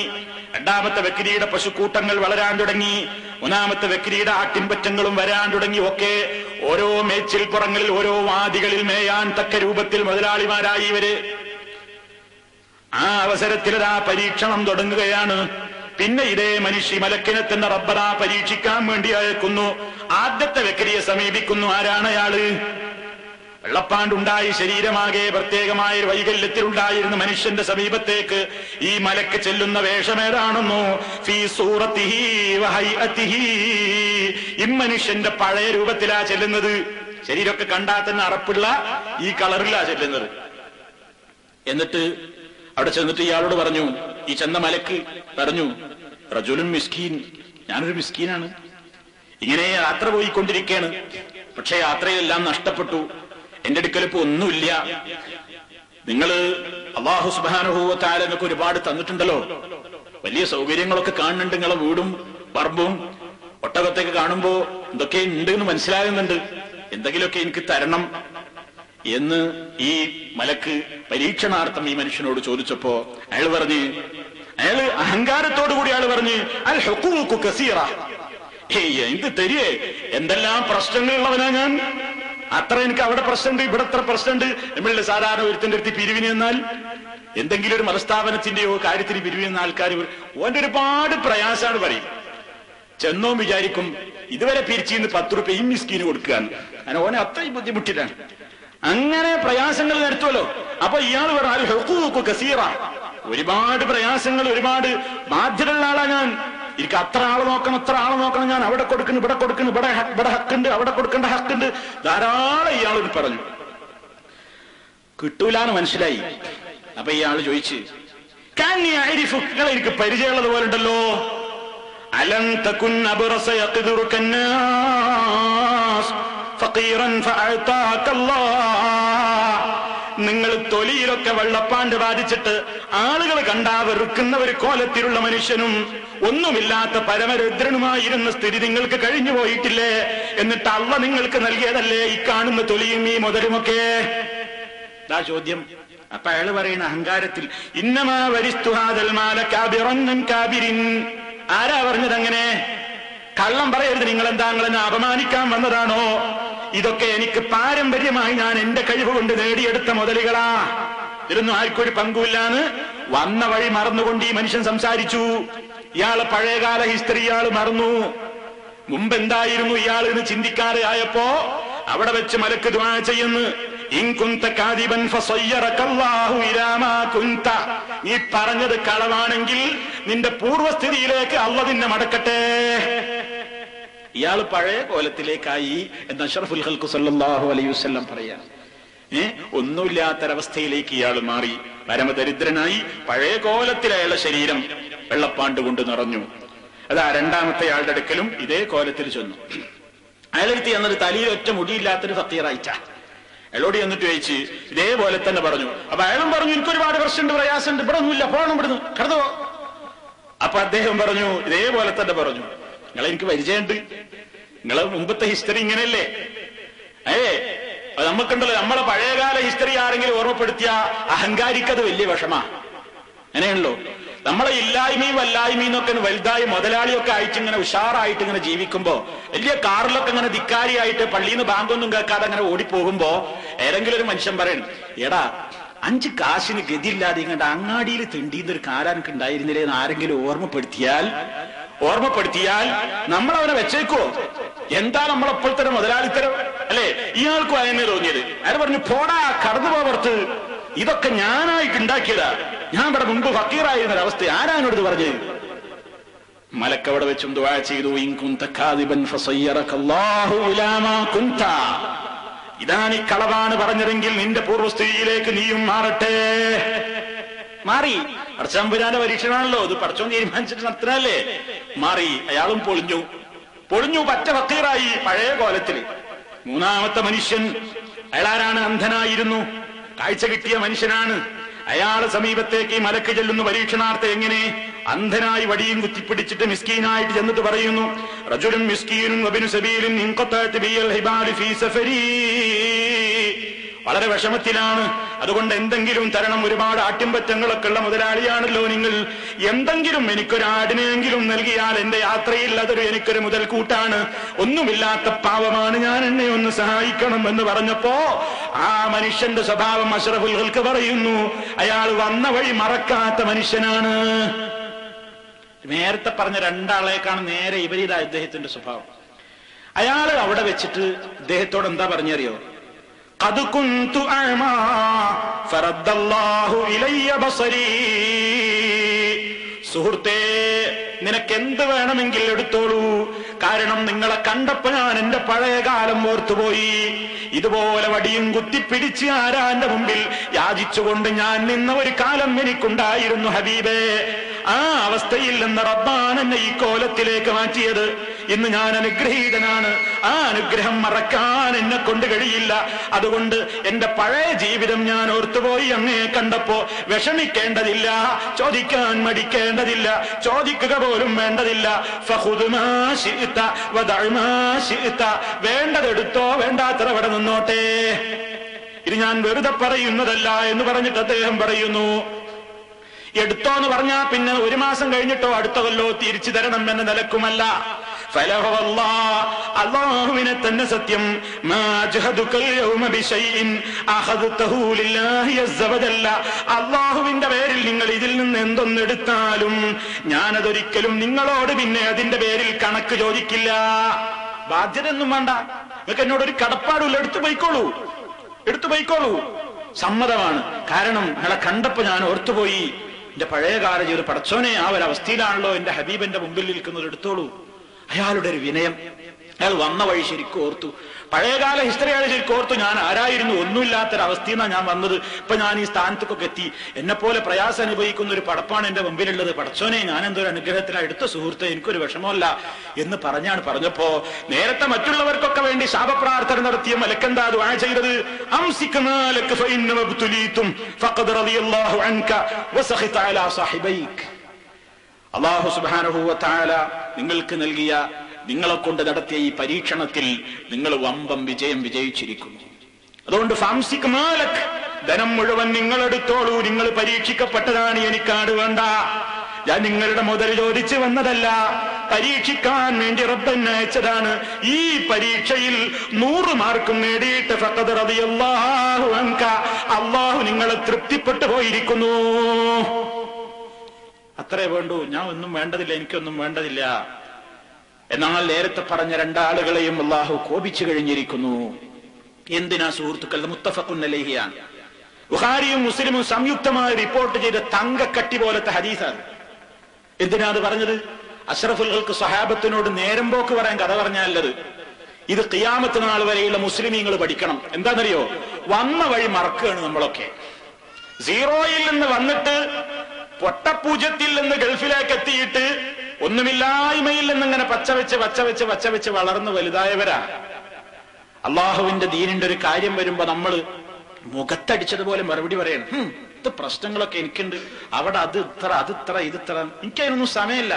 രണ്ടാമത്തെ വ്യക്തിയുടെ പശുക്കൂട്ടങ്ങൾ വളരാൻ തുടങ്ങി, മൂന്നാമത്തെ വ്യക്തിയുടെ ആട്ടിൻപറ്റങ്ങളും വരാൻ തുടങ്ങി. ഒക്കെ ഓരോ മേച്ചിൽപ്പുറങ്ങളിൽ ഓരോ വാദികളിൽ മേയാൻ തക്ക രൂപത്തിൽ മുതലാളിമാരായി ഇവര്. ആ അവസരത്തിലതാ പരീക്ഷണം തുടങ്ങുകയാണ്. പിന്നെ ഇതേ മലക്കിനെ തന്നെ റബ്ബന പരീക്ഷിക്കാൻ വേണ്ടി അയക്കുന്നു. ആദ്യത്തെ വ്യക്തിയെ സമീപിക്കുന്നു. ആരാണ് അയാള്? വെള്ളപ്പാണ്ടുണ്ടായി ശരീരമാകെ പ്രത്യേകമായ ഒരു വൈകല്യത്തിലുണ്ടായിരുന്ന മനുഷ്യന്റെ സമീപത്തേക്ക് ഈ മലക്ക് ചെല്ലുന്ന വേഷമേതാണെന്നോ? ഫീ സൂറത്തിഹി വഹൈഅതിഹി, ഇമ്മനുഷ്യന്റെ പഴയ രൂപത്തിലാ ചെല്ലുന്നത്. ശരീരമൊക്കെ കണ്ടാൽ തന്നെ അറപ്പുള്ള ഈ കളറിലാ ചെല്ലുന്നത്. എന്നിട്ട് അവിടെ ചെന്നിട്ട് ഇയാളോട് പറഞ്ഞു, ഈ ചെന്ന മലക്ക് പറഞ്ഞു, റജുലുൻ മിസ്കീൻ, ഞാനൊരു മിസ്കീനാണ്, ഇങ്ങനെ യാത്ര പോയിക്കൊണ്ടിരിക്കുകയാണ്, പക്ഷെ യാത്രയെല്ലാം നഷ്ടപ്പെട്ടു, എന്റെ അടുക്കൽ ഇപ്പൊ ഒന്നുമില്ല. നിങ്ങള് അല്ലാഹു സുബ്ഹാനഹു വ തആല നിങ്ങൾക്ക് ഒരുപാട് തന്നിട്ടുണ്ടല്ലോ, വലിയ സൗകര്യങ്ങളൊക്കെ കാണുന്നുണ്ട്, നിങ്ങളെ വീടും പറമ്പും ഒട്ടകത്തൊക്കെ കാണുമ്പോ എന്തൊക്കെ ഉണ്ട് എന്ന് മനസ്സിലാകുന്നുണ്ട്, എന്തെങ്കിലുമൊക്കെ എനിക്ക് തരണം എന്ന് ഈ മലക്ക് പരീക്ഷണാർത്ഥം ഈ മനുഷ്യനോട് ചോദിച്ചപ്പോ അയാള് അഹങ്കാരത്തോടു കൂടി അയാൾ പറഞ്ഞ്, അൽ ഹുഖൂഖു കസീറ, എന്ത് തരിയേ, എന്തെല്ലാം പ്രശ്നങ്ങളുള്ളവനാ ഞാൻ, അത്ര എനിക്ക് അവിടെ പ്രശ്നമുണ്ട്, ഇവിടെ എത്ര പ്രശ്നമുണ്ട്. നമ്മളുടെ സാധാരണ ഒരുത്തിന്റെ അടുത്ത് പിരിവിന് എന്നാൽ എന്തെങ്കിലും ഒരു മതസ്ഥാപനത്തിന്റെയോ കാര്യത്തിന് പിരിവിന് ആൾക്കാർ ഓന്റെ ഒരുപാട് പ്രയാസമാണ് പറയും. ചെന്നോ വിചാരിക്കും ഇതുവരെ പിരിച്ചിന്ന് 10 രൂപ ഈ മിസ്കീന് കൊടുക്കുകയാണ്. അങ്ങനെ ഓനെ അത്രയും ബുദ്ധിമുട്ടിലാണ്. അങ്ങനെ പ്രയാസങ്ങൾ നടത്തുമല്ലോ. അപ്പൊ ഇയാൾ പറഞ്ഞു കസീറ, ഒരുപാട് പ്രയാസങ്ങൾ, ഒരുപാട് ബാധ്യതയുള്ള ആളാ ഞാൻ. എനിക്ക് അത്ര ആള് നോക്കണം, ഞാൻ അവിടെ കൊടുക്കുന്നു, ഇവിടെ കൊടുക്കുന്നു, ഇവിടെ ഹക്കുണ്ട്, അവിടെ കൊടുക്കേണ്ട ഹക്കുണ്ട്, ധാരാളം ഇയാളോട് പറഞ്ഞു. കിട്ടൂലാന്ന് മനസ്സിലായി. അപ്പൊ ഇയാൾ ചോദിച്ചു, നിങ്ങൾ എനിക്ക് പരിചയമുള്ളത് പോലെ ഉണ്ടല്ലോ, അലം തകുൻ അബ്റസ യഖ്ദുറുക അന്നാസ് ഫഖീറൻ ഫഅതാകല്ലാഹ്. നിങ്ങൾ തൊലിയിലൊക്കെ വെള്ളപ്പാണ്ട് ബാധിച്ചിട്ട് ആളുകൾ കണ്ടാ വെറുക്കുന്ന ഒരു കോലത്തിലുള്ള മനുഷ്യനും ഒന്നുമില്ലാത്ത പരമരുദ്രനുമായിരുന്ന സ്ഥിതി നിങ്ങൾക്ക് കഴിഞ്ഞു പോയിട്ടില്ലേ? എന്നിട്ട് അള്ള നിങ്ങൾക്ക് നൽകിയതല്ലേ ഈ കാണുന്ന തൊലിയും ഈ മുതലുമൊക്കെ? ദാ ചോദ്യം. അപ്പൊ അയാള് പറയുന്ന അഹങ്കാരത്തിൽ, ഇന്നമാ വരിസ്തു ഹാദൽ മാല കാബിറൻ കാബിരിൻ. ആരാ പറഞ്ഞത് അങ്ങനെ? കള്ളം പറയരുത്. നിങ്ങളെന്താ നിങ്ങളെന്നെ അപമാനിക്കാൻ വന്നതാണോ? ഇതൊക്കെ എനിക്ക് പാരമ്പര്യമായി ഞാൻ എന്റെ കഴിവ് കൊണ്ട് നേടിയെടുത്ത മുതലുകളാ. ഇതിലൊന്നും ആർക്കൊരു പങ്കുമില്ലാന്ന് വന്ന വഴി മറന്നുകൊണ്ട് ഈ മനുഷ്യൻ സംസാരിച്ചു. ഇയാള് പഴയകാല ഹിസ്റ്ററി ഇയാള് മറന്നു. മുമ്പ് എന്തായിരുന്നു ഇയാൾ എന്ന് ചിന്തിക്കാതെ ആയപ്പോ അവിടെ വെച്ച് മലക്ക് ദുആ ചെയ്യുന്നു, ഇൻ കുന്ത കാദിബൻ ഫസയ്യറകല്ലാഹു ഇലാ മാ കുന്ത. നീ പറഞ്ഞത് കളവാണെങ്കിൽ നിന്റെ പൂർവ്വസ്ഥിതിയിലേക്ക് അല്ലാഹു നിന്നെ മടക്കട്ടെ. ഇയാൾ പഴയ കോലത്തിലേക്കായി എന്ന് അഷ്റഫുൽ ഖൽഖ് സല്ലല്ലാഹു അലൈഹി വസല്ലം പറയാം. ഒന്നുമില്ലാത്തൊരവസ്ഥയിലേക്ക് ഇയാൾ മാറി, പരമദരിദ്രനായി. പഴയ കോലത്തിൽ അയാളുടെ ശരീരം വെള്ളപ്പാണ്ട് കൊണ്ട് നിറഞ്ഞു. അതാ രണ്ടാമത്തെ ആളുടെ അടുക്കലും ഇതേ കോലത്തിൽ ചെന്നു. അയാളെടുത്ത് എന്നൊരു തലയിൽ ഒറ്റ മുടിയില്ലാത്തൊരു ഫക്കീറായിട്ടാ. അയാളോട് എന്നിട്ട് ചോദിച്ച് ഇതേപോലെ തന്നെ പറഞ്ഞു. അപ്പൊ അയാളും പറഞ്ഞു, എനിക്കൊരുപാട് പ്രശ്നമുണ്ട്, പ്രയാസമുണ്ട്, ഇവിടെ ഒന്നുമില്ല, പോകണം, ഇവിടുന്ന് കടന്നു പോ. അപ്പൊ അദ്ദേഹം പറഞ്ഞു, ഇതേപോലെ തന്നെ പറഞ്ഞു, നിങ്ങളെനിക്ക് പരിചയമുണ്ട്, നിങ്ങളെ മുമ്പത്തെ ഹിസ്റ്ററി ഇങ്ങനെയല്ലേ? നമുക്കുണ്ടല്ലോ, നമ്മളെ പഴയകാല ഹിസ്റ്ററി ആരെങ്കിലും ഓർമ്മപ്പെടുത്തിയ അഹങ്കാരിക്കത് വലിയ വിഷമാ. അങ്ങനെയാണല്ലോ, നമ്മളെ ഇല്ലായ്മയും വല്ലായ്മയും ഒക്കെ വലുതായി മുതലാളിയൊക്കെ ആയിട്ട് ഇങ്ങനെ ഉഷാറായിട്ട് ഇങ്ങനെ ജീവിക്കുമ്പോ, വലിയ കാറിലൊക്കെ ഇങ്ങനെ ധിക്കാരിയായിട്ട് പള്ളിയിൽ നിന്ന് ബാങ്കൊന്നും കേൾക്കാതെ അങ്ങനെ ഓടിപ്പോകുമ്പോ ഏതെങ്കിലും ഒരു മനുഷ്യൻ പറയണം, എടാ 5 കാശിന് ഗതിയില്ലാതെ ഇങ്ങോട്ട് അങ്ങാടിയിൽ തിണ്ടീന്നൊരു കാരാനൊക്കെ ഉണ്ടായിരുന്നില്ലേ എന്ന് ആരെങ്കിലും ഓർമ്മപ്പെടുത്തിയാൽ നമ്മളവനെ വെച്ചേക്കോ? എന്താ നമ്മളെപ്പോഴത്തെ മുതലാളിത്തരം അല്ലെ? ഇയാൾക്കും അതിനെ തോന്നിയത്. അയാൾ പറഞ്ഞു, പോടാ, കടന്നു പോവർത്ത്, ഇതൊക്കെ ഞാനായിട്ട് ഉണ്ടാക്കിയതാ, ഞാൻ ഇവിടെ മുമ്പ് ഫക്കീറായിരുന്നൊരവസ്ഥ ആരാനോട് പറഞ്ഞത്? മലക്കവിടെ വെച്ചും ദുആ ചെയ്തു, ഇൻ കുന്ത കാദിബൻ ഫസയ്യറകല്ലാഹു ഇലാ മാ കുന്ത. ഇതാ നീ കളവാണ് പറഞ്ഞതെങ്കിൽ നിന്റെ പൂർവ്വസ്ഥിതിയിലേക്ക് നീയും മാറട്ടെ. മാറി. പടച്ചതമ്പുരാന്റെ പരീക്ഷണമാണല്ലോ ഇത്, പടച്ചോൻ തീരുമാനിച്ചിട്ട് നടത്തണല്ലേ. മാറി. അയാളും പൊളിഞ്ഞു പറ്റ ഫക്കീറായി പഴയ കോലത്തില്. മൂന്നാമത്തെ മനുഷ്യൻ, അയാളാരാണ്? അന്ധനായിരുന്നു, കാഴ്ച കിട്ടിയ മനുഷ്യനാണ്. അയാളെ സമീപത്തേക്ക് ഈ മലക്ക് ചെല്ലുന്നു പരീക്ഷണാർത്ഥം. എങ്ങനെ? അന്ധനായി വടിയും കുത്തിപ്പിടിച്ചിട്ട് മിസ്കീനായിട്ട് ചെന്നിട്ട് പറയുന്നു, റജുലുൻ മിസ്കീനുൻ വബിനു സബീലിൻ ഇൻഖതഅത് ബിൽ ഹിബാലി ഫീ സഫരി. വളരെ വിഷമത്തിലാണ്, അതുകൊണ്ട് എന്തെങ്കിലും തരണം. ഒരുപാട് ആട്ടിൻപറ്റങ്ങളൊക്കെ ഉള്ള മുതലാളിയാണല്ലോ നിങ്ങൾ, എന്തെങ്കിലും എനിക്കൊരാടിനെങ്കിലും നൽകിയാൽ എന്റെ യാത്രയിൽ അതൊരു എനിക്കൊരു മുതൽക്കൂട്ടാണ്. ഒന്നുമില്ലാത്ത പാവമാണ് ഞാൻ, എന്നെ ഒന്ന് സഹായിക്കണം എന്ന് പറഞ്ഞപ്പോ ആ മനുഷ്യന്റെ സ്വഭാവം അഷ്റഫുൽ ഖൽഖ് പറയുന്നു, അയാൾ വന്ന വഴി മറക്കാത്ത മനുഷ്യനാണ്. നേരത്തെ പറഞ്ഞ രണ്ടാളേക്കാണ് നേരെ വിപരീതമായ ഇദ്ദേഹത്തിന്റെ സ്വഭാവം. അയാൾ അവിടെ വെച്ചിട്ട് ഇദ്ദേഹത്തോട് എന്താ പറഞ്ഞറിയോ? ഖദ് കുന്തു അഅമാ ഫറദ്ദല്ലാഹു ഇലയ്യ ബസരീ. സുഹൃത്തേ, നിനക്ക് എന്ത് വേണമെങ്കിൽ എടുത്തോളൂ, കാരണം നിങ്ങളെ കണ്ടപ്പോ ഞാൻ എന്റെ പഴയ കാലം ഓർത്തുപോയി. ഇതുപോലെ വടിയും കുത്തിപ്പിടിച്ച് ആരാന്റെ മുമ്പിൽ യാചിച്ചുകൊണ്ട് ഞാൻ നിന്ന ഒരു കാലം എനിക്കുണ്ടായിരുന്നു ഹബീബേ. ആ അവസ്ഥയിൽ നിന്ന് റബ്ബാണ് എന്നെ ഈ കോലത്തിലേക്ക് മാറ്റിയത്. ഇന്ന് ഞാൻ അനുഗ്രഹീതനാണ്. ആ അനുഗ്രഹം മറക്കാൻ എന്നെ കൊണ്ട് കഴിയില്ല. അതുകൊണ്ട് എന്റെ പഴയ ജീവിതം ഞാൻ ഓർത്തുപോയി. അങ്ങേ കണ്ടപ്പോ വിഷമിക്കേണ്ടതില്ല, ചോദിക്കാൻ മടിക്കേണ്ടതില്ല, ചോദിക്കുക പോലും വേണ്ടതില്ല. ഫഖുദ് മാ ശിഅത വദഅ മാ ശിഅത. വേണ്ടതെടുത്തോ, വേണ്ടാത്ര അവിടെ നിന്നോട്ടെ. ഇത് ഞാൻ വെറുതെ പറയുന്നതല്ല എന്ന് പറഞ്ഞിട്ട് അദ്ദേഹം പറയുന്നു, എടുത്തോ എന്ന് പറഞ്ഞാൽ പിന്നെ 1 മാസം കഴിഞ്ഞിട്ടോ അടുത്ത കൊല്ലോ തിരിച്ചു തരണം എന്ന നിലക്കുമല്ല. അല്ലാഹുവിനെ തന്നെ സത്യം, അല്ലാഹുവിന്റെ പേരിൽ നിങ്ങൾ ഇതിൽ നിന്ന് എന്തൊന്നെടുത്താലും ഞാനതൊരിക്കലും നിങ്ങളോട് പിന്നെ അതിന്റെ പേരിൽ കണക്ക് ചോദിക്കില്ല. ബാധ്യത ഒന്നും വേണ്ട, നിങ്ങൾക്ക് എന്നോടൊരു കടപ്പാടുമില്ല, എടുത്തു പോയിക്കോളൂ. സമ്മതമാണ്. കാരണം നിങ്ങളെ കണ്ടപ്പോ ഞാൻ ഓർത്തുപോയി, എന്റെ പഴയകാല ജീവിതം, പടച്ചോനെ ആ ഒരു അവസ്ഥയിലാണല്ലോ എന്റെ ഹബീബിന്റെ മുമ്പിൽ നിൽക്കുന്നത്, എടുത്തോളൂ. അയാളുടെ ഒരു വിനയം, അയാൾ വന്ന വഴി ശരിക്കും ഓർത്തു, പഴയകാല ഹിസ്റ്ററി അയാൾ ശരിക്കും ഓർത്തു. ഞാൻ ആരായിരുന്നു, ഒന്നുമില്ലാത്തൊരവസ്ഥയിൽ നിന്നാണ് ഞാൻ വന്നത്, ഇപ്പൊ ഞാൻ ഈ സ്ഥാനത്തൊക്കെ എത്തി, എന്നെ പോലെ പ്രയാസം അനുഭവിക്കുന്ന ഒരു പടപ്പാണ് എന്റെ മുമ്പിലുള്ളത്. പടച്ചോനെ ഞാൻ എന്തൊരു അനുഗ്രഹത്തിലാണ്, എടുത്ത സുഹൃത്തെ, എനിക്കൊരു വിഷമമല്ല എന്ന് പറഞ്ഞപ്പോ നേരത്തെ മറ്റുള്ളവർക്കൊക്കെ വേണ്ടി ശാപപ്രാർത്ഥന നടത്തിയ മലക്കെന്താ ദുആ ചെയ്തത്? അല്ലാഹു സുബ്ഹാനഹു വ തആല നിങ്ങൾക്ക് നൽകിയ, നിങ്ങളെ കൊണ്ട് നടത്തിയ ഈ പരീക്ഷണത്തിൽ നിങ്ങൾ വമ്പം വിജയം വിജയിച്ചിരിക്കുന്നു. അതുകൊണ്ട് ഫംസിക് മാലക്, ധനം മുഴുവൻ നിങ്ങൾ എടുത്തോളൂ, നിങ്ങൾ പരീക്ഷിക്കപ്പെട്ടതാണ്, എനിക്കാട് വേണ്ട. ഞാൻ നിങ്ങളുടെ മുതൽ ചോദിച്ചു വന്നതല്ല, പരീക്ഷിക്കാൻ വേണ്ടി റബ്ബെന്നെ അയച്ചതാണ്. ഈ പരീക്ഷയിൽ 100 മാർക്കും നേടിയിട്ട് ഫഖദ് റളിയല്ലാഹു അൻക, അല്ലാഹു നിങ്ങളെ തൃപ്തിപ്പെട്ടു പോയിരിക്കുന്നു. അത്രേ വേണ്ടൂ. ഞാൻ ഒന്നും വേണ്ടതില്ല, എനിക്കൊന്നും വേണ്ടതില്ല. എന്നാൽ നേരത്തെ പറഞ്ഞ രണ്ടാളുകളെയും അല്ലാഹു കോപിച്ചു കഴിഞ്ഞിരിക്കുന്നു. എന്തിനാ സുഹൃത്തുക്കൾ? മുത്തഫഖുൻ അലൈഹിയാണ്. ബുഖാരിയും മുസ്ലിമും സംയുക്തമായി റിപ്പോർട്ട് ചെയ്ത തങ്കക്കട്ടി പോലത്തെ ഹദീസാണ്. എന്തിനാ അത് പറഞ്ഞത്? അഷ്റഫുൽ ഖൽഖ് സ്വഹാബത്തിനോട് നേരം പോക്ക് പറയാൻ കഥ പറഞ്ഞാലത്. ഇത് ഖിയാമത്ത് നാൾ വരെയുള്ള മുസ്ലിമീങ്ങൾ പഠിക്കണം. എന്താണെന്നറിയോ? വന്ന വഴി മറക്കുകയാണ് നമ്മളൊക്കെ. സീറോയിൽ നിന്ന് വന്നിട്ട് പൊട്ടപ്പൂജ്യത്തിൽ നിന്ന് ഗൾഫിലേക്ക് എത്തിയിട്ട് ഒന്നുമില്ലായ്മയിൽ നിന്നിങ്ങനെ പച്ചവെച്ച് വളർന്നു വലുതായവരാ. അള്ളാഹുവിന്റെ ദീനിന്റെ ഒരു കാര്യം വരുമ്പോ നമ്മൾ മുഖത്തടിച്ചതുപോലെ മറുപടി പറയണം. ഇത് പ്രശ്നങ്ങളൊക്കെ എനിക്കുണ്ട്, അവിടെ അത് ഇത്ര ഇത് ഇത്ര, എനിക്കതിനൊന്നും സമയമില്ല.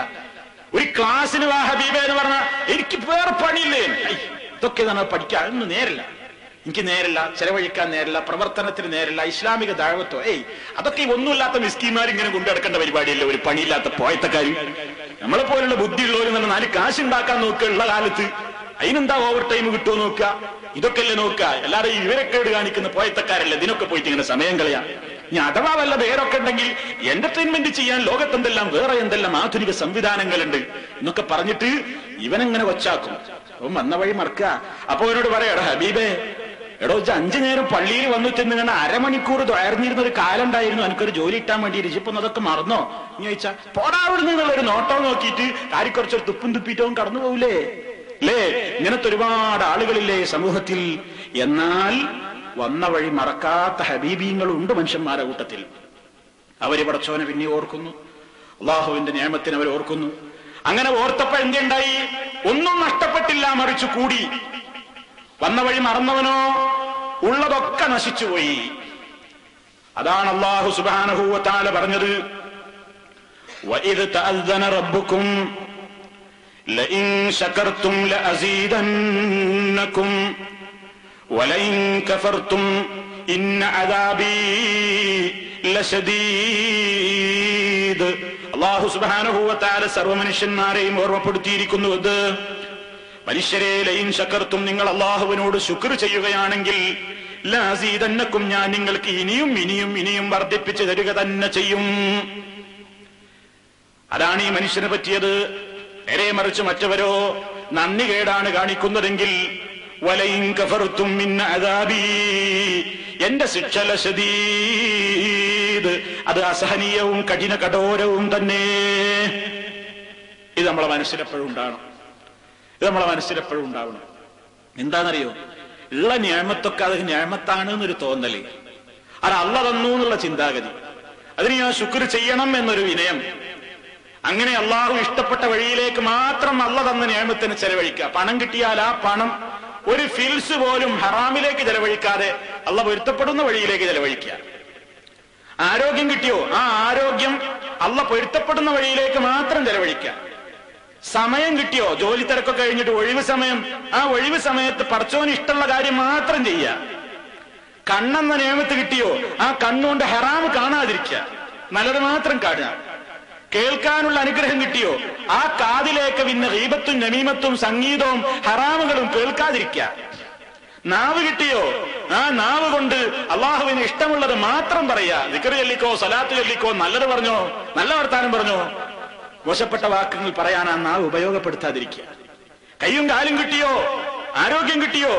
ഒരു ക്ലാസ്സിന് വാ ഹബീബ എന്ന് പറഞ്ഞാൽ എനിക്ക് വേറെ പണിയില്ലേ, ഇതൊക്കെ തന്നെ പഠിക്കാൻ ഒന്നും നേരില്ല, എനിക്ക് നേരില്ല, ചെലവഴിക്കാൻ നേരില്ല, പ്രവർത്തനത്തിന് നേരില്ല, ഇസ്ലാമിക ദഅവത്തോ അതൊക്കെ ഒന്നുമില്ലാത്ത മിസ്കീന്മാരിങ്ങനെ കൊണ്ടുനടക്കേണ്ട പരിപാടിയല്ലേ ഒരു പണിയില്ലാത്ത പോയത്തക്കാരും. നമ്മളെ പോലുള്ള ബുദ്ധിയുള്ളവർ നല്ല 4 കാശ് ഉണ്ടാക്കാൻ നോക്കുക ഉള്ള കാലത്ത്. അതിനെന്താ ഓവർ ടൈം കിട്ടുമോ നോക്കുക, ഇതൊക്കെയല്ലേ നോക്കുക. എല്ലാവരും ഇവരൊക്കേട് കാണിക്കുന്ന പോയത്തക്കാരല്ലേ, ഇതിനൊക്കെ പോയിട്ട് ഇങ്ങനെ സമയം കളയാം. ഇനി അഥവാ വല്ല വേറൊക്കെ ഉണ്ടെങ്കിൽ എന്റർടൈൻമെന്റ് ചെയ്യാൻ ലോകത്തെന്തെല്ലാം വേറെ എന്തെല്ലാം ആധുനിക സംവിധാനങ്ങളുണ്ട് എന്നൊക്കെ പറഞ്ഞിട്ട് ഇവനെങ്ങനെ വച്ചാക്കും. അവൻ വന്ന വഴി മറക്കുക. അപ്പൊ അവനോട് പറയാടാ ഹബീബേ, എടോ 5 നേരം പള്ളിയിൽ വന്നു ചെന്നിങ്ങനെ അരമണിക്കൂർ ദ്വയർന്നിരുന്ന ഒരു കാലം ഉണ്ടായിരുന്നു, എനിക്കൊരു ജോലി ഇട്ടാൻ വേണ്ടി. ഇപ്പൊ അതൊക്കെ മറന്നോ എന്ന് ചോദിച്ചാ, പോടാവിടെ നിന്നുള്ളൊരു നോട്ടോ നോക്കിയിട്ട് കാര്യക്കുറച്ചൊരു തുപ്പും തുപ്പിറ്റവും കടന്നു പോകൂലേ അല്ലേ? ഇങ്ങനത്തെ ഒരുപാട് ആളുകളില്ലേ സമൂഹത്തിൽ. എന്നാൽ വന്ന വഴി മറക്കാത്ത ഹബീബീങ്ങളുണ്ട് മനുഷ്യന്മാരുടെ കൂട്ടത്തിൽ. അവര് പടച്ചോനെ പിന്നെ ഓർക്കുന്നു, അള്ളാഹുവിന്റെ നിയമത്തിന് അവർ ഓർക്കുന്നു. അങ്ങനെ ഓർത്തപ്പോ എന്തുണ്ടായി? ഒന്നും നഷ്ടപ്പെട്ടില്ല, മറിച്ചു കൂടി. വന്ന വഴി മറന്നവനോ ഉള്ളതൊക്കെ നശിച്ചുപോയി. അതാണ് അല്ലാഹു സുബ്ഹാനഹു വ തആല പറഞ്ഞത്, വഇദ് തഅذന റബ്ബുകും ലഇൻ ശകർതും ലഅസീദന്നകും വലഇൻ കഫർതും ഇന്ന അദാബി ലശദീദ്. അല്ലാഹു സുബ്ഹാനഹു വ തആല സർവ്വമനുഷ്യന്മാരെയും ഓർമ്മപ്പെടുത്തിയിരിക്കുന്നു. അത് മനുഷ്യരെ, ലൈൻ ശകർത്തും, നിങ്ങൾ അള്ളാഹുവിനോട് ശുക്ർ ചെയ്യുകയാണെങ്കിൽ ലഅസീദന്നകും, ഞാൻ നിങ്ങൾക്ക് ഇനിയും വർദ്ധിപ്പിച്ചു തരിക തന്നെ ചെയ്യും. അതാണ് ഈ മനുഷ്യനെ പറ്റിയത്. നേരെ മറിച്ച് മറ്റവരോ നന്ദി കേടാണ് കാണിക്കുന്നതെങ്കിൽ വലൈൻ കഫർതും മിൻ അദാബി, എന്റെ ശിക്ഷ ലശദീദ്, അത് അസഹനീയവും കഠോരവും തന്നെ. ഇത് നമ്മളെ മനസ്സിലെപ്പോഴും ഉണ്ടാവണം. എന്താണെന്നറിയോ? ഉള്ള നിഅമത്തൊക്കെ അത് നിഅമത്താണ് എന്നൊരു തോന്നല്, അത് അല്ലാഹ് തന്നു എന്നുള്ള ചിന്താഗതി, അതിന് ഞാൻ ശുക്ർ ചെയ്യണം എന്നൊരു വിനയം. അങ്ങനെ അള്ളാഹു ഇഷ്ടപ്പെട്ട വഴിയിലേക്ക് മാത്രം അല്ലാഹ് തന്ന നിഅമത്തിനെ ചെലവഴിക്കുക. പണം കിട്ടിയാൽ ആ പണം ഒരു ഫിൽസ് പോലും ഹറാമിലേക്ക് ചെലവഴിക്കാതെ അല്ലാഹ് പൊരുത്തപ്പെടുന്ന വഴിയിലേക്ക് ചെലവഴിക്കുക. ആരോഗ്യം കിട്ടിയോ, ആ ആരോഗ്യം അല്ലാഹ് പൊരുത്തപ്പെടുന്ന വഴിയിലേക്ക് മാത്രം ചെലവഴിക്കുക. സമയം കിട്ടിയോ, ജോലി തിരക്കൊക്കെ കഴിഞ്ഞിട്ട് ഒഴിവ് സമയം, ആ ഒഴിവ് സമയത്ത് പടച്ചോന് ഇഷ്ടമുള്ള കാര്യം മാത്രം ചെയ്യുക. കണ്ണെന്ന നിയമത്ത് കിട്ടിയോ, ആ കണ്ണുകൊണ്ട് ഹറാം കാണാതിരിക്കുക, നല്ലത് മാത്രം കാണുക. കേൾക്കാനുള്ള അനുഗ്രഹം കിട്ടിയോ? ആ കാതിലേക്ക് പിന്നെ ഗീബത്തും നമീമത്തും സംഗീതവും ഹറാമുകളും കേൾക്കാതിരിക്കുക. നാവ് കിട്ടിയോ? ആ നാവ് കൊണ്ട് അള്ളാഹുവിന് ഇഷ്ടമുള്ളത് മാത്രം പറയാ. ദിക്ർ ചൊല്ലിക്കോ, സ്വലാത്ത് ചൊല്ലിക്കോ, നല്ലത് പറഞ്ഞോ, നല്ല വർത്താനം പറഞ്ഞോ. മോശപ്പെട്ട വാക്കുകൾ പറയാൻ ആ നാവ് ഉപയോഗപ്പെടുത്താതിരിക്കുക. കയ്യും കാലും കിട്ടിയോ, ആരോഗ്യം കിട്ടിയോ,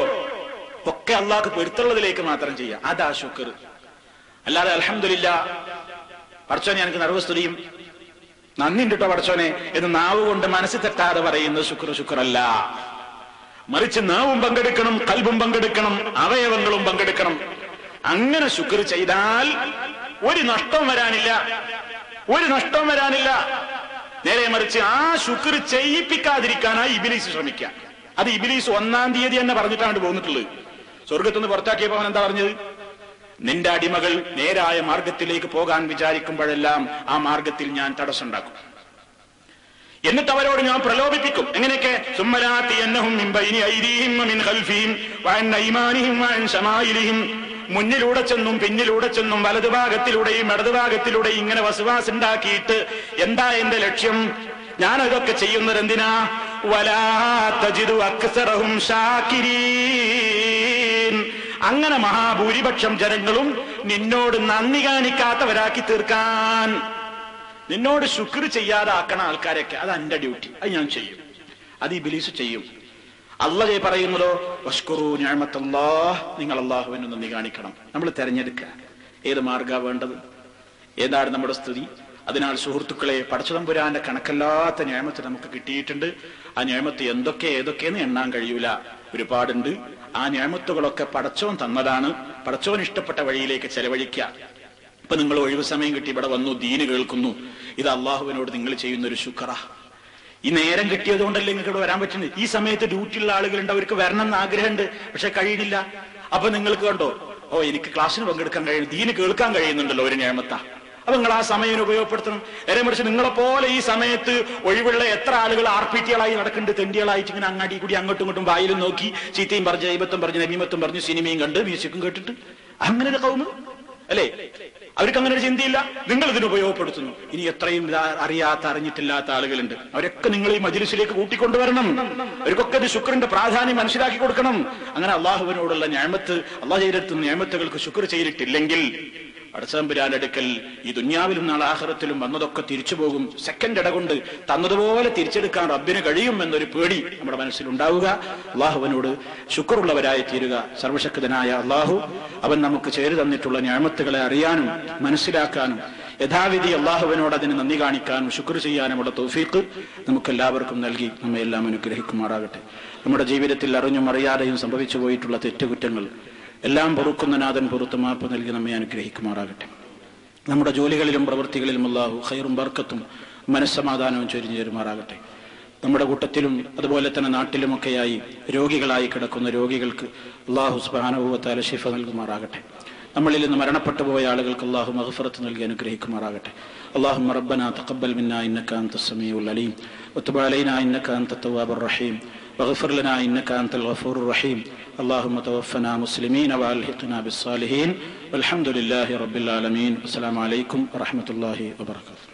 ഒക്കെ അള്ളാഹ്ക്ക് പൊരുത്തുള്ളതിലേക്ക് മാത്രം ചെയ്യാം. അതാ ശുക്ർ. അല്ലാതെ അൽഹംദുലില്ലാഹ് പടച്ചോനെ എനിക്ക് സർവ്വസ്തുതിയും നന്ദിണ്ട് കേട്ടോ പടച്ചോനെ എന്ന് നാവ് കൊണ്ട് മനസ്സിൽ തെറ്റാതെ പറയുന്നത് ശുക്രല്ല. മറിച്ച് നാവും പങ്കെടുക്കണം, കൽബും പങ്കെടുക്കണം, അവയവങ്ങളും പങ്കെടുക്കണം. അങ്ങനെ ശുക്ർ ചെയ്താൽ ഒരു നഷ്ടം വരാനില്ല. നേരെ മറിച്ച് ആ ശുക്ർ ചെയ്യിപ്പിക്കാതിരിക്കാനായി ഇബ്ലീസ് ശ്രമിക്കുക. അത് ഇബ്ലീസ് 1-ാം തീയതി തന്നെ പറഞ്ഞിട്ടാണ് പോന്നിട്ടുള്ളത്. സ്വർഗത്തുനിന്ന് പുറത്താക്കിയപ്പോ അവൻ എന്താ പറഞ്ഞത്? നിന്റെ അടിമകൾ നേരായ മാർഗത്തിലേക്ക് പോകാൻ വിചാരിക്കുമ്പോഴെല്ലാം ആ മാർഗത്തിൽ ഞാൻ തടസ്സമുണ്ടാക്കും. എന്നിട്ട് അവരോട് ഞാൻ പ്രലോഭിപ്പിക്കും. എങ്ങനെയൊക്കെ? മുന്നിലൂടെ ചെന്നും പിന്നിലൂടെ ചെന്നും വലതുഭാഗത്തിലൂടെയും ഇടതുഭാഗത്തിലൂടെയും ഇങ്ങനെ വസ്വാസ് ഉണ്ടാക്കിയിട്ട് എന്താ എന്റെ ലക്ഷ്യം? ഞാൻ ഇതൊക്കെ ചെയ്യുന്നത് എന്തിനാ? വലാ തജിദു അക്സറഹും ശാകിരീൻ. അങ്ങനെ മഹാഭൂരിപക്ഷം ജനങ്ങളും നിന്നോട് നന്ദി കാണിക്കാത്തവരാക്കി തീർക്കാൻ, നിന്നോട് ശുക്ർ ചെയ്യാതെ ആക്കണ ആൾക്കാരൊക്കെ, അത് എന്റെ ഡ്യൂട്ടി, അത് ഞാൻ ചെയ്യും. അത് ഇബ്ലീസ് ചെയ്യും. അല്ലാഹു പറയുന്നതോ വഷ്കുറു നിഅമത്തല്ലാഹ്, നിങ്ങൾ അല്ലാഹുവിന് നന്ദി കാണിക്കണം. നമ്മൾ തെരഞ്ഞെടുക്കുക ഏത് മാർഗ്ഗാ വേണ്ടത്, ഏതാണ് നമ്മുടെ സ്ഥിതി. അതിനാൽ സുഹൃത്തുക്കളെ, പടച്ചതമ്പുരാന്റെ കണക്കല്ലാത്ത നിഅമത്ത് നമുക്ക് കിട്ടിയിട്ടുണ്ട്. ആ നിഅമത്ത് ഏതൊക്കെയെന്ന് എണ്ണാൻ കഴിയൂല, ഒരുപാടുണ്ട്. ആ നിഅമത്തുകളൊക്കെ പടച്ചോൻ തന്നതാണ്. പടച്ചോൻ ഇഷ്ടപ്പെട്ട വഴിയിലേക്ക് ചെലവഴിക്കുക. ഇപ്പൊ നിങ്ങൾ ഒഴിവ് സമയം കിട്ടി ഇവിടെ വന്നു, ദീന് കേൾക്കുന്നു, ഇത് അള്ളാഹുവിനോട് നിങ്ങൾ ചെയ്യുന്ന ഒരു ശുക്റാ. ഈ നേരം കിട്ടിയത് കൊണ്ടല്ലേ നിങ്ങൾക്ക് ഇവിടെ വരാൻ പറ്റുന്നത്. ഈ സമയത്ത് ഡ്യൂട്ടിയുള്ള ആളുകളുണ്ട്, അവർക്ക് വരണം എന്ന് ആഗ്രഹമുണ്ട്, പക്ഷെ കഴിയുന്നില്ല. അപ്പൊ നിങ്ങൾക്ക് കണ്ടോ, എനിക്ക് ക്ലാസ്സിന് പങ്കെടുക്കാൻ കഴിയും, ദീന് കേൾക്കാൻ കഴിയുന്നുണ്ടല്ലോ, ഒരു നിഅമത്താ. അപ്പൊ നിങ്ങൾ ആ സമയം ഉപയോഗപ്പെടുത്തണം. നേരെ മറിച്ച് നിങ്ങളെപ്പോലെ ഈ സമയത്ത് ഒഴിവുള്ള എത്ര ആളുകൾ ആർപിറ്റികളായി നടക്കുന്നുണ്ട്, തെണ്ടികളായിട്ട് ഇങ്ങനെ അങ്ങാടി കൂടി അങ്ങോട്ടും ഇങ്ങോട്ടും വായിലും നോക്കി ചീത്തയും പറഞ്ഞ് ദൈവത്തും പറഞ്ഞ് നബീമത്തും പറഞ്ഞ് സിനിമയും കണ്ട് മ്യൂസിക്കും കേട്ടിട്ട് അങ്ങനെ ഒരു കൗമ് അല്ലേ? അവർക്ക് അങ്ങനെ ഒരു ചിന്തയില്ല. നിങ്ങൾ ഇതിന് ഉപയോഗപ്പെടുത്തുന്നു. ഇനി എത്രയും അറിഞ്ഞിട്ടില്ലാത്ത ആളുകളുണ്ട്, അവരൊക്കെ നിങ്ങൾ ഈ മജ്‌ലിസിലേക്ക് കൂട്ടിക്കൊണ്ടുവരണം. അവർക്കൊക്കെ ഇത് ശുക്രിന്റെ പ്രാധാന്യം മനസ്സിലാക്കി കൊടുക്കണം. അങ്ങനെ അള്ളാഹുവിനോടുള്ള നിഅമത്ത്, അള്ളാഹു ചെയ്തെടുത്തുന്ന നിഅമത്തുകൾക്ക് ശുക്ർ ചെയ്തിട്ടില്ലെങ്കിൽ പടച്ചതമ്പുരാന്റെ അടുക്കൽ ഈ ദുനിയാവിലും നാളെ ആഖിറത്തിലും വന്നതൊക്കെ തിരിച്ചു പോകും. സെക്കൻഡ് ഇടകൊണ്ട് തന്നതുപോലെ തിരിച്ചെടുക്കാൻ റബ്ബിന് കഴിയും എന്നൊരു പേടി നമ്മുടെ മനസ്സിലുണ്ടാവുക. അള്ളാഹുവിനോട് ശുക്റുള്ളവരായി തീരുക. സർവശക്തനായ അള്ളാഹു അവൻ നമുക്ക് ചെയ്തു തന്നിട്ടുള്ള നിഅമത്തുകളെ അറിയാനും മനസ്സിലാക്കാനും യഥാവിധി അള്ളാഹുവിനോട് അതിന് നന്ദി കാണിക്കാനും ശുക്ർ ചെയ്യാനുമുള്ള തൗഫീഖ് നമുക്കെല്ലാവർക്കും നൽകി നമ്മെ എല്ലാം അനുഗ്രഹിക്കുമാറാകട്ടെ. നമ്മുടെ ജീവിതത്തിൽ അറിഞ്ഞും അറിയാതെയും സംഭവിച്ചു പോയിട്ടുള്ള തെറ്റുകുറ്റങ്ങൾ എല്ലാം പൊറുക്കുന്ന നാഥൻ പുറത്ത് മാപ്പ് നൽകി നമ്മെ അനുഗ്രഹിക്കുമാറാകട്ടെ. നമ്മുടെ ജോലികളിലും പ്രവൃത്തികളിലും അല്ലാഹു ഖൈറും ബർക്കത്തും മനസ്സമാധാനവും ചൊരിഞ്ഞു തരുമാറാകട്ടെ. നമ്മുടെ കൂട്ടത്തിലും അതുപോലെ തന്നെ നാട്ടിലുമൊക്കെയായി രോഗികളായി കിടക്കുന്ന രോഗികൾക്ക് അല്ലാഹു സുബ്ഹാനഹു വ തആല ശിഫ നൽകുമാറാകട്ടെ. നമ്മളിൽ നിന്ന് മരണപ്പെട്ടു പോയ ആളുകൾക്ക് അല്ലാഹു മഗ്ഫിറത്ത് നൽകി അനുഗ്രഹിക്കുമാറാകട്ടെ. اللهم ربنا تقبل منا إنك أنت السميع العليم وتب علينا إنك أنت التواب الرحيم واغفر لنا إنك أنت الغفور الرحيم. اللهم توفنا مسلمين وألحقنا بالصالحين والحمد لله رب العالمين. السلام عليكم ورحمة الله وبركاته.